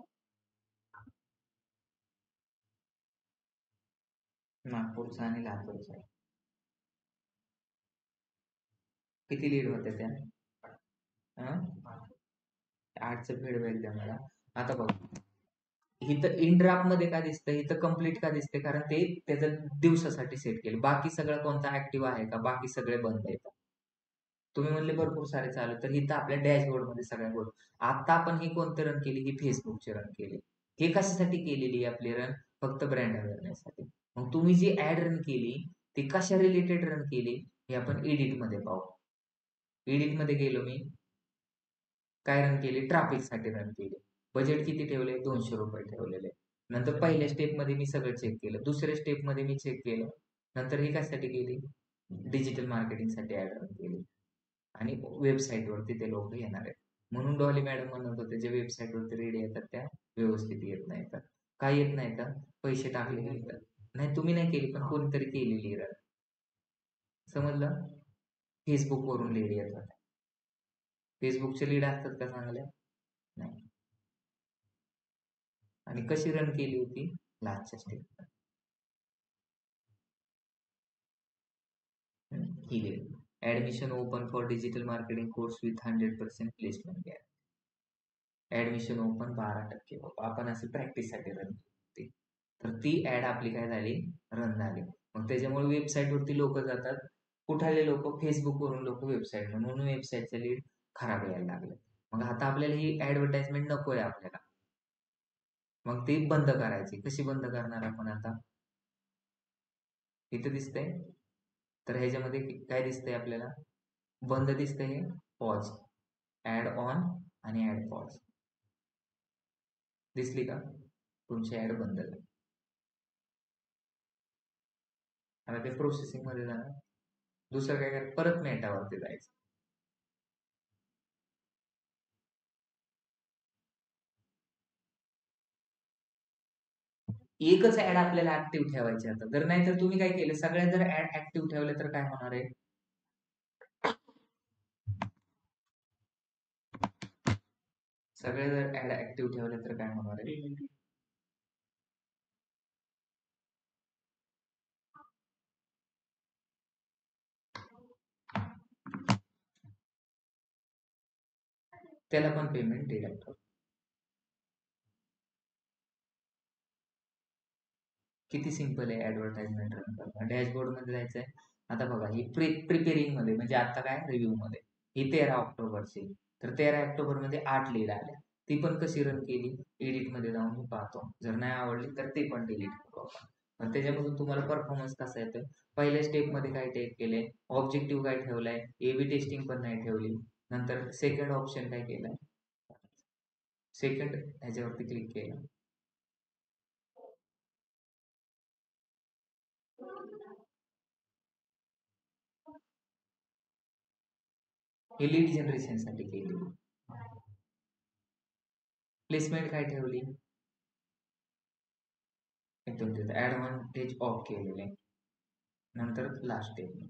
Speaker 1: नागपूरचा आणि लातूरचा. किती लीड होते त्या? 8चं फीडबॅक द्या मला. आता बघ, इथं इन ड्राफ्ट मध्ये का दिसतंय, इथं कम्प्लीट का दिसते? कारण ते त्याचं दिवसासाठी सेट केलं. बाकी सगळं कोणता ऍक्टिव्ह आहे का? बाकी सगळे बंद आहेत. तुम्ही म्हणले भरपूर सारे चालू, तर इथं आपल्या डॅशबोर्ड मध्ये सगळ्या गोष्टी. आता आपण ही कोणती रन केली? ही फेसबुकची रन केली. हे कशासाठी केलेली आपली रन? फक्त ब्रँड अवेअरनेससाठी. मग तुम्ही जी ऍड रन केली ती कशा रिलेटेड रन केली हे आपण एडिट मध्ये पाहू. एडिट मध्ये गेलो मी, काय रन केली? ट्रॅफिक साठी रन केली. बजेट किती ठेवले? 200 रुपये ठेवलेले. नंतर पहिल्या स्टेप मध्ये मी सगळं चेक केलं, दुसऱ्या स्टेप मध्ये मी चेक केलं. नंतर ही कशासाठी केली? डिजिटल मार्केटिंग साठी ऍड रन केली. आणि वेबसाईट वरती ते लोक येणार आहेत. म्हणून डॉली मॅडम म्हणत होते, जे वेबसाईट वरती रेडी येतात त्या व्यवस्थित येत नाही. तर काय येत नाही का? पैसे टाकले येतात. नाही, तुम्ही नाही केली, पण कोणीतरी केलेली रन. समजलं? फेसबुक वरून लीड येतात. फेसबुकचे लीड असतात का चांगले? नाही. आणि कशी रन केली होती? लास्टच्या स्टेप. ही lead. Admission open for digital marketing course with 100% placement guarantee. Admission open 12%. आपण असं प्रॅक्टिससाठी रन केली. तर ती ऍड आपली काय झाली? रन झाली. मग त्याच्यामुळे वेबसाईट वरती लोक जातात. कुठाले लोक? फेसबुक वरून लोक वेबसाईट, म्हणून वेबसाईटचं लीड खराब यायला लागलं. मग आता आपल्याला ही ऍडव्हर्टाइजमेंट नकोय आपल्याला. मग ती बंद करायची. कशी बंद करणार आपण आता? इथं दिसतंय, तर ह्याच्यामध्ये काय दिसतंय आपल्याला? बंद दिसतंय, हे पॉज, ऍड ऑन आणि ऍड पॉज. दिसली का? तुमची ऍड बंद झाली. आता ते प्रोसेसिंग मध्ये जाणार. दुसरं काय करायचं? परत मेटावरती जायचं. एकच ऍड आपल्याला ऍक्टिव्ह ठेवायची आता. जर नाही तर तुम्ही काय केलं, सगळ्या जर ऍड ऍक्टिव्ह ठेवले तर काय होणार आहे? सगळे जर ऍड ऍक्टिव्ह ठेवले तर काय होणार आहे? त्याला पण पेमेंट डिडक्ट होतं. किती सिंपल आहे ऍडव्हर्टाइजमेंट रन करणं. डॅशबोर्ड मध्ये जायचंय. आता बघा, ही प्रिपेरिंग मध्ये, म्हणजे आता काय रिव्ह्यू मध्ये, ही 13 ऑक्टोबरची. तर 13 ऑक्टोबर मध्ये 8 लीड आल्या. ती पण कशी रन केली? एडिट मध्ये जाऊन मी पाहतो. जर नाही आवडली तर ते पण डिलीट करू आपण. पण त्याच्यामधून तुम्हाला परफॉर्मन्स कसा येतोय? पहिल्या स्टेप मध्ये काय टेक केलंय? ऑब्जेक्टिव्ह काय ठेवलाय? एबी टेस्टिंग पण नाही ठेवली. नंतर सेकंड ऑप्शन काय केलंय? सेकंड ह्याच्यावरती क्लिक केलं. हे लीड जनरेशन साठी केली. प्लेसमेंट काय ठेवली? एकदम तिथं ऍडव्हान्टेज ऑफ केलेले. नंतर लास्ट स्टेप,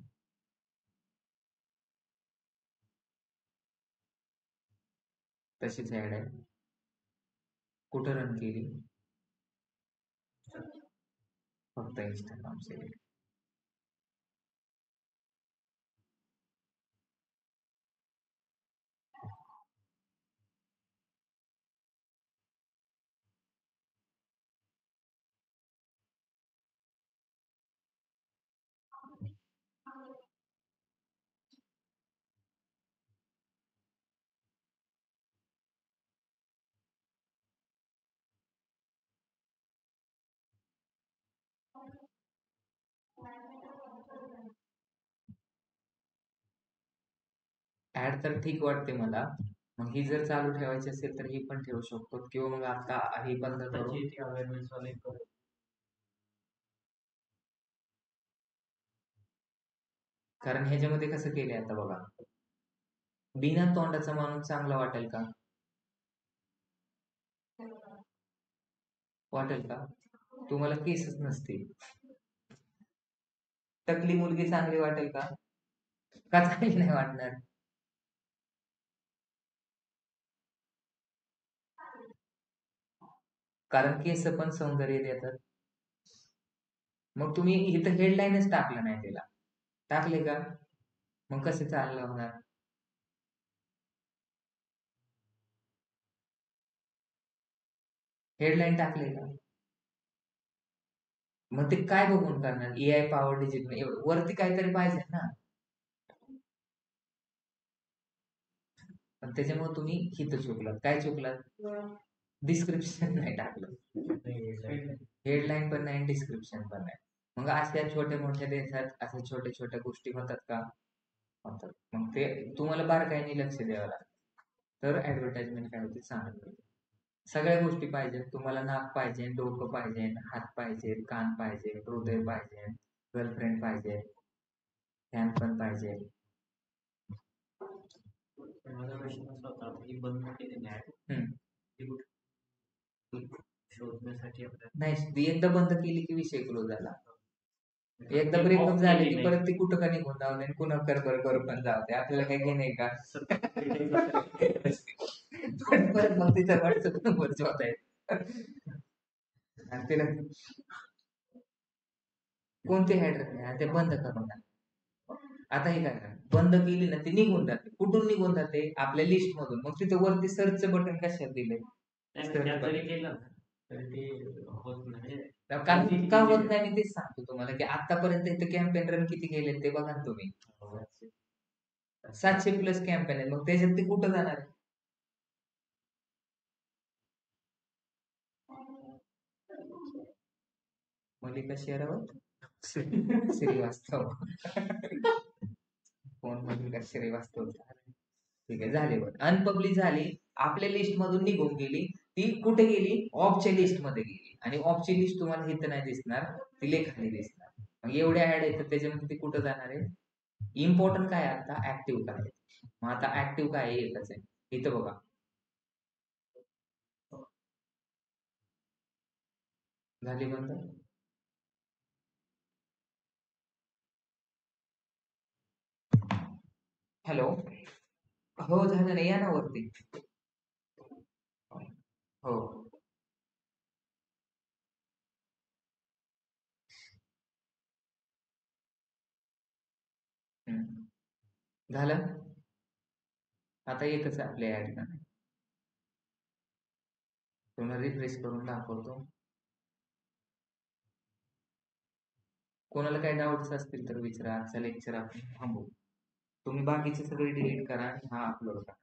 Speaker 1: तशीच ऍड आहे. कुठं रन केली? फक्त इंस्टाग्राम सिलेक्ट. ऍड तर ठीक वाटते मला. मग ही जर चालू ठेवायची असेल तर ही पण ठेवू शकतो किंवा मग आता ही बंद करू.
Speaker 2: त्याची ती अवेअरनेस वाले करू.
Speaker 1: कारण ह्याच्यामध्ये कसं केलंय आता बघा, बिना तोंडाचा माणूस चांगला वाटेल का? वाटेल का? तुम्हाला केसच नसतील, टकली मुलगी चांगली वाटेल का? का चांगली नाही वाटणार? कारण केस पण सौंदर्य देतात. मग तुम्ही इथं हेडलाईनच टाकलं नाही त्याला, टाकले का? मग कसे चाललं होणार? हेडलाईन टाकले का? मग ते काय बघून करणार? एआय पॉवर डिजिटल वरती काहीतरी पाहिजे ना. पण त्याच्यामुळे तुम्ही हिथं चुकलात. काय चुकलात? डिस्क्रिप्शन नाही टाकलं, हेडलाईन पण नाही, डिस्क्रिप्शन पण नाही. मग अशा छोट्या मोठ्या देशात अशा छोट्या छोट्या गोष्टी होतात का? होतात. मग ते तुम्हाला बारकाईने लक्ष द्यावं लागतं. तर ऍडव्हर्टाइजमेंट काय होते सांगत. सगळ्या गोष्टी पाहिजे तुम्हाला. नाक पाहिजे, डोकं पाहिजे, हात पाहिजे, कान पाहिजे, हृदय पाहिजे, गर्लफ्रेंड पाहिजे, फॅन पण पाहिजे.
Speaker 2: माझा प्रश्न असा होता, आता ही बंद केलेली आहे
Speaker 1: हम्म.
Speaker 2: ती कुठे शोधण्यासाठी आपल्याला
Speaker 1: नाही, ती एकदा बंद केली की विषय क्लोज झाला. एकदा
Speaker 2: ती
Speaker 1: ब्रेकअप
Speaker 2: off
Speaker 1: झाले
Speaker 2: केली
Speaker 1: की
Speaker 2: नाही.
Speaker 1: परत ती कुठं का निघून जाऊ दे, कुणा कर पण जाऊ दे, आपल्याला काही घेणे का? पण परत मग तिचा व्हॉट्सअप नंबर शोधायचा आणि तिला कोणते हॅडर ते बंद करून टाक. आता हे काय करा, बंद केली ना ती निघून जाते. कुठून निघून जाते? आपल्या लिस्ट मधून. मग तिथं वरती सर्चचं बटन कशात दिलंय?
Speaker 2: नाही, पण त्यात जरी केलं ना तरी ते होत नाही.
Speaker 1: कारण का होत नाही मी तेच सांगतो तुम्हाला, की आतापर्यंत इथं कॅम्पेन रन किती केले ते बघा ना तुम्ही. 700+ कॅम्पेन आहेत. मग त्याच्यात ते कुठं जाणार आहे? मल्लिका शेरावत श्रीवास्तव कोण? मल्लिका श्रीवास्तव. ठीक आहे, झाले बघ, अनपब्लिश झाली, आपल्या लिस्ट मधून निघून गेली. ती कुठे गेली? ऑफच्या लिस्ट मध्ये गेली. आणि ऑफची लिस्ट तुम्हाला इथं नाही दिसणार, ती लेखाली दिसणार. मग एवढ्या ऍड येतात त्याच्यामध्ये ती कुठं जाणार आहे? इम्पॉर्टंट काय आहे आता? ऍक्टिव्ह काय आहे? मग आता ऍक्टिव्ह काय आहे? एकच आहे. इथं बघा, झाली बंद. हॅलो, हो झालं नाही, या ना वरती. हो, हम्म. झालं. आता एकच आपल्या ऍड का? तुम्हाला रिफ्रेश करून दाखवतो. कोणाला काही डाऊट्स असतील तर विचारा. आजचा लेक्चर आपण थांबू. तुम्ही बाकीचे सगळे डिलीट करा आणि हा अपलोड करा.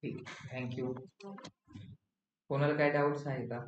Speaker 1: ठीक, थँक्यू. कोणाला काही डाऊट्स आहे का?